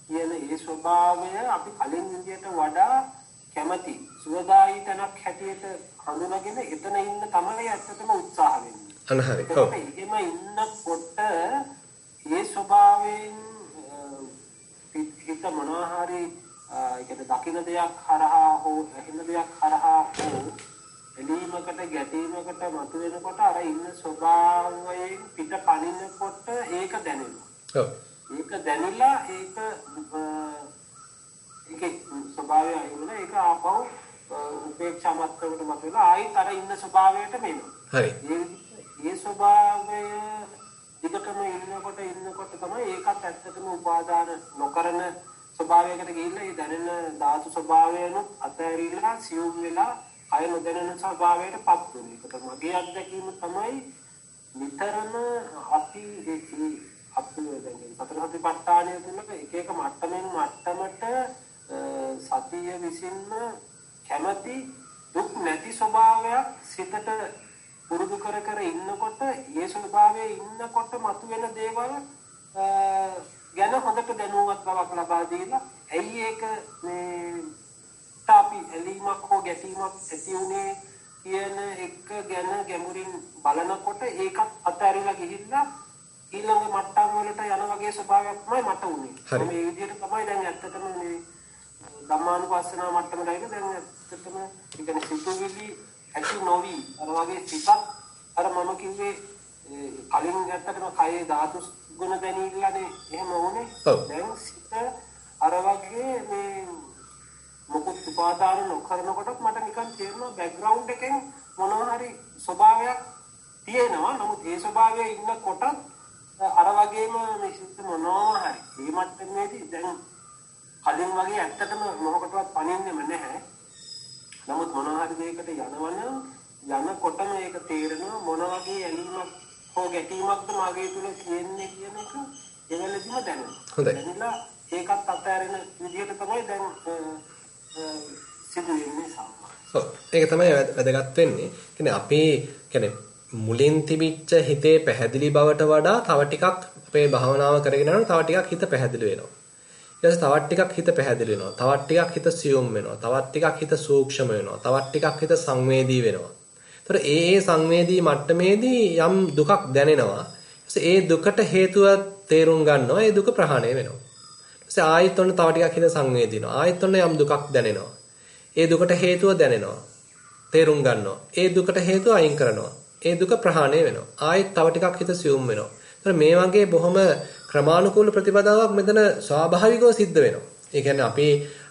[SPEAKER 4] කියන ඒ ස්වභාවය අපි කලින් විදියට වඩා කැමැති සුවදායි තනක් හැටියට හඳුනාගෙන එතන ඉන්න තමයි ඇත්තටම උත්සාහ වෙන්නේ.
[SPEAKER 1] අනහරි.
[SPEAKER 4] ඔව්. එහෙම ඉන්නකොට ඒ ස්වභාවයෙන් හිත මොනවා හරි ඒකට දකින්න දෙයක් හරහා හෝ ඇහෙන දෙයක් හරහා හෝ එළීමකට ගැටීමකට මතුවෙනකොට අර ඉන්න ස්වභාවයෙන් පිට පනිනකොට ඒක දැනෙනවා.
[SPEAKER 1] ඔව්.
[SPEAKER 4] ඒක දැනෙලා ඒකේ ස්වභාවය අයිනලා ඒක ආපහු උපේක්ෂා මට්ටමකට මතුවලා ආයෙත් අර ඉන්න ස්වභාවයට මෙනවා.
[SPEAKER 1] හරි.
[SPEAKER 4] මේ ස්වභාවය දිගටම ඉන්නකොට තමයි ඒකත් ඇත්තටම උපාදාන නොකරන ස්වභාවයකට ගිහිල්ලා ඒ දැනෙන ධාතු ස්වභාවයන අතහැරිලා සියුම් වෙලා අය නොදැනෙන ස්වභාවයටපත් වෙනවා. ඒකට මගේ අත්දැකීම තමයි නිතරම අපි දැන් සතර සතිපට්ඨානය තුළ එක එක මට්ටමින් මට්ටමට සතිය විසින්ම කැමැති දුක් නැති ස්වභාවයක් සිතට පුරුදු කර ඉන්නකොට ඒ ස්වභාවයේ ඉන්නකොට මතුවෙන දේවල් ගැන හොඳට දැනුවත් බවක් ලබා දීලා ඇයි ඒක මේ තාපි එලීමක් හෝ ගැටීමක් ඇති උනේ කියන එක ගැන ගැඹුරින් බලනකොට ඒකත් අතහැරිලා ගිහිල්ලා ඊළඟ මට්ටම් වලට යන වගේ ස්වභාවයක් තමයි මට උනේ. මේ විදිහට තමයි දැන් ඇත්තටම මේ ධම්මානුපස්සනා මට්ටමට දැන් ඇත්තටම ඉතින් සිතුවිලි ඇති නොවි අර වගේ සිතක් අර මම කිව්වේ කලින් ඇත්තටම කයේ ධාතු ගුණ දැනීලානේ එහෙම වුනේ. දැන් සිත අර වගේ මේ මොකද උපාදාන නොකරනකොට මට නිකන් තේරෙනවා බෑග්ග්‍රවුන්ඩ් එකෙන් මොනවා හරි ස්වභාවයක් තියෙනවා. නමුත් ඒ ස්වභාවයේ ඉන්නකොට අර වගේම මේ සිත් මොනවා හරි මේ මට්ටමේදී දැන් කලින් වගේ ඇත්තටම මොකකටවත් පණින්නෙම නැහැ. නමුත් මොනවා හරි දෙයකට යනකොටම ඒක තේරෙනවා මොන වගේ ඇලීමක් හෝ ගැටීමක්ද මාගේ තුල කියන්නේ කියන එක එවලදීම දැනෙනවා. දැනෙලා ඒකත් අත්හැරෙන විදිහට තමයි දැන් සිදුවෙන්නේ සාමාන්‍යයෙන්.
[SPEAKER 1] ඔව් ඒක තමයි වැදගත් වෙන්නේ. කියන්නේ අපේ කියන්නේ මුලින් තිබිච්ච හිතේ පැහැදිලි බවට වඩා තව ටිකක් අපේ භාවනාව කරගෙන යනකොට තව ටිකක් හිත පැහැදිලි වෙනවා. ඊට පස්සේ තවත් ටිකක් හිත පැහැදිලි වෙනවා. තවත් ටිකක් හිත සියුම් වෙනවා. තවත් ටිකක් හිත සූක්ෂම වෙනවා. තවත් ටිකක් හිත සංවේදී වෙනවා. ඒතර ඒ සංවේදී මට්ටමේදී යම් දුකක් දැනෙනවා. ඒ දුකට හේතුව තේරුම් ගන්නවා. ඒ දුක ප්‍රහාණය වෙනවා. ඊට පස්සේ ආයෙත් ඔන්න තව ටිකක් හිත සංවේදී වෙනවා. ආයෙත් ඔන්න යම් දුකක් දැනෙනවා. ඒ දුකට හේතුව දැනෙනවා. තේරුම් ගන්නවා. ඒ දුකට හේතුව අයින් කරනවා. ඒ දුක ප්‍රහාණය වෙනවා. ආයෙත් තව ටිකක් හිත සියුම් වෙනවා. ඒතර මේ වගේ බොහොම ක්‍රමානුකූල ප්‍රතිපදාවක් මෙතන ස්වාභාවිකව සිද්ධ වෙනවා. ඒ කියන්නේ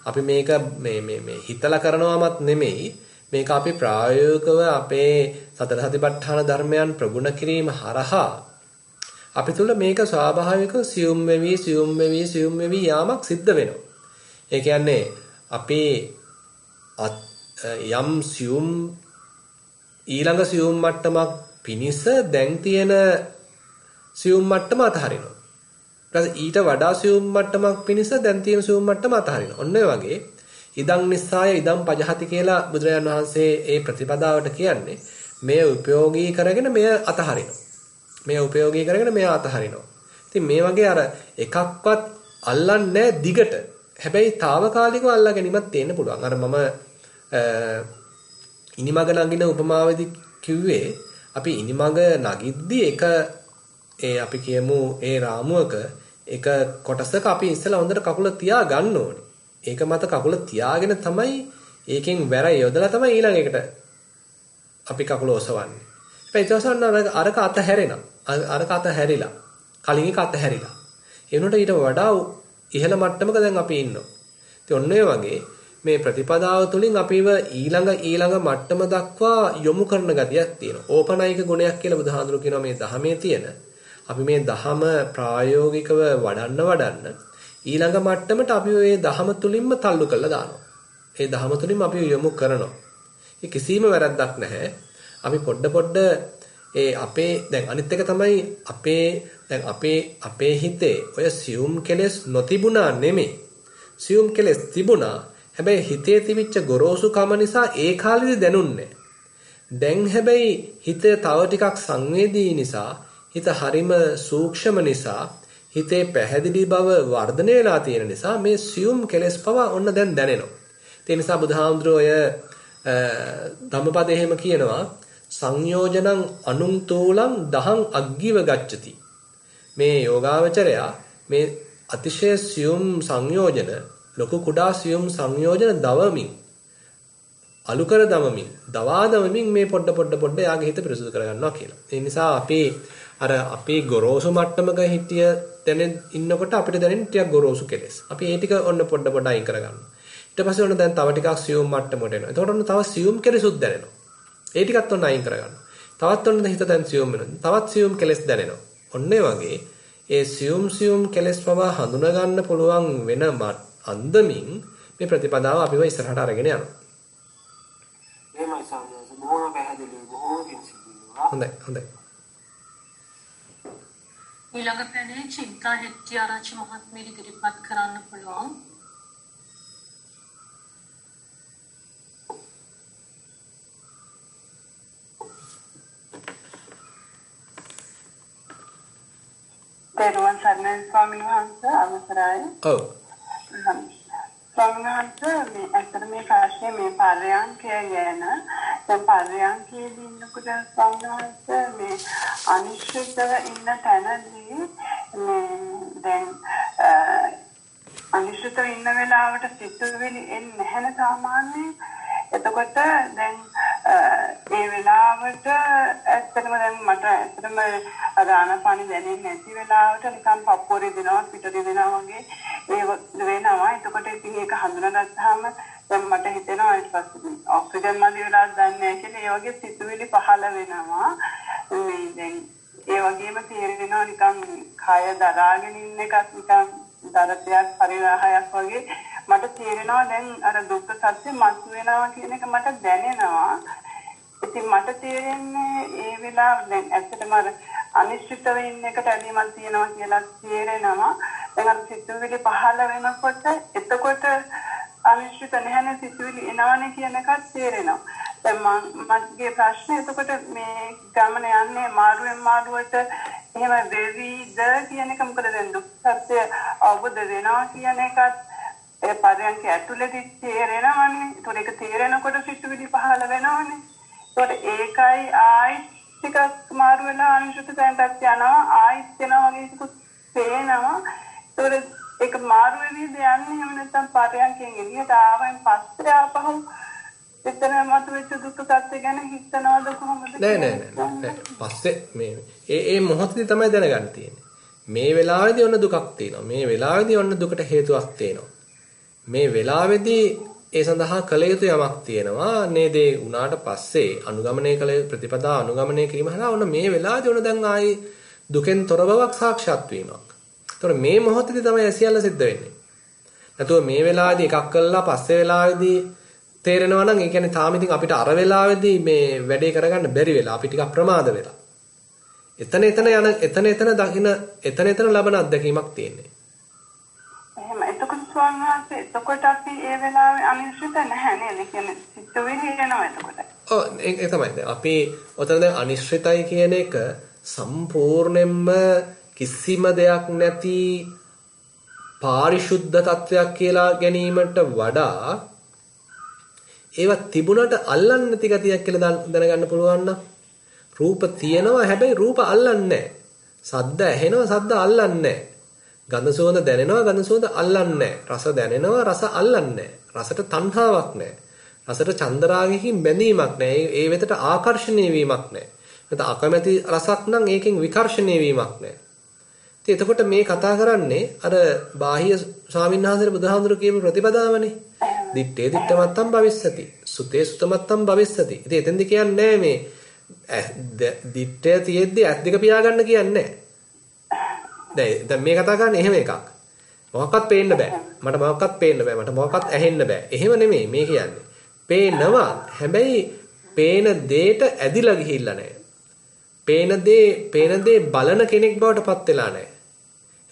[SPEAKER 1] අපි මේක මේ හිතලා කරනවමත් නෙමෙයි. මේක අපි ප්‍රායෝගිකව අපේ සතර සතිපට්ඨාන ධර්මයන් ප්‍රගුණ කිරීම හරහා අපි තුල මේක ස්වාභාවිකව සියුම් වෙවි යාමක් සිද්ධ වෙනවා. ඒ කියන්නේ අපි යම් සියුම් ඊළඟ සියුම් මට්ටමක් පිනිස දැන් තියෙන සියුම් මට්ටම අතහරිනවා. ඊට වඩා සියුම් මට්ටමක් පිනිස දැන් තියෙන සියුම් මට්ටම අතහරිනවා. ඔන්න ඔය වගේ ඉදං නිස්සාය ඉදං පජහති කියලා බුදුරජාණන් වහන්සේ ඒ ප්‍රතිපදාවට කියන්නේ මේ උපයෝගී කරගෙන මෙය අතහරිනවා. මේ උපයෝගී කරගෙන මෙය අතහරිනවා. ඉතින් මේ වගේ අර එකක්වත් අල්ලන්නේ දිගට. හැබැයි తాවකාලිකව අල්ලා ගැනීමක් තියෙන්න පුළුවන්. අර මම ඉනිමග නගින උපමාවේදී කිව්වේ අපි ඉනිමග නගිද්දී ඒ අපි කියමු ඒ රාමුවක එක කොටසක අපි ඉස්සෙල්ලා හොඳට කකුල තියා ගන්න ඕනේ. ඒක මත කකුල තියාගෙන තමයි ඒකෙන් වැර යොදලා තමයි ඊළඟ එකට අපි කකුල ඔසවන්නේ. ඊට පස්සේ අරක අත හැරෙනවා. අරක අත හැරිලා. කලින් එක අත හැරිලා. ඒ වුණාට ඊට වඩා ඉහළ මට්ටමක දැන් අපි ඉන්නවා. ඉතින් ඔන්න ඔය වගේ මේ ප්‍රතිපදාව තුළින් අපිව ඊළඟ මට්ටම දක්වා යොමු කරන ගතියක් තියෙනවා. ඕපනයික ගුණයක් කියලා බුදුහාඳුරු කියනවා මේ ධහමේ තියෙන. අපි මේ ධහම ප්‍රායෝගිකව වඩන්න ඊළඟ මට්ටමට අපි මේ ධහම තුලින්ම තල්ලු කරලා දානවා. ඒ ධහම තුලින්ම අපි යොමු කරනවා. ඒ කිසිම වැරද්දක් නැහැ. අපි පොඩ ඒ අපේ දැන් අනිත් එක තමයි අපේ හිතේ ඔය සියුම් කෙලෙස් නොතිබුණා නෙමෙයි. සියුම් කෙලෙස් තිබුණා. හැබැයි හිතේ තිබිච්ච ගොරෝසුකම නිසා ඒ කාලෙදි දැනුන්නේ. දැන් හැබැයි හිත තව ටිකක් සංවේදී නිසා, හිත හරිම සූක්ෂම නිසා, හිතේ පැහැදිලි බව වර්ධනය වෙලා තියෙන නිසා මේ සියුම් කෙලෙස් පවා ඔන්න දැන් දැනෙනවා. ඒ නිසා බුදුහාමුදුරුවෝ ඔය ධම්මපදයේ එහෙම කියනවා සංයෝජනං අනුන්තෝලං දහං අග්ගිව ගච්ඡති. මේ යෝගාවචරයා මේ අතිශය සියුම් සංයෝජන ලොකු කුඩා සියුම් සංයෝජන දවමින් අලු කර දමමින් දවා දමමින් මේ පොඩ යාගේ හිත පිරිසුදු කරගන්නවා කියලා. ඒ නිසා අපි ගොරෝසු මට්ටමක හිටිය දැනෙන් ඉන්නකොට අපිට දැනෙන ටිකක් ගොරෝසු කෙලෙස්. අපි ඒ ටික ඔන්න පොඩ අයින් කරගන්නවා. ඊට පස්සේ ඔන්න දැන් තව ටිකක් සියුම් මට්ටමකට එනවා. එතකොට ඔන්න තව සියුම් කෙලෙසුත් දැනෙනවා. ඒ ටිකත් ඔන්න අයින් කරගන්නවා. තවත් ඔන්න හිත දැන් සියුම් වෙනවා. තවත් සියුම් කෙලෙස් දැනෙනවා. ඔන්න ඒ වගේ ඒ සියුම් කෙලෙස් පවා හඳුනා ගන්න පුළුවන් වෙන අන්දමින් මේ ප්‍රතිපදාව අපිව ඉස්සරහට අරගෙන යනවා.
[SPEAKER 4] එහෙමයි සාමාන්‍යයෙන් බොහොම පැහැදිලි බොහොම කිසිදුවා.
[SPEAKER 1] හොඳයි.
[SPEAKER 3] ඊළඟ පැනේ චින්තා හෙට්ටි ආරච්චි මහත්මිය ඉදිරිපත් කරන්න පුළුවන්.
[SPEAKER 2] දේරුවන් සර්ණන් ස්වාමීන් වහන්සේ අවසරයි.
[SPEAKER 1] ඔව්.
[SPEAKER 2] ස්වාමීන් වහන්සේ මේ ඇත්තට මේ ප්‍රශ්නේ මේ පර්යංකය ගැන දැන් පර්යංකයේදී ඉන්නකොට ස්වාමීන් වහන්සේ මේ අනිශ්චිතව ඉන්න තැනදී මේ දැන් අනිශ්චිතව ඉන්න වෙලාවට සිතුවිලි එන්නේ නැහැ සාමාන්‍යයෙන්. එතකොට දැන් ඒ වෙලාවට ඇත්තටම දැන් මට ඇත්තටම ආනාපානෙ දැනෙන්නේ නැති වෙලාවට නිකන් පප්පෝරේ දෙනවා පිටරේ දෙනවා වගේ ඒ වෙනවා. එතකොට ඉතින් ඒක හඳුනාගත්තාම දැන් මට හිතෙනවා ඊට පස්සේ ඔක්සිජන් මදි වෙලා දන්නේ නැහැ කියලා ඒ වගේ සිතුවිලි පහළ වෙනවා. මේ දැන් ඒ වගේම තේරෙනවා නිකන් කය දරාගෙන ඉන්න එකත් නිකන් දරතයක් පරිවාහයක් වගේ මට තේරෙනවා දැන් අර දුක්ඛ සත්‍ය මත් වෙනවා කියන එක මට දැනෙනවා. ඉතින් මට තේරෙන්නේ ඒ වෙලාව දැන් ඇත්තටම අර අනිශ්චිතව ඉන්න එකට ඇලීමක් තියෙනවා කියලා තේරෙනවා. දැන් අර සිතුවිලි පහළ වෙනකොට එතකොට අනිශ්චිත නැහැනේ සිතුවිලි එනවනේ කියන එකත් තේරෙනවා. දැන් මගේ ප්‍රශ්නේ එතකොට මේ ගමන යන්නේ මාරුවෙන් මාරුවට එහෙම වෙවිද කියන එක මොකද දැන් දුක්ඛ සත්‍ය අවබෝධ වෙනවා කියන එකත් ඒ පරයන්ක ඇතුළේදී තේරෙනවනේ. ඒක තේරෙනකොට සිතුවිලි පහළ වෙනවනේ. ඒකයි ආයි ටිකක් මාරු වෙලා අනිශ්චිත තැනකට යනවා ආයිත් යනවා වගේ ටිකක් පේනවා. ඒක මාරු වෙවිද යන්නේ එහෙම නැත්නම් පරයන්කෙන් එළියට ආවෙන් පස්සේ ආපහු එතන මතුවෙච්ච දුක්ඛ සත්‍ය ගැන හිතනවද කොහොමද?
[SPEAKER 1] නෑ. පස්සේ මේ මොහොතේ තමයි දැනගන්න තියෙන්නේ. මේ වෙලාවේදී ඔන්න දුකක් තියෙනවා. මේ වෙලාවේදී ඔන්න දුකට හේතුවක් තියෙනවා. මේ වෙලාවේදී ඒ සඳහා කළ යුතු යමක් තියෙනවා. නේද? ඒ උනාට පස්සේ අනුගමනය කළ ප්‍රතිපදා අනුගමනය කිරීම හරහා ඔන්න මේ වෙලාවේදී ඔන්න දැන් ආයි දුකෙන් තොර බවක් සාක්ෂාත් වීමක්. ඒතකොට මේ මොහොතේදී තමයි සියල්ල සිද්ධ වෙන්නේ. නැතුව මේ වෙලාවේදී එකක් කළා පස්සේ වෙලාවේදී තේරෙනවා නම් ඒ කියන්නේ තාම ඉතින් අපිට අර වෙලාවේදී මේ වැඩේ කරගන්න බැරි වෙලා අපි ටිකක් ප්‍රමාද වෙලා. එතන දකින්න ලබන අත්දැකීමක් තියෙන්නේ.
[SPEAKER 2] එහෙම එතකොට ස්වාමීන් වහන්සේ එතකොට අපි ඒ වෙලාවේ අනිශ්චිත නැහැ නේද? කියන්නේ සිතුවිලි එනවා එතකොට.
[SPEAKER 1] ඔව් ඒක තමයි. දැන් අපි ඔතන දැන් අනිශ්චිතයි කියන එක සම්පූර්ණයෙන්ම කිසිම දෙයක් නැති පාරිශුද්ධ තත්වයක් කියලා ගැනීමට වඩා ඒවා තිබුණට අල්ලන්නේ නැති ගතියක් කියලා දැනගන්න පුළුවන් නම් රූප තියෙනවා හැබැයි රූප අල්ලන්නේ නැහැ. සද්ද ඇහෙනවා සද්ද අල්ලන්නේ නැහැ. ගඳ සුවඳ දැනෙනවා ගඳ සුවඳ අල්ලන්නේ නැහැ. රස දැනෙනවා රස අල්ලන්නේ නැහැ. රසට තණ්හාවක් නැහැ. රසට චන්දරාගයකින් බැඳීමක් නැහැ. ඒ වෙතට ආකර්ෂණීය වීමක් නැහැ. නැත්නම් අකමැති රසක් නම් ඒකෙන් විකර්ෂණීය වීමක් නැහැ. ඉතින් එතකොට මේ කතා කරන්නේ අර බාහ්‍ය ස්වාමීන් වහන්සේ බුදුහාමුදුරු කියපු ප්‍රතිපදාවනේ. දිත්තේ දිත්තමත්තම් භවිස්සති. සුතේ සුතමත්තම් භවිස්සති. ඉතින් එතෙන්දි කියන්නේ මේ දිත්තේ තියෙද්දි ඇස් දෙක පියාගන්න කියන්නේ නැහැ. දැන් මේ කතා කරන්නේ එහෙම එකක්. මොකක්වත් පේන්න බෑ. මට මොකක්වත් පේන්න බෑ. මට මොකක්වත් ඇහෙන්න බෑ. එහෙම නෙමෙයි මේ කියන්නේ. පේනවා. හැබැයි පේන දෙයට ඇදිලා ගිහිල්ලා නැහැ. පේන දේ බලන කෙනෙක් බවට පත් වෙලා නැහැ.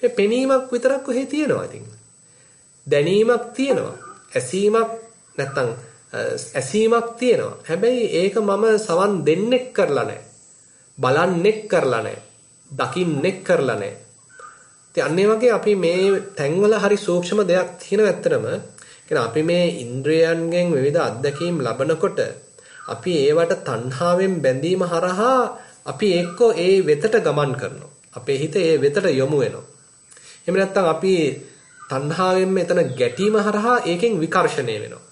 [SPEAKER 1] ඒ පෙනීමක් විතරක් කොහේ තියෙනවා ඉතින්. දැනීමක් තියෙනවා. ඇසීමක් නැත්තම් ඇසීමක් තියෙනවා. හැබැයි ඒක මම සවන් දෙන්නෙක් කරලා නැහැ. බලන්නෙක් කරලා නැහැ. දකින්නෙක් කරලා නැහැ. ඉතින් අන්න ඒ වගේ අපි මේ තැන්වල හරි සූක්ෂම දෙයක් තියෙනවා ඇත්තටම. කියන්නේ අපි මේ ඉන්ද්‍රයන්ගෙන් විවිධ අත්දැකීම් ලබනකොට අපි ඒවට තණ්හාවෙන් බැඳීම හරහා අපි එක්කෝ ඒ වෙතට ගමන් කරනවා. අපේ හිත ඒ වෙතට යොමු වෙනවා. එහෙම නැත්නම් අපි තණ්හාවෙන් මෙතන ගැටීම හරහා ඒකෙන් විකර්ෂණය වෙනවා.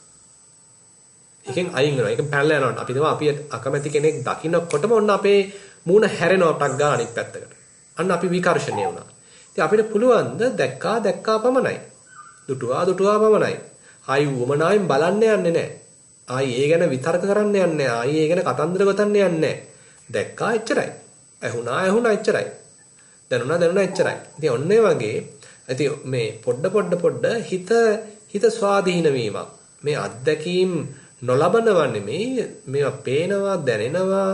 [SPEAKER 1] ඒකෙන් අයින් වෙනවා. ඒකෙන් පැනලා යනවා. අපි තමයි අපි අකමැති කෙනෙක් දකින්නකොටම ඔන්න අපේ මූණ හැරෙනවා ටක් ගාලා අනිත් පැත්තකට. අන්න අපි විකර්ෂණය වුණා. ඉතින් අපිට පුළුවන් ද දැක්කා පමණයි. දුටුවා පමණයි. ආයි වමනාවෙන් බලන්න යන්නේ නැහැ. ආයි ඒ ගැන විතර්ක කරන්න යන්නේ නැහැ. ආයි ඒ ගැන කතන්දර ගොතන්න යන්නේ නැහැ. දැක්කා එච්චරයි. ඇහුණා එච්චරයි. දැනුණා එච්චරයි. ඉතින් ඔන්න ඒ වගේ ඉතින් මේ පොඩ හිත ස්වාධීන වීමක්. මේ අත්දැකීම් නොලබනවා නෙමෙයි මේවා පේනවා දැනෙනවා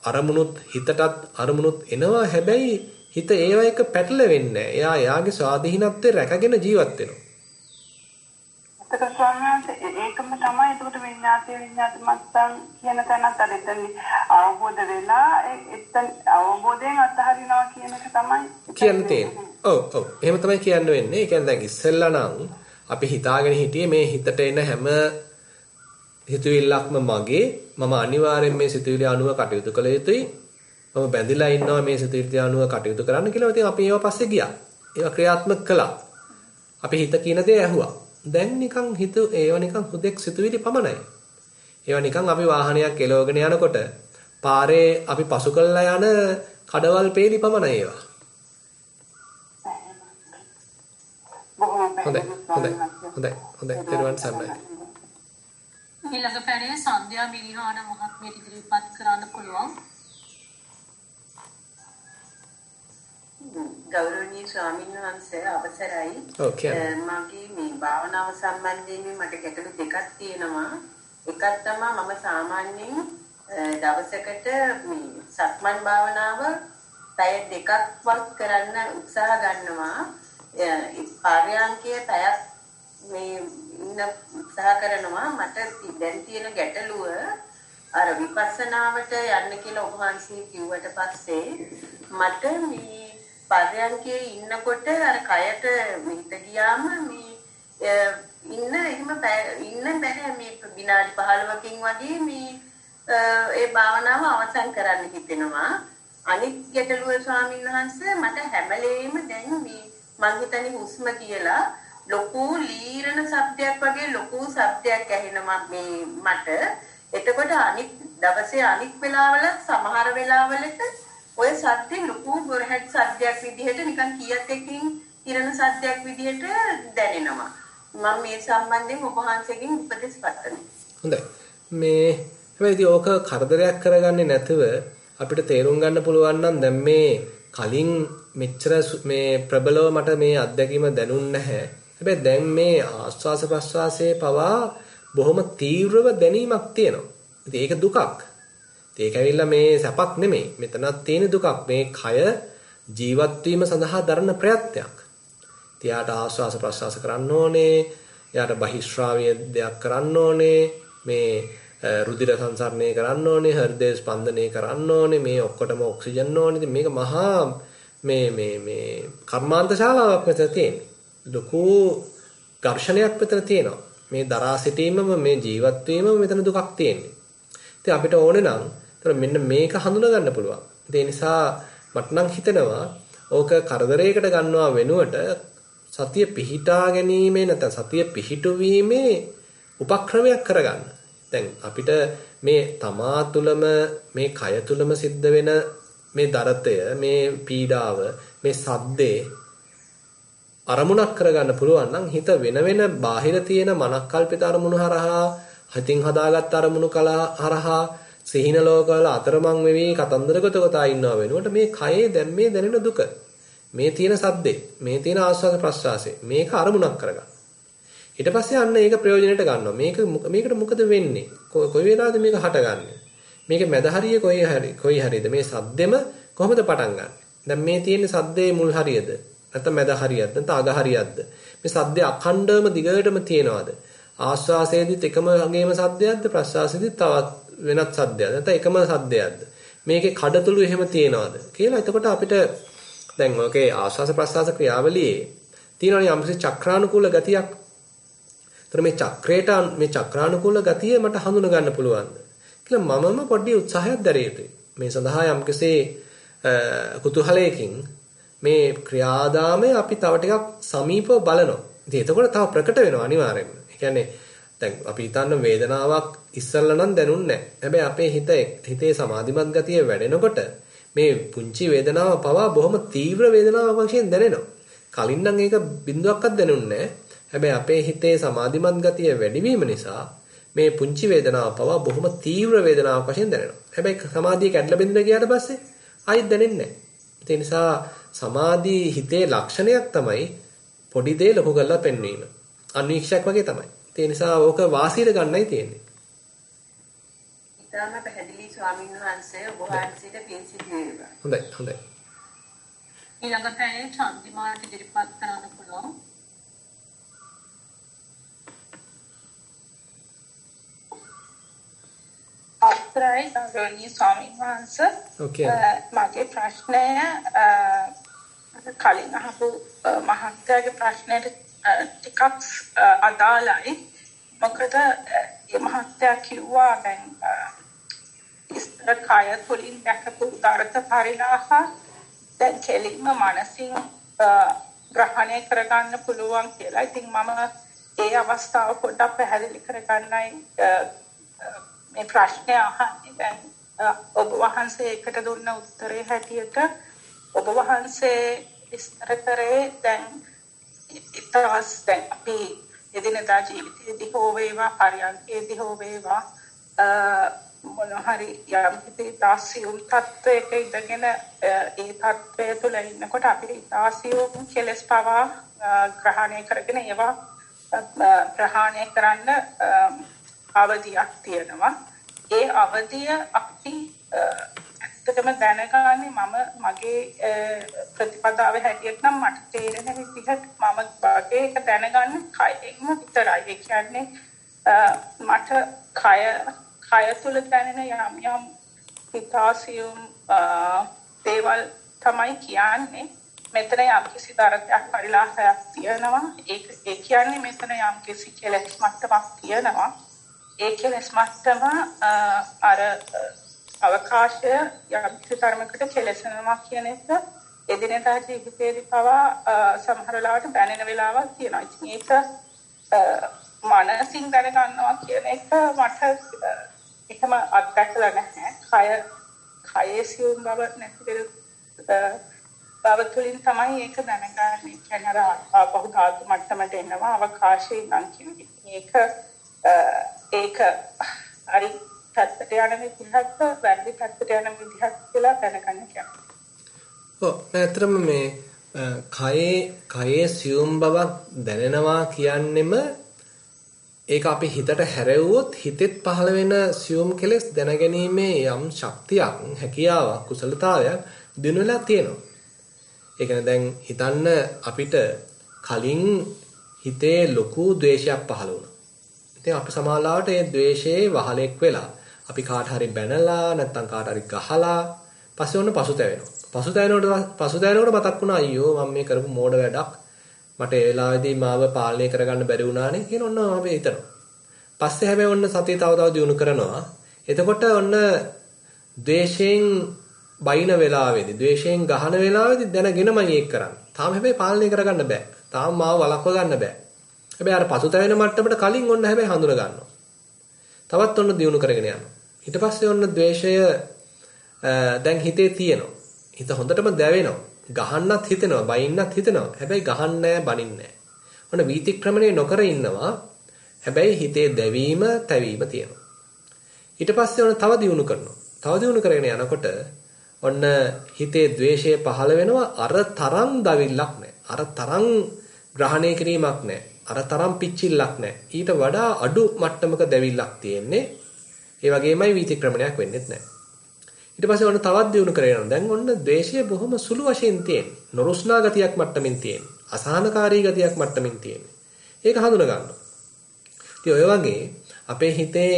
[SPEAKER 1] අරමුණුත් හිතටත් අරමුණුත් එනවා. හැබැයි හිත ඒව එක පැටලෙන්නේ නැහැ. එයා එයාගේ ස්වාධීනත්වය රැකගෙන ජීවත් වෙනවා.
[SPEAKER 5] ඒක ස්වාමීන් ඒකම තමයි ඒකට විඤ්ඤාත මත්තන් කියන තැනත් අර එතන අවබෝධ වෙලා එතන අවබෝධයෙන් අත්හරිනවා කියන එක තමයි
[SPEAKER 1] කියන්නේ. ඔව් එහෙම තමයි කියන්න වෙන්නේ. ඒ කියන්නේ දැන් ඉස්සෙල්ලා නම් අපි හිතාගෙන හිටියේ මේ හිතට එන හැම හිතවිල්ලක්ම මගේ මම අනිවාර්යෙන් මේ සිතුවිලි අනුව කටයුතු කළ යුතුයි. මම බැඳිලා ඉන්නවා මේ සිතුවිලි අනුව කටයුතු කරන්න කියලා. ඉතින් අපි ඒවා පස්සේ ගියා. ඒවා ක්‍රියාත්මක කළා. අපි හිත කියන දේ ඇහුවා. දැන් නිකන් ඒවා නිකන් හුදෙක් සිතුවිලි පමණයි. ඒවා නිකන් අපි වාහනයක් එලවගෙන යනකොට පාරේ අපි පසු කරලා යන කඩවල් පේලි පමණයි ඒවා. හොඳයි. ඊළඟ සම්මයි.
[SPEAKER 3] ඊළඟ පැනේ සන්ධ්‍යා මිරිහාන මහත්මියට ඉදිරිපත් කරන්න පුළුවන්.
[SPEAKER 2] ගෞරවනීය ස්වාමීන් වහන්සේ අවසරයි. මගේ මේ භාවනාව සම්බන්ධයෙන් මට ගැටලු දෙකක් තියෙනවා. එකක් තමයි මම සාමාන්‍යයෙන් දවසකට මේ සක්මන් භාවනාව පැය දෙකක්වත් කරන්න උත්සාහ ගන්නවා. පර්යාංකයේ පැයක් මේ ඉන්න උත්සාහ කරනවා. මට දැන් තියෙන ගැටලුව අර විපස්සනාවට යන්න කියලා ඔබ වහන්සේ කිව්වට පස්සේ මට මේ පර්යන්කේ ඉන්නකොට අර කයට හිත ගියාම මේ ඉන්න බැහැ මේ විනාඩි 15කින් වගේ මේ ඒ භාවනාව අවසන් කරන්න හිතෙනවා. අනිත් ගැටලුව ස්වාමීන් වහන්සේ මට හැමලේම දැන් මේ මං හිතන්නේ හුස්ම කියලා ලොකු ලීරණ ශබ්දයක් වගේ ලොකු ශබ්දයක් ඇහෙනවා මේ මට. එතකොට අනිත් දවසේ අනිත් වෙලාවල සමහර වෙලාවලට ඔය සත්‍ය ලොකු බොරහැඩ් සත්‍යයක් විදිහට නිකන් කීයක් එකකින් කිරණ සත්‍යයක් විදිහට දැනෙනවා. මම මේ සම්බන්ධයෙන් ඔබ වහන්සේගෙන් උපදෙස් පතනවා.
[SPEAKER 1] හොඳයි. මේ හැබැයි ඕක කරදරයක් කරගන්නේ නැතුව අපිට තේරුම් ගන්න පුළුවන් නම් දැන් මේ කලින් මෙච්චර මේ ප්‍රබලව මට මේ අත්දැකීම දැනුන්නේ නැහැ. හැබැයි දැන් මේ ආස්වාස ප්‍රස්වාසයේ පවා බොහොම තීව්‍රව දැනීමක් තියෙනවා. ඉතින් ඒක දුකක්. ඒක ඇවිල්ලා මේ සැපක් නෙමෙයි. මෙතනක් තියෙන දුකක්. මේ කය ජීවත් වීම සඳහා දරන ප්‍රයත්නයක්. තියාට ආස්වාස ප්‍රස්වාස කරන්න ඕනේ. යාට බහිශ්‍රාවීය දෙයක් කරන්න ඕනේ. මේ රුධිර සංසරණය කරන්න ඕනේ. හෘදය ස්පන්දනය කරන්න ඕනේ. මේ ඔක්කොටම ඔක්සිජන් ඕනේ. ඉතින් මේක මහා මේ කර්මාන්ත ශාලාවක් මෙතන තියෙන්නේ. ලොකු ඝර්ෂණයක් මෙතන තියෙනවා. මේ දරා සිටීමම මේ ජීවත් වීමම මෙතන දුකක් තියෙන්නේ. ඉතින් අපිට ඕනේ නම් මෙන්න මේක හඳුනා ගන්න පුළුවන්. ඒ නිසා මට නම් හිතෙනවා ඕක කරදරයකට ගන්නවා වෙනුවට සතිය පිහිටා ගැනීමේ නැත්නම් සතිය පිහිටුවීමේ උපක්‍රමයක් කරගන්න. දැන් අපිට මේ තමා තුළම මේ කය තුළම සිද්ධ වෙන මේ දරතය, මේ පීඩාව, මේ සද්දේ අරමුණක් කරගන්න පුළුවන් නම් හිත වෙන බාහිර තියෙන මනක්කල්පිත අරමුණු හරහා හිතින් හදාගත්ත අරමුණු හරහා සිහින ලෝකවල අතරමං වෙවි කතන්දරගතකතා ඉන්නව වෙනකොට මේ කයේ දැන් මේ දැනෙන දුක, මේ තියෙන සද්දේ, මේ තියෙන ආස්වාද ප්‍රස්වාසය මේක අරමුණක් කරගන්න. ඊට පස්සේ අන්න ඒක ප්‍රයෝජනෙට ගන්නවා. මේකට මොකද වෙන්නේ? කොයි වෙලාවද මේක හටගන්නේ? මේකේ මැද හරිය කොයි හරියද? මේ සද්දෙම කොහොමද පටන් ගන්නෙ? දැන් මේ තියෙන සද්දේ මුල් හරියද? නැත්නම් මැද හරියද? නැත්නම් අග හරියද? මේ සද්දේ අඛණ්ඩවම දිගටම තියෙනවද? ආශ්වාසයේදීත් එකම අගේම සද්දයක්ද? ප්‍රශ්වාසයේදීත් තවත් වෙනත් සද්දයක්ද? නැත්නම් එකම සද්දයක්ද? මේකේ කඩතුළු එහෙම තියෙනවද? කියලා එතකොට අපිට දැන් ඔකේ ආශ්වාස ප්‍රශ්වාස ක්‍රියාවලියේ තියෙනවනේ යම්කිසි චක්‍රානුකූල ගතියක්. ඒතර මේ චක්‍රානුකූල ගතිය මට හඳුන ගන්න පුළුවන්ද? කියලා මමම පොඩි උත්සාහයක් දැරිය යුතුයි. මේ සඳහා යම්කිසි කුතුහලයකින් මේ ක්‍රියාදාමය අපි තව ටිකක් සමීපව බලනවා. ඉතින් එතකොට තව ප්‍රකට වෙනවා අනිවාර්යයෙන්ම. ඒ කියන්නේ දැන් අපි හිතන්න වේදනාවක් ඉස්සල්ලා නම් දැනුන්නේ නැහැ. හැබැයි අපේ හිතේ සමාධිමත් ගතිය වැඩෙනකොට මේ පුංචි වේදනාව පවා බොහොම තීව්‍ර වේදනාවක් වශයෙන් දැනෙනවා. කලින් නම් ඒක බිඳුවක්වත් දැනුන්නේ නැහැ. හැබැයි අපේ හිතේ සමාධිමත් ගතිය වැඩිවීම නිසා මේ පුංචි වේදනාව පවා බොහොම තීව්‍ර වේදනාවක් වශයෙන් දැනෙනවා. හැබැයි සමාධිය කැඩලා බිඳින ගියාට පස්සේ ආයෙත් දැනෙන්නේ නැහැ. ඒ නිසා සමාධි හිතේ ලක්ෂණයක් තමයි පොඩි දේ ලොකු කරලා පෙන්වීම. අන්වීක්ෂයක් වගේ තමයි. ඒ නිසා ඕක වාසියට ගන්නයි තියෙන්නේ.
[SPEAKER 2] ඊටම පැහැදිලි ස්වාමීන් වහන්සේ ඔබ වහන්සේට පින් සිදු වේවා.
[SPEAKER 1] හොඳයි.
[SPEAKER 3] ඊළඟ පැයේ චන්දිමාට ඉදිරිපත් කරන්න පුළුවන්.
[SPEAKER 5] අත්‍රායි ගෞරවනීය ස්වාමීන් වහන්සේ. මගේ ප්‍රශ්නය කලින් අහපු මහත්තයාගේ ප්‍රශ්නයට ටිකක් අදාළයි. මොකද මේ මහත්තයා කිව්වා දැන් ඉස්තර කය තුළින් දැකපු උදාරත පරිලාහ දැන් කෙලින්ම මනසින් ග්‍රහණය කරගන්න පුළුවන් කියලා. ඉතින් මම ඒ අවස්ථාව පොඩ්ඩක් පැහැදිලි කරගන්නයි මේ ප්‍රශ්නය අහන්නේ. දැන් ඔබ වහන්සේ එකට දුන්න උත්තරේ හැටියට ඔබ වහන්සේ විස්තර කරේ දැන් ඊටවස් දැන් අපි එදිනදා ජීවිතයේදී හෝ වේවා පරියන්කේදී හෝ වේවා මොන හරි යම් කිසි දාසියුම් තත්වයක ඉඳගෙන ඒ තත්වය තුළ ඉන්නකොට අපිට දාසියුම් කෙලස් පවා ග්‍රහණය කරගෙන ඒවා ප්‍රහාණය කරන්න අවධියක් තියෙනවා. ඒ අවධිය අපි ඇත්තටම දැනගන්නේ මගේ ප්‍රතිපදාවේ හැටියට නම් මට තේරෙන විදිහට මම වගේ එක දැනගන්න කයෙන්ම විතරයි. ඒ කියන්නේ මට කය තුළ දැනෙන යම් හිතාසියුම් දේවල් තමයි කියන්නේ. මෙතන යම් කිසි දරතයක් පරිලාහයක් තියෙනවා. ඒ කියන්නේ මෙතන යම් කිසි කෙලෙස් මට්ටමක් තියෙනවා. ඒ කෙලෙස් මට්ටම අර අවකාශය යම් කිසි තරමකට කෙලෙසනවා කියන එක එදිනෙදා ජීවිතේදී පවා සමහර වෙලාවට දැනෙන වෙලාවක් තියෙනවා. ඉතින් ඒක මනසින් දැනගන්නවා කියන එක මට එකම අත්දැකලා නැහැ. කයේ සියුම් බව නැති බව තුළින් තමයි ඒක දැනගන්නේ. කියන්නේ අර ආපහු ධාතු මට්ටමට එනවා අවකාශයේ ඉඳන් කියන්නේ. ඒක හරි පැත්තට යන විදිහක් වැරදි පැත්තට යන විදිහක් කියලා දැනගන්න කියන්නේ.
[SPEAKER 1] ඔව් ඇත්තටම මේ කයේ සියුම් බවක් දැනෙනවා කියන්නෙම ඒක අපි හිතට හැරෙව්වොත් හිතෙත් පහළ වෙන සියුම් කෙලෙස් දැනගැනීමේ යම් ශක්තියක් හැකියාවක් කුසලතාවයක් දිනු වෙලා තියෙනවා. ඒ කියන්නේ දැන් හිතන්න අපිට කලින් හිතේ ලොකු ද්වේෂයක් පහළ වුණා. ඉතින් අපි සමාලාවට ඒ ද්වේෂයේ වහලෙක් වෙලා අපි කාට හරි බැනලා නැත්නම් කාට හරි ගහලා පස්සේ ඔන්න පසුතැවෙනවා. පසුතැවෙනකොට මතක් වුණා අයියෝ මම මේ කරපු මෝඩ වැඩක් මට ඒ වෙලාවේදී මාව පාලනය කරගන්න බැරි වුණානේ කියන ඔන්න අපි හිතනවා. පස්සේ හැබැයි ඔන්න සතිය තව දියුණු කරනවා. එතකොට ඔන්න ද්වේෂයෙන් බයින වෙලාවේදී ද්වේෂයෙන් ගහන වෙලාවේදී දැනගෙනමයි ඒක කරන්නේ. තාම හැබැයි පාලනය කරගන්න බෑ. තාම මාව වළක්ව ගන්න බෑ. හැබැයි අර පසුතැවෙන මට්ටමට කලින් ඔන්න හැබැයි හඳුන ගන්නවා. තවත් ඔන්න දියුණු කරගෙන යනවා. ඊට පස්සේ ඔන්න ද්වේෂය දැන් හිතේ තියෙනවා. හිත හොඳටම දැවෙනවා. ගහන්නත් හිතෙනවා, බයින්නත් හිතෙනවා. හැබැයි ගහන්නේ බනින්නේ නැහැ. ඔන්න වීතික්‍රමණය නොකර ඉන්නවා. හැබැයි හිතේ දැවීම, තැවීම තියෙනවා. ඊට පස්සේ ඔන්න තව දියුණු කරනවා. තව දියුණු කරගෙන යනකොට ඔන්න හිතේ ද්වේෂය පහළ වෙනවා. අර තරම් දවිල්ලක් නැහැ. අර තරම් ග්‍රහණය කිරීමක් නැහැ. අර තරම් පිච්චිල්ලක් නැහැ. ඊට වඩා අඩු මට්ටමක දැවිල්ලක් තියෙන්නේ. ඒ වගේමයි වීතික්‍රමණයක් වෙන්නෙත් නැහැ. ඊට පස්සේ ඔන්න තවත් දියුණු කරගෙන යනවා. දැන් ඔන්න ද්වේෂය බොහොම සුළු වශයෙන් තියෙන. නොරුස්නා ගතියක් මට්ටමින් තියෙන. අසහනකාරී ගතියක් මට්ටමින් තියෙන. ඒක හඳුනා ගන්නවා. ඉතින් ඔය වගේ අපේ හිතේ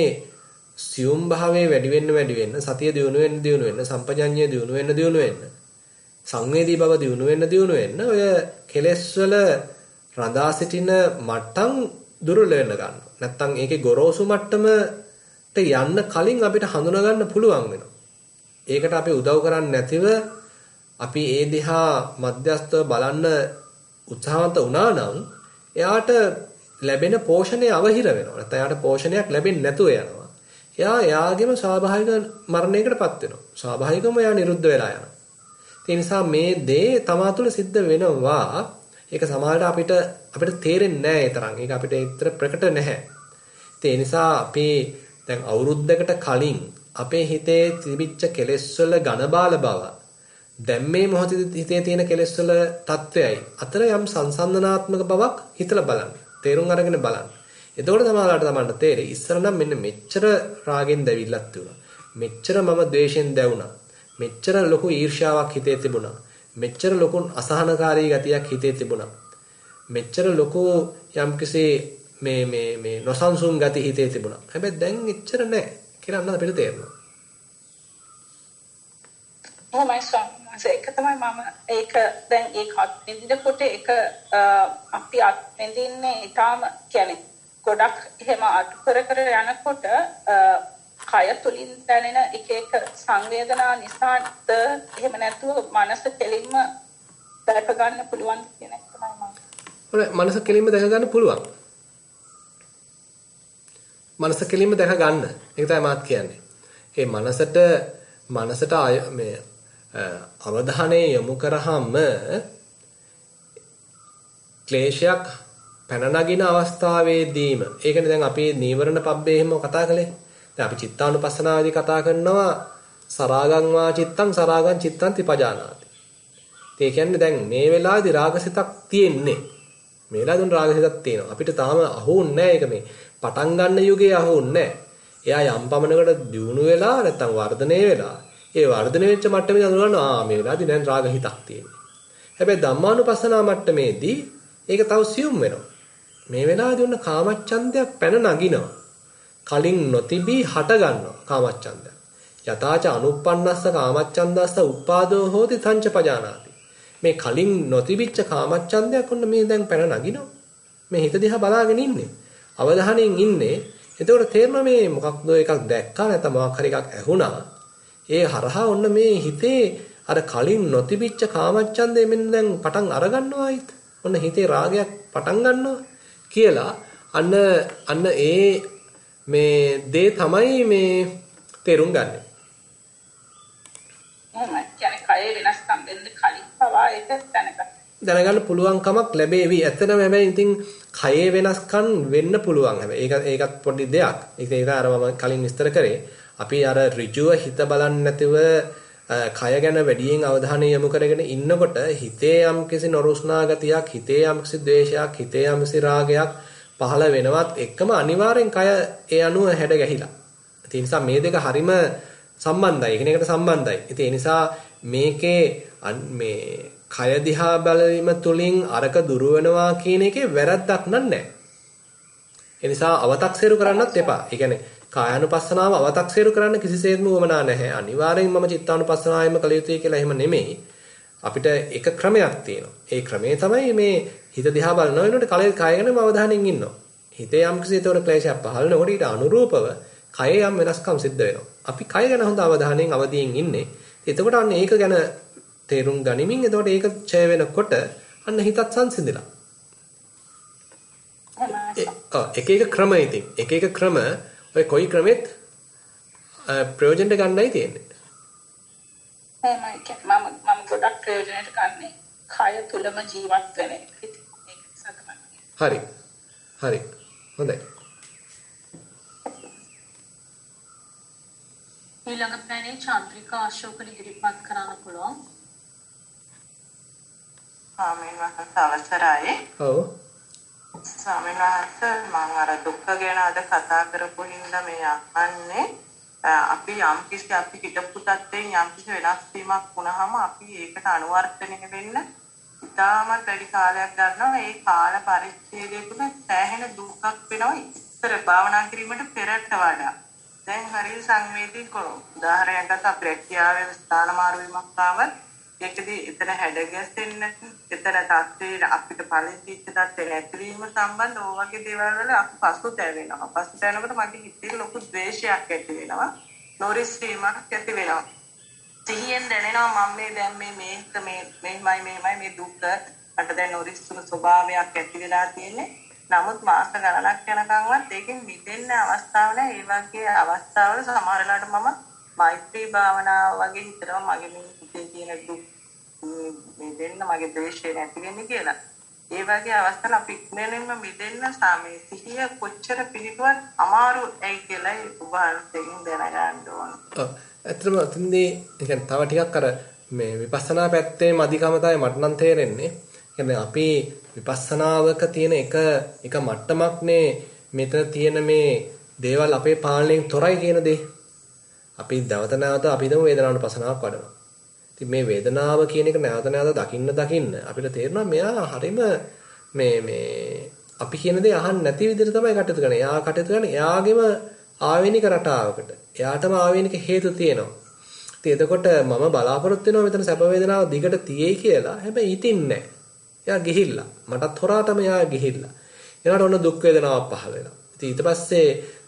[SPEAKER 1] සියුම් භාවයේ වැඩි වෙන්න සතිය දියුණු වෙන්න සම්පජඤ්ඤය දියුණු වෙන්න සංවේදී බව දියුණු වෙන්න ඔය කෙලෙස් වල රඳා සිටින මට්ටම් දුර්වල වෙන්න ගන්නවා. නැත්තම් ඒකේ ගොරෝසු මට්ටමට යන්න කලින් අපිට හඳුනා ගන්න පුළුවන් වෙනවා. ඒකට අපි උදව් කරන්නේ නැතිව අපි ඒ දිහා මධ්‍යස්තව බලන්න උත්සාහවන්ත වුණා නම් එයාට ලැබෙන පෝෂණය අවහිර වෙනවා. නැත්නම් එයාට පෝෂණයක් ලැබෙන්නේ නැතුව යනවා. එයාගේම ස්වාභාවික මරණයකටපත් වෙනවා. ස්වාභාවිකවම එයා නිරුද්ධ වෙලා යනවා. ඒ නිසා මේ දේ තමා තුළ සිද්ධ වෙනවා. ඒක සමහරවිට අපිට තේරෙන්නේ නැහැ ඒ තරම්. ඒක අපිට ඒතර ප්‍රකට නැහැ. ඒ නිසා අපි දැන් අවුරුද්දකට කලින් අපේ හිතේ තිබිච්ච කෙලෙස් වල ඝන බාල බව දැන් මේ මොහොතේ හිතේ තියෙන කෙලෙස් වල තත්වයයි අතර යම් සංසන්දනාත්මක බවක් හිතලා බලන්න. තේරුම් අරගෙන බලන්න. එතකොට තමයිලාට තේරෙයි ඉස්සර නම් මෙන්න මෙච්චර රාගෙන් දැවිල්ලක් තිබුණා. මෙච්චර මම ද්වේෂෙන් දැවුණා. මෙච්චර ලොකු ඊර්ෂ්‍යාවක් හිතේ තිබුණා. මෙච්චර ලොකු අසහනකාරී ගතියක් හිතේ තිබුණා. මෙච්චර ලොකු යම්කිසි මේ නොසන්සුන් ගති හිතේ තිබුණා. හැබැයි දැන් එච්චර නැහැ කියලා නම් අපිට තේරෙනවා.
[SPEAKER 6] ඒක තමයි මම ඒක දැන් ඒක අත්විඳිනකොට ඒක අපි අත්විඳින්නේ ඊටාම කියන්නේ ගොඩක් එහෙම අඩු කර යනකොට කය තුලින් දැනෙන එක සංවේදනා නිසාද එහෙම නැතුව මනස කෙලින්ම දැක ගන්න පුළුවන් කියන එක තමයි මම.
[SPEAKER 1] ඔය මනස කෙලින්ම දැක ගන්න පුළුවන්. මනස කෙලින්ම දැක ගන්න. ඒක තමයි මාත් කියන්නේ. ඒ මනසට මේ අවධානය යොමු කරාම ක්ලේශයක් පැන නගින අවස්ථාවේදීම ඒකනේ දැන් අපි නීවරණ පබ්බේ එහෙම කතා කළේ. දැන් අපි චිත්තානුපස්සනාවේදී කතා කරනවා සරාගං වා චිත්තං සරාගං චිත්තං තිපජානාති. ඒ කියන්නේ දැන් මේ වෙලාවේදී රාගසිතක් තියෙන්නේ. මේ වෙලාවේදී රාගසිතක් තියෙනවා. අපිට තාම අහුුන්නේ නැහැ ඒක මේ පටන් ගන්න යුගයේ අහුුන්නේ නැහැ. එයා යම් පමණකට දියුණු වෙලා නැත්තම් වර්ධනය වෙලා ඒ වර්ධනය වෙච්ච මට්ටමේ අඳුරනවා මේ වෙලාවේදී දැන් රාග හිතක් තියෙනවා. හැබැයි ධම්මානුපස්සනා මට්ටමේදී ඒක තව සියුම් වෙනවා. මේ වෙලාවේදී ඔන්න කාමච්ඡන්දයක් පැන නගිනවා. කලින් නොතිබී හට ගන්නවා කාමච්ඡන්දය. යතාච අනුප්පන්නස්ස කාමච්ඡන්දස්ස උපාදෝ හෝති තංච පජානාති. මේ කලින් නොතිබිච්ච කාමච්ඡන්දයක් ඔන්න මේ දැන් පැන නගිනවා. මේ හිත දිහා බලාගෙන ඉන්නේ. අවධානයෙන් ඉන්නේ. එතකොට තේරෙනවා මේ මොකක්ද එකක් දැක්කා නැත්නම් මොකක් හරි එකක් ඇහුණා. ඒ හරහා ඔන්න මේ හිතේ අර කලින් නොතිබිච්ච කාමච්ඡන්දය මෙන්න දැන් පටන් අර ගන්නවායිත්. ඔන්න හිතේ රාගයක් පටන් ගන්නවා කියලා අන්න ඒ මේ දේ තමයි මේ තේරුම් ගන්න.
[SPEAKER 6] එහෙමයි. කියන්නේ කය වෙනස්කම් වෙන්න කලින් පවා ඒක
[SPEAKER 1] දැනගන්න පුළුවන්කමක් ලැබෙවි. ඇත්තටම හැබැයි ඉතින් කයේ වෙනස්කම් වෙන්න පුළුවන්. හැබැයි ඒකත් පොඩි දෙයක්. ඒක අර මම කලින් විස්තර කරේ. අපි අර ඍජුව හිත බලන්නේ නැතිව කය ගැන වැඩියෙන් අවධානය යොමු කරගෙන ඉන්නකොට හිතේ යම්කිසි නොරුස්නා ගතියක්, හිතේ යම්කිසි ද්වේෂයක්, හිතේ යම්කිසි රාගයක් පහළ වෙනවත් එක්කම අනිවාර්යෙන් කය ඒ අනුව හැඩ ගැහිලා. ඒ නිසා මේ දෙක හරිම සම්බන්ධයි. එකිනෙකට සම්බන්ධයි. ඉතින් ඒ නිසා මේකේ මේ කය දිහා බැලීම තුළින් අරක දුර වෙනවා කියන එකේ වැරද්දක් නැහැ. ඒ නිසා අව탁සේරු කරන්නත් එපා. ඒ කියන්නේ කායानुපස්සනාව අව탁සේරු කරන්න කිසිසේත්ම උවමනා නැහැ. අනිවාර්යෙන් මම චිත්තානුපස්සනාවෙම කළ යුතුයි කියලා එහෙම නෙමෙයි. අපිට එක ක්‍රමයක් තියෙනවා. ඒ ක්‍රමය තමයි මේ හිත දිහා බලන වෙනකොට කය ගැනම අවධානයෙන් ඉන්නවා. හිතේ යම් කිසි තොර ක්ලේශයක් පහළනකොට ඊට අනුරූපව කයේ යම් වෙනස්කම් සිද්ධ වෙනවා. අපි කය ගැන හොඳ අවධානයෙන් අවදියෙන් ඉන්නේ. එතකොට අන්න ඒක ගැන තේරුම් ගනිමින් එතකොට ඒක ඡය වෙනකොට අන්න හිතත් සංසිඳිලා. එක ක්‍රම ඉතින් එක ක්‍රම ඔය කොයි ක්‍රමෙත් ප්‍රයෝජනට ගන්නයි තියෙන්නේ.
[SPEAKER 6] එහෙමයි. මම ගොඩක් ප්‍රයෝජනට ගන්නේ කය තුලම ජීවත් වෙන එක.
[SPEAKER 1] හරි. හොඳයි.
[SPEAKER 3] ඊළඟ පැනේ චන්ද්‍රිකා අශෝක ඉදිරිපත් කරන්න පුළුවන්.
[SPEAKER 2] ස්වාමීන් වහන්සේ අවසරයි.
[SPEAKER 1] ඔව්.
[SPEAKER 2] ස්වාමීන් වහන්සේ මම අර දුක්ඛ ගැන අද කතා කරපු හින්දා මේ අහන්නේ අපි යම්කිසි අපි හිතපු තත්ත්වයෙන් යම්කිසි වෙනස් වීමක් වුණාම අපි ඒකට අනුවර්තනය වෙන්න ඉතාමත් වැඩි කාලයක් ගන්නවා. ඒ කාල පරිච්ඡේදයකට සෑහෙන දුකක් වෙනවා ඉතර භාවනා කිරීමට පෙරට වඩා. දැන් හරිය සංවේදී කරමු. උදාහරණයක් ගත්ත අපි රැකියාවේ ස්ථාන මාරු වීමක් ආවත් ඒකදී එතන හැඩගැසෙන්න එතන තත්ත්වයේ අපිට පරිච්ඡේද තත්ත්වේ නැතිවීම සම්බන්ධ ඕ වගේ දේවල් වල අපි පසුතැවෙනවා. පසුතැවෙනකොට මගේ හිතේ ලොකු ද්වේෂයක් ඇති වෙනවා. නොරිස්වීමක් ඇති වෙනවා. සිහියෙන් දැනෙනවා මම මේ දැන් මේ දුක අට දැන් නොරිස්සුණු ස්වභාවයක් ඇති වෙලා තියෙන්නේ. නමුත් මාස ගණනක් යනකම්වත් ඒකෙන් මිදෙන්න අවස්ථාවක් නැහැ. ඒ වගේ අවස්ථාවල සමහර වෙලාවට මම මෛත්‍රී භාවනාව වගේ හිතනවා මගේ මේ හිතේ තියෙන දුක් මිදෙන්න මගේ ද්වේෂය නැති වෙන්නේ කියලා. ඒ වගේ අවස්ථාවල අපි ඉක්මනින්ම මිදෙන්න සාමේ සිහිය කොච්චර පිළිතුවත් අමාරු ඇයි කියලා උභාරයෙන් දැනගන්න ඕන.
[SPEAKER 1] ඇත්තටම අතින්දී يعني තව ටිකක් අර මේ විපස්සනා පැත්තේම අධිකම තමයි මට නම් තේරෙන්නේ. يعني අපි විපස්සනාවක තියෙන එක මට්ටමක්නේ මෙතන තියෙන මේ දේවල් අපේ පාලනයෙන් තොරයි කියන දේ. අපි නැවත අපි හිතමු වේදනානුපස්සනාවක් වඩනවා. ඉතින් මේ වේදනාව කියන එක නැවත දකින්න අපිට තේරෙනවා මෙයා හරීම මේ අපි කියන දේ අහන්න නැති විදිහට තමයි කටයුතු කරන්නේ. එයා කටයුතු කරන්නේ එයාගේම ආවේනික රටාවකට. එයාටම ආවේනික හේතු තියෙනවා. ඉතින් එතකොට මම බලාපොරොත්තු වෙනවා මෙතන සැප වේදනාව දිගට තියෙයි කියලා. හැබැයි හිතින්නේ නැහැ. එයා ගිහිල්ලා. මටත් හොරාටම එයා ගිහිල්ලා. එයාට ඔන්න දුක් වේදනාවක් පහළ වෙනවා. ඉතින් ඊට පස්සේ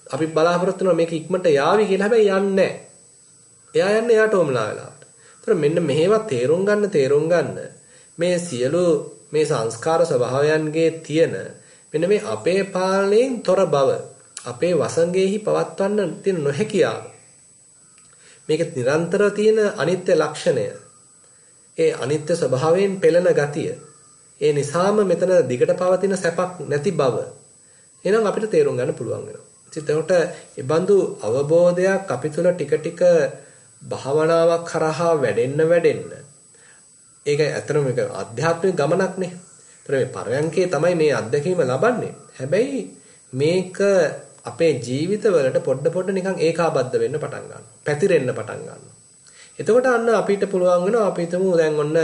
[SPEAKER 1] අපි බලාපොරොත්තු වෙනවා මේක ඉක්මනට යාවි කියලා. හැබැයි යන්නේ නැහැ. එයා යන්නේ එයාට ඕමලා වෙලාවට. ඒතර මෙන්න මෙහෙවා තේරුම් ගන්න මේ සියලු මේ සංස්කාර ස්වභාවයන්ගේ තියෙන මෙන්න මේ අපේ පාලනයෙන් තොර බව අපේ වසඟෙහි පවත්වන්න තියෙන නොහැකියාව මේක නිරන්තර තියෙන අනිත්‍ය ලක්ෂණය ඒ අනිත්‍ය ස්වභාවයෙන් පෙළෙන ගතිය ඒ නිසාම මෙතන දිගට පවතින සැපක් නැති බව එහෙනම් අපිට තේරුම් ගන්න පුළුවන් වෙනවා. එතකොට ඒ බඳු අවබෝධයක් අපි තුළ ටික ටික භාවනාවක් කරහා වැඩෙන්න ඒක ඇත්තටම මේක ආධ්‍යාත්මික ගමනක්නේ. ඒතර මේ පරයන්කේ තමයි මේ අත්දැකීම ලබන්නේ. හැබැයි මේක අපේ ජීවිතවලට පොඩ නිකන් ඒකාබද්ධ වෙන්න පටන් ගන්නවා. පැතිරෙන්න පටන් ගන්නවා. එතකොට අන්න අපිට පුළුවන් වෙනවා අපි හිතමු දැන් ඔන්න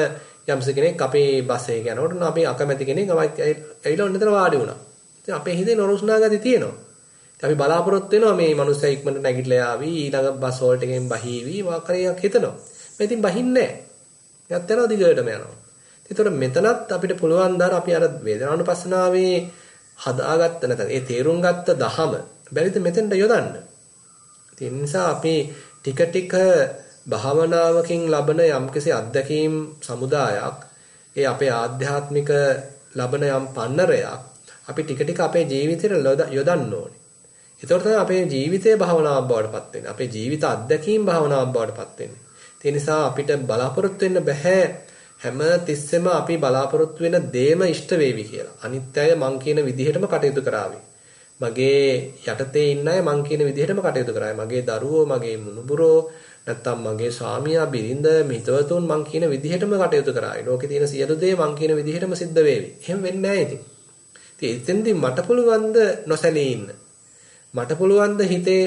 [SPEAKER 1] යම්ස කෙනෙක් අපේ බස් එකේ යනකොට අපි අකමැති කෙනෙක් ඇවිල්ලා ඔන්න එතන වාඩි වුණා. ඉතින් අපේ හිතේ නොරුස්නා ගතිය තියෙනවා. අපි බලාපොරොත්තු වෙනවා මේ මනුස්සයා ඉක්මනට නැගිටලා යාවි ඊළඟ බස් හෝල්ට් එකෙන් බහීවි වාකරයක් හිතනවා. මේ ඉතින් බහින්නේ නැහැ. යත් යනවා දිගටම යනවා. ඒතකොට මෙතනත් අපිට පුළුවන් දාර අපි අර වේදනානුපස්සනාවේ හදාගත්ත නැත්නම් ඒ තේරුම් ගත්ත දහම බැරිද මෙතෙන්ට යොදන්න. ඒ නිසා අපි ටික භාවනාවකින් ලබන යම්කිසි අත්දැකීම් සමුදායක් ඒ අපේ ආධ්‍යාත්මික ලබන යම් පන්නරයක් අපි ටික අපේ ජීවිතේට යොදන්න ඕනේ. ඒතකොට තමයි අපේ ජීවිතයේ භාවනාවක් බවට පත් වෙන්නේ. අපේ ජීවිත අත්දැකීම් භාවනාවක් බවට පත් වෙන්නේ. ඒ නිසා අපිට බලාපොරොත්තු වෙන්න බෑ හැම තිස්සෙම අපි බලාපොරොත්තු වෙන දේම ඉෂ්ට වේවි කියලා. අනිත් අය මං කියන විදිහටම කටයුතු කරાવી. මගේ යටතේ ඉන්න අය මං කියන විදිහටම කටයුතු කරાવી. මගේ දරුවෝ, මගේ මුණුබුරෝ, නැත්තම් මගේ ස්වාමියා, බිරිඳ, මිතුවතුන් මං කියන විදිහටම කටයුතු කරાવી. ලෝකේ තියෙන සියලු දේ මං කියන විදිහටම සිද්ධ වේවි. එහෙම වෙන්නේ නැහැ ඉතින්. ඉතින් එතෙන්දී මට පුළුවන් ද නොසැලී ඉන්න. මට පුළුවන් ද හිතේ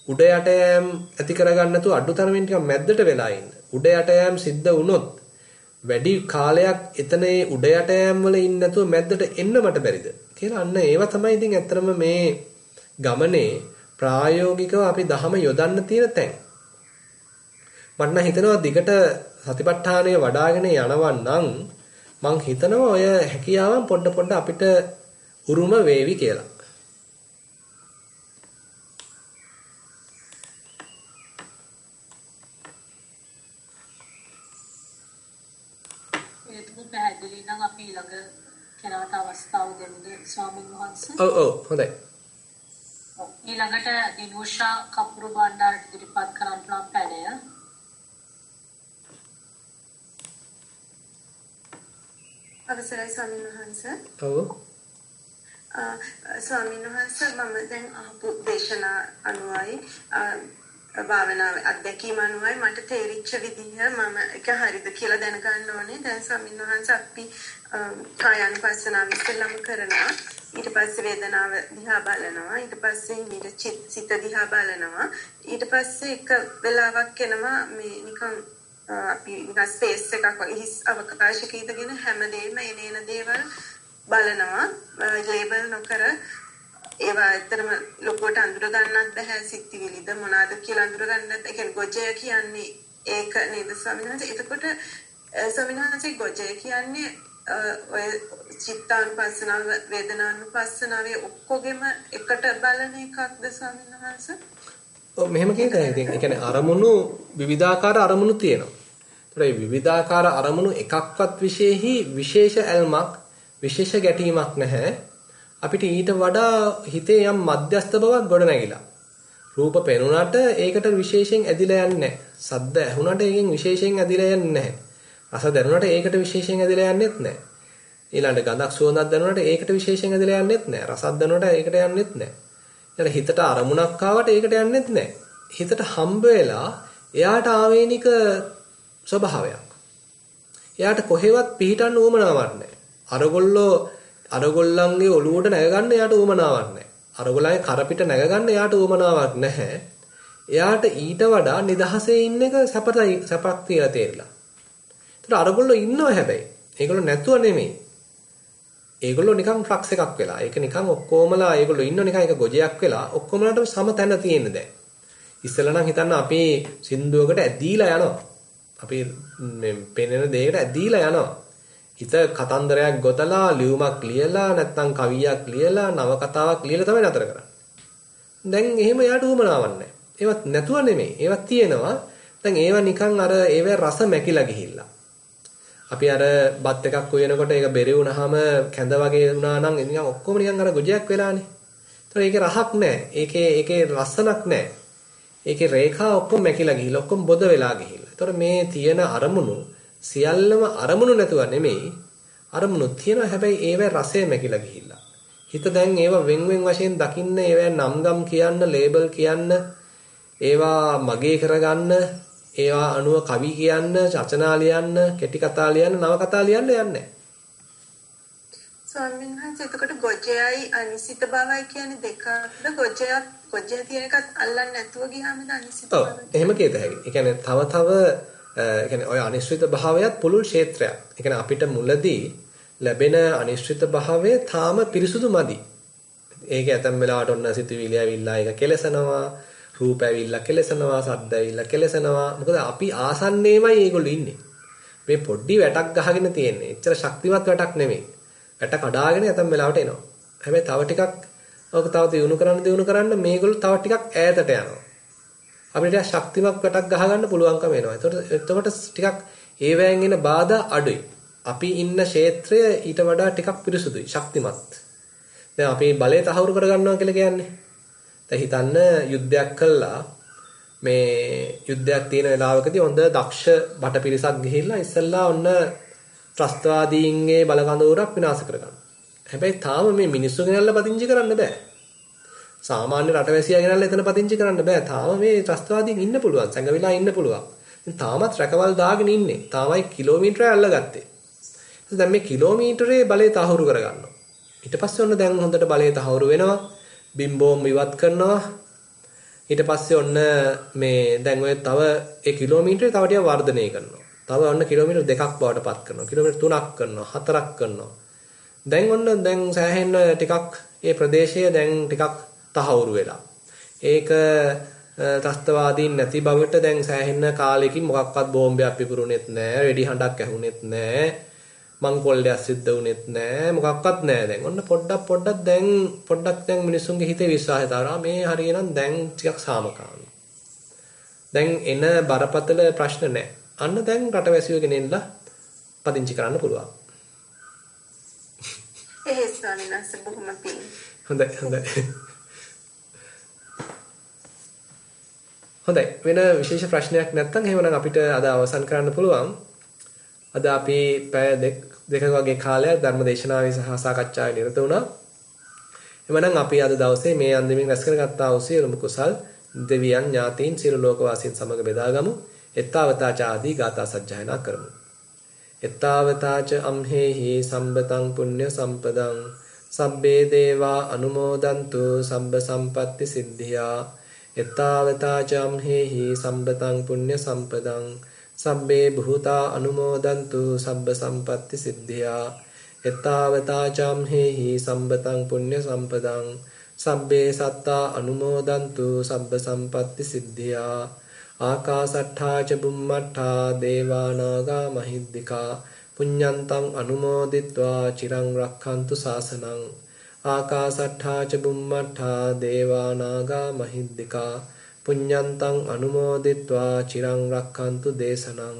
[SPEAKER 1] උඩ යට යෑම් ඇති කරගන්න නැතුව අඩුතරමින් ටිකක් මැද්දට වෙලා ඉන්න. උඩ යට යෑම් සිද්ධ වුණොත් වැඩි කාලයක් එතනේ උඩ යට යෑම් වල ඉන්න නැතුව මැද්දට එන්න මට බැරිද කියලා අන්න ඒවා තමයි ඉතින් ඇත්තටම මේ ගමනේ ප්‍රායෝගිකව අපි දහම යොදන්න තියෙන තැන්. මට නම් හිතෙනවා දිගට සතිපට්ඨානය වඩ아가න යනවා නම් මං හිතනවා ඔය හැකියාවන් පොඩ අපිට උරුම වේවි කියලා.
[SPEAKER 3] පැහැදිලි නම් අපි ළඟ කෙනාට අවස්ථාව දෙන්නේ ස්වාමීන් වහන්සේ.
[SPEAKER 1] ඔව් හොඳයි.
[SPEAKER 3] ඊළඟට දිනුෂා කපුරු බණ්ඩාර ඉදිරිපත් කරන්න පුළුවන් පැනය.
[SPEAKER 7] අවසරයි ස්වාමීන් වහන්සේ.
[SPEAKER 1] ඔව්.
[SPEAKER 7] ස්වාමීන් වහන්සේ මම දැන් අහපු දේශනා අනුවයි භාවනාවේ අත්දැකීම අනුවයි මට තේරිච්ච විදිහ මම ඒක හරිද කියලා දැනගන්න ඕනේ. දැන් ස්වාමීන් වහන්සේ අපි කායानुපස්සනාව ඉස්සෙල්ලාම කරනවා. ඊට පස්සේ වේදනාව දිහා බලනවා. ඊට පස්සේ සිත දිහා බලනවා. ඊට පස්සේ එක වෙලාවක් එනවා මේ නිකන් අපි නිකන් ස්පේස් එකක් වගේ හිස් අවකාශයක ඉඳගෙන හැමදේම එන දේවල් බලනවා. ලේබල් නොකර ඒවා ඇත්තටම ලොකුවට අඳුර ගන්නත් බෑ. සිත්විලිද මොනවාද කියලා අඳුර ගන්නත්. ඒ කියන්නේ ගොජය කියන්නේ ඒක නේද ස්වාමීන් වහන්සේ? එතකොට ස්වාමීන් වහන්සේ ගොජය කියන්නේ ඔය චිත්තානුපස්සනාව වේදනානුපස්සනාවේ ඔක්කොගෙම එකට බලන එකක්ද ස්වාමීන් වහන්සේ?
[SPEAKER 1] ඔව් මෙහෙම කියනවා. ඉතින් ඒ කියන්නේ අරමුණු විවිධාකාර අරමුණු තියෙනවා. ඒතර මේ විවිධාකාර අරමුණු එකක්වත් විශේෂ ඇල්මක් විශේෂ ගැටීමක් නැහැ. අපිට ඊට වඩා හිතේ යම් මධ්‍යස්ථ බවක් ගොඩ නැගිලා. රූප පෙනුනට ඒකට විශේෂයෙන් ඇදිලා යන්නේ නැහැ. ශබ්ද ඇහුනට ඒකෙන් විශේෂයෙන් ඇදිලා යන්නේ නැහැ. රස දැනුනට ඒකට විශේෂයෙන් ඇදිලා යන්නේත් නැහැ. ඊළඟට ගඳක් සුවඳක් දැනුනට ඒකට විශේෂයෙන් ඇදිලා යන්නේත් නැහැ. රසක් දැනුනට ඒකට යන්නේත් නැහැ. ඊළඟ හිතට අරමුණක් ආවට ඒකට යන්නේත් නැහැ. හිතට හම්බ වෙලා එයාට ආවේනික ස්වභාවයක්. එයාට කොහෙවත් පිහිටන්න උවමනාවක් නැහැ. අරගොල්ලන්ගේ ඔළුවට නැග ගන්න එයාට උවමනාවක් නැහැ. අරගොල්ලන්ගේ කර පිට නැග ගන්න එයාට උවමනාවක් නැහැ. එයාට ඊට වඩා නිදහසේ ඉන්න එක සැපක් කියලා තේරිලා. ඒතර අරගොල්ලෝ ඉන්නව හැබැයි. ඒගොල්ලෝ නැතුව නෙමෙයි. ඒගොල්ලෝ නිකන් ෆ්ලක්ස් එකක් වෙලා. ඒක නිකන් ඔක්කොමලා ඒගොල්ලෝ ඉන්නව නිකන් එක ගොජයක් වෙලා ඔක්කොමලාට සම තැන තියෙන දැන්. ඉස්සෙල්ලා නම් හිතන්න අපි සින්දුවකට ඇදීලා යනවා. අපි මේ පෙනෙන දෙයකට ඇදීලා යනවා. හිත කතන්දරයක් ගොතලා ලියුමක් ලියලා නැත්නම් කවියක් ලියලා නවකතාවක් ලියලා තමයි නතර කරන්නේ. දැන් එහෙම යාට උවමනාවක් නැහැ. ඒවත් නැතුව නෙමෙයි. ඒවත් තියෙනවා. දැන් ඒවා නිකන් අර ඒවේ රස මැකිලා ගිහිල්ලා. අපි අර බත් එකක් උයනකොට ඒක බෙරි වුණාම කැඳ වගේ වුණා නම් නිකන් ඔක්කොම නිකන් අර ගොජයක් වෙලානේ. ඒතර ඒකේ රහක් නැහැ. ඒකේ ලස්සනක් නැහැ. ඒකේ රේඛා ඔක්කොම මැකිලා ගිහිල්ලා ඔක්කොම බොද වෙලා ගිහිල්ලා. ඒතර මේ තියෙන අරමුණු සියල්ලම අරමුණු නැතුව නෙමෙයි. අරමුණු තියෙනවා හැබැයි ඒවේ රසය මැකිලා ගිහිල්ලා. හිත දැන් ඒවා වෙන් වශයෙන් දකින්න ඒවා නම්ගම් කියන්න, ලේබල් කියන්න, ඒවා මගේ කරගන්න, ඒවා අනුව කවි කියන්න, රචනා ලියන්න, කෙටි කතා ලියන්න, නව කතා ලියන්න යන්නේ.
[SPEAKER 7] ස්වාමීන් වහන්සේ එතකොට ගොජයයි අනිසිත බවයි කියන්නේ දෙකක්ද? ගොජය තියෙන එකත් අල්ලන්නේ නැතුව ගියාමද අනිසිත බව?
[SPEAKER 1] ඔව් එහෙම කියත හැකියි. ඒ කියන්නේ තව ඒ කියන්නේ ඔය අනිශ්චිත භාවයත් පුළුල් ක්ෂේත්‍රයක්. ඒ කියන්නේ අපිට මුලදී ලැබෙන අනිශ්චිත භාවය තාම පිරිසුදු මදි. ඒක ඇතම් වෙලාවට ඔන්න සිතුවිලි ඇවිල්ලා ඒක කෙලසනවා, රූප ඇවිල්ලා කෙලසනවා, ශබ්ද ඇවිල්ලා කෙලසනවා. මොකද අපි ආසන්නේමයි ඒගොල්ලෝ ඉන්නේ. මේ පොඩ්ඩි වැටක් ගහගෙන තියෙන්නේ. එච්චර ශක්තිමත් වැටක් නෙමෙයි. වැට කඩාගෙන ඇතම් වෙලාවට එනවා. හැබැයි තව ටිකක් ඔක තව දිනු කරන්න මේගොල්ලෝ තව ටිකක් ඈතට යනවා. අපිට ශක්තිමත් වැටක් ගහ ගන්න පුළුවන්කම එනවා. එතකොට ටිකක් ඒවැයෙන් එන බාධා අඩුයි. අපි ඉන්න ක්ෂේත්‍රය ඊට වඩා ටිකක් පිරිසුදුයි, ශක්තිමත්. දැන් අපි බලය තහවුරු කර ගන්නවා කියලා කියන්නේ. දැන් හිතන්න යුද්ධයක් කළා මේ යුද්ධයක් තියෙන වෙලාවකදී හොඳ දක්ෂ බට පිරිසක් ගිහිල්ලා ඉස්සල්ලා ඔන්න ත්‍රස්තවාදීන්ගේ බලකඳවුරක් විනාශ කරගන්නවා. හැබැයි තාම මේ මිනිස්සු ගෙනල්ලා පදිංචි කරන්න බෑ. සාමාන්‍ය රටවැසියා ගෙනල්ලා එතන පදිංචි කරන්න බෑ. තාම මේ ත්‍රස්තවාදීන් ඉන්න පුළුවන්, සංගවිලා ඉන්න පුළුවන්. තාමත් රැකවල් දාගෙන ඉන්නේ. තාමයි කිලෝමීටරය අල්ලගත්තේ. දැන් මේ කිලෝමීටරේ බලය තහවුරු කරගන්නවා. ඊට පස්සේ ඔන්න දැන් හොඳට බලය තහවුරු වෙනවා. බිම්බෝම් ඉවත් කරනවා. ඊට පස්සේ ඔන්න මේ දැන් ඔය තව ඒ කිලෝමීටරේ තව ටිකක් වර්ධනය කරනවා. තව ඔන්න කිලෝමීටර් 2ක් බවට පත් කරනවා. කිලෝමීටර් 3ක් කරනවා. 4ක් කරනවා. දැන් සෑහෙන ටිකක් ඒ ප්‍රදේශය දැන් ටිකක් තහවුරු වෙලා. ඒක ත්‍රස්තවාදීන් නැති බවට දැන් සෑහෙන කාලෙකින් මොකක්වත් බෝම්බයක් පිපුරුනෙත් නැහැ, රෙඩි හඬක් ඇහුනෙත් නැහැ, මංකොල්ලයක් සිද්ධ වුනෙත් නැහැ, මොකක්වත් නැහැ දැන්. ඔන්න පොඩ්ඩක් දැන් මිනිස්සුන්ගේ හිතේ විශ්වාසය තාරා මේ හරියනම් දැන් ටිකක් සාමකාමී. දැන් එන බරපතල ප්‍රශ්න නැහැ. අන්න දැන් රටවැසියෝ ගෙනෙන්නලා පදිංචි කරන්න පුළුවන්.
[SPEAKER 7] එහෙයි ස්වාමීන් වහන්සේ බොහොම පිං.
[SPEAKER 1] හොඳයි වෙන විශේෂ ප්‍රශ්නයක් නැත්නම් එහෙමනම් අපිට අද අවසන් කරන්න පුළුවන්. අද අපි පැය දෙකක වගේ කාලයක් ධර්ම දේශනාවේ සහ සාකච්ඡාවේ නිරත වුණා. එhmenan අපි අද දවසේ මේ අන්දමින් රැස් කරගත්තා වූ සියලුම කුසල් දෙවියන් ඥාතීන් සියලු ලෝකවාසීන් සමග බෙදාගමු. එත්තාවතාච ආදී ගාථා සජ්ජායනා කරමු. එත්තාවතාච අම්හෙහි සම්බතං පුඤ්ඤ සම්පදං සබ්බේ දේවා අනුමෝදන්තු සබ්බ සම්පatti සිද්ධියා. එත්තාවතාච අම්හෙහි සම්බතං පුඤ්ඤ සම්පදං සබ්බේ භූතා අනුමෝදන්තු සබ්බ සම්පatti සිද්ධියා. එත්තාවතාච අම්හෙහි සම්බතං පුඤ්ඤ සම්පදං සබ්බේ සත්තා අනුමෝදන්තු සබ්බ සම්පatti සිද්ධියා. ආකාසට්ඨා ච බුම්මට්ඨා දේවා නාග මහිද්దికා පුඤ්ඤන්තං අනුමෝදිත්වා චිරං රක්ඛන්තු ශාසනං. ආකාසට්ඨා ච බුම්මට්ඨා දේවා නාග මහිද්దికා පුඤ්ඤන්තං අනුමෝදිත්වා චිරං රක්ඛන්තු දේශනං.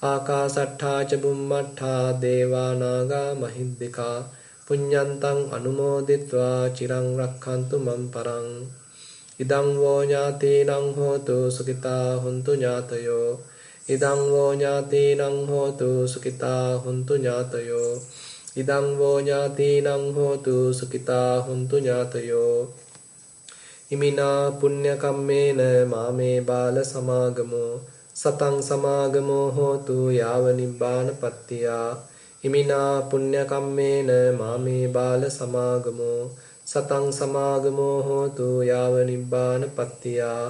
[SPEAKER 1] ආකාසට්ඨා ච බුම්මට්ඨා දේවා නාග මහිද්దికා පුඤ්ඤන්තං අනුමෝදිත්වා චිරං රක්ඛන්තු මම් පරං. ඉදං වෝ ඥාතීනං හෝතු සුඛිතා හුන්තු ඥාතයෝ. ඉදං වෝ ඥාතීනං හෝතු සුඛිතා හුන්තු ඥාතයෝ. ඉදං වෝ ඥාතීනං හෝතු සුඛිතා හුන්තු ඥාතයෝ. ඉමිනා පුඤ්ඤ කම්මේන මාමේ බාල සමාගමෝ සතං සමාගමෝ හෝතු යාව නිබ්බාන පත්තියා. ඉමිනා පුඤ්ඤ කම්මේන මාමේ බාල සමාගමෝ සතං සමාගමෝ හෝතු යාව නිබ්බාන පත්තියා.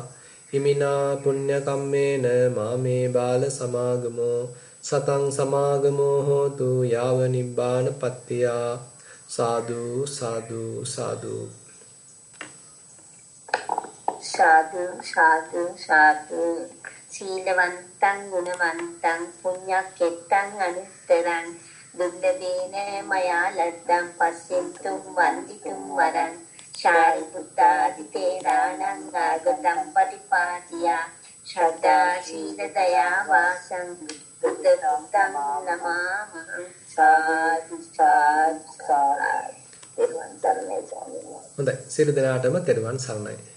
[SPEAKER 1] ඉමිනා පුඤ්ඤ කම්මේන මාමේ බාල සමාගමෝ සතං සමාගමෝ හෝතු යාව නිබ්බාන පත්තියා. සාදු සාදු සාදු.
[SPEAKER 8] සාදු සාදු සාදු. සීලවන්තං ගුණවන්තං පුඤ්ඤක්ඛෙත්තං අනුත්තරං දුක්ඛදේන මයා ලද්දං පස්සෙන්තුම් වන්දිතුම් වරං ශාරිපුත්තාදි තේරාණං ආගතං පටිපාටියා ශ්‍රද්ධා සීල දයා වාසං බුද්ධං නමාමි. සාදු සාදු සාදු.
[SPEAKER 1] හොඳයි. සියලු දෙනාටම තෙරුවන් සරණයි.